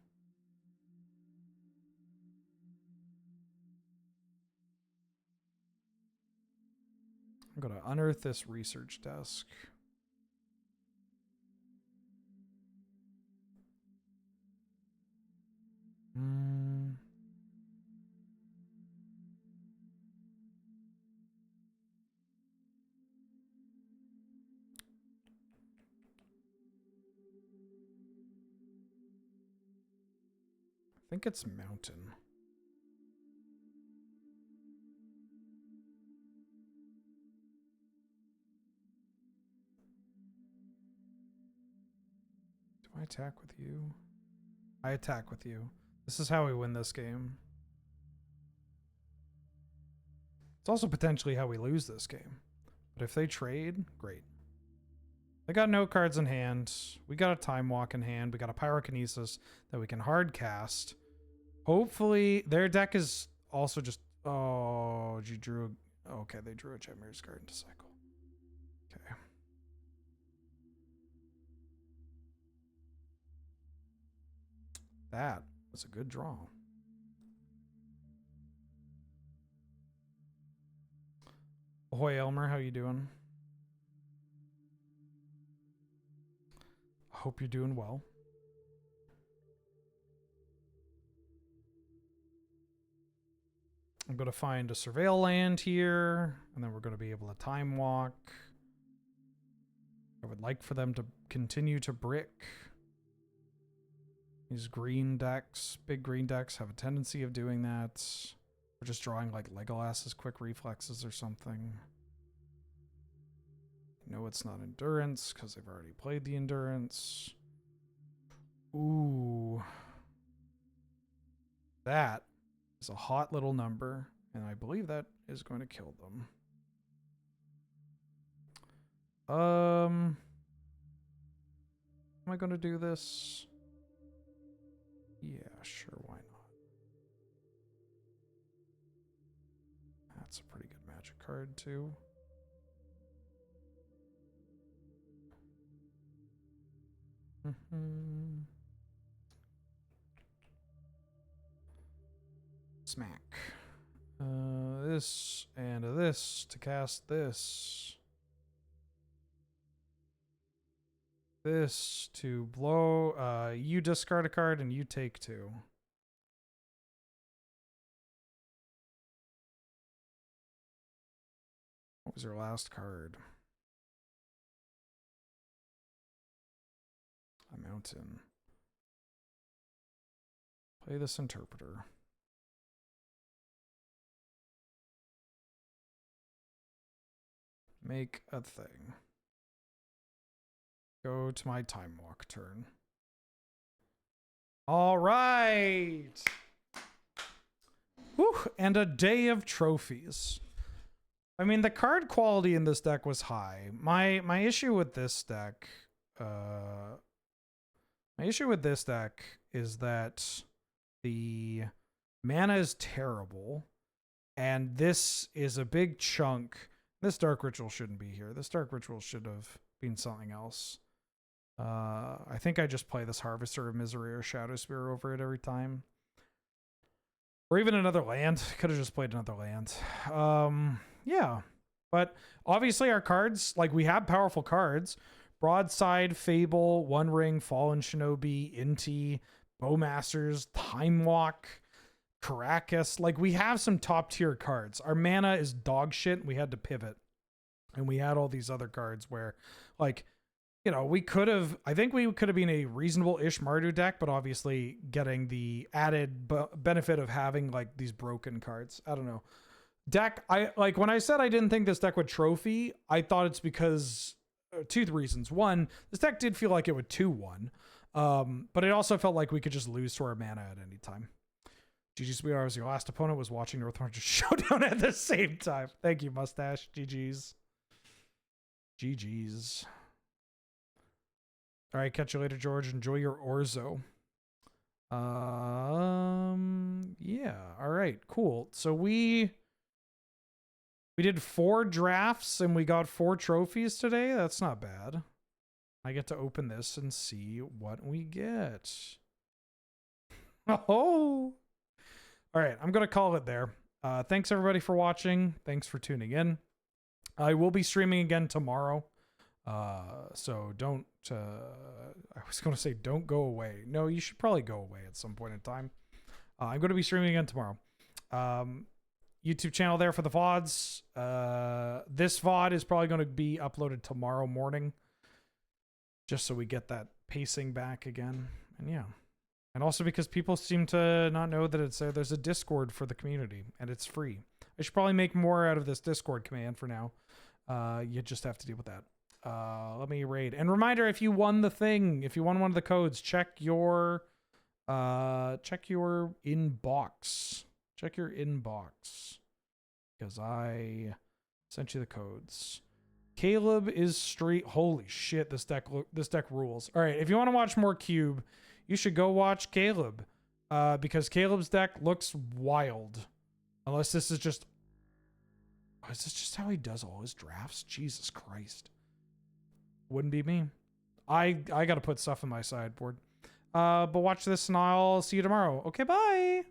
I'm going to unearth this research desk. I think it's Mountain. Do I attack with you? I attack with you. This is how we win this game. It's also potentially how we lose this game. But if they trade, great. They got no cards in hand. We got a Time Walk in hand. We got a Pyrokinesis that we can hard cast. Hopefully, their deck is also just... Oh, you drew... Okay, they drew a Jetmir's Garden to cycle. Okay. That was a good draw. Ahoy, Elmer. How you doing? Hope you're doing well. I'm going to find a Surveil land here, and then we're going to be able to Time Walk. I would like for them to continue to brick. These green decks, big green decks, have a tendency of doing that. We're just drawing like Legolas's quick reflexes or something. No, it's not endurance because they've already played the endurance. Ooh. That is a hot little number, and I believe that is going to kill them. Am I going to do this? Yeah, sure, why not? That's a pretty good magic card, too. Smack. This and this to cast this. This to blow. You discard a card and you take 2. What was your last card? A mountain. Play this interpreter. Make a thing. Go to my Time Walk turn. All right. Whew, and a day of trophies. I mean, the card quality in this deck was high. My issue with this deck, is that the mana is terrible, and this is a big chunk. This Dark Ritual shouldn't be here. This Dark Ritual should have been something else. I think I just play this Harvester of Misery or Shadow Spear over it every time. Or even another land. Could have just played another land. Yeah. But obviously our cards, like we have powerful cards. Broadside, Fable, One Ring, Fallen Shinobi, Inti, Bowmasters, Time Walk, Caracas. Like we have some top tier cards. Our mana is dog shit. We had to pivot. And we had all these other cards where like, you know, I think we could have been a reasonable-ish Mardu deck, but obviously getting the added benefit of having like these broken cards. I don't know. Deck, when I said I didn't think this deck would trophy, I thought it's because 2 reasons. One, this deck did feel like it would 2-1. But it also felt like we could just lose to our mana at any time. GG's We Are was your last opponent, was watching Northwestern Showdown at the same time. Thank you, Mustache. GG's. GG's. All right, catch you later, George. Enjoy your Orzo. Yeah. All right, cool. So we did 4 drafts and we got 4 trophies today. That's not bad. I get to open this and see what we get. Oh. All right, I'm going to call it there. Thanks everybody for watching. Thanks for tuning in. I will be streaming again tomorrow. So don't, I was going to say don't go away. No, you should probably go away at some point in time. I'm going to be streaming again tomorrow. YouTube channel there for the VODs. This VOD is probably going to be uploaded tomorrow morning, just so we get that pacing back again. And yeah. And also because people seem to not know that it's there's a Discord for the community and it's free. I should probably make more out of this Discord command for now. You just have to deal with that. Let me raid. And reminder, if you won the thing, if you won one of the codes, check your inbox. Check your inbox. Because I sent you the codes. Caleb is straight. Holy shit, this deck rules. All right, if you want to watch more Cube, you should go watch Caleb, because Caleb's deck looks wild. Unless this is just, oh, is this just how he does all his drafts? Jesus Christ, wouldn't be me. I got to put stuff in my sideboard. But watch this, and I'll see you tomorrow. Okay, bye.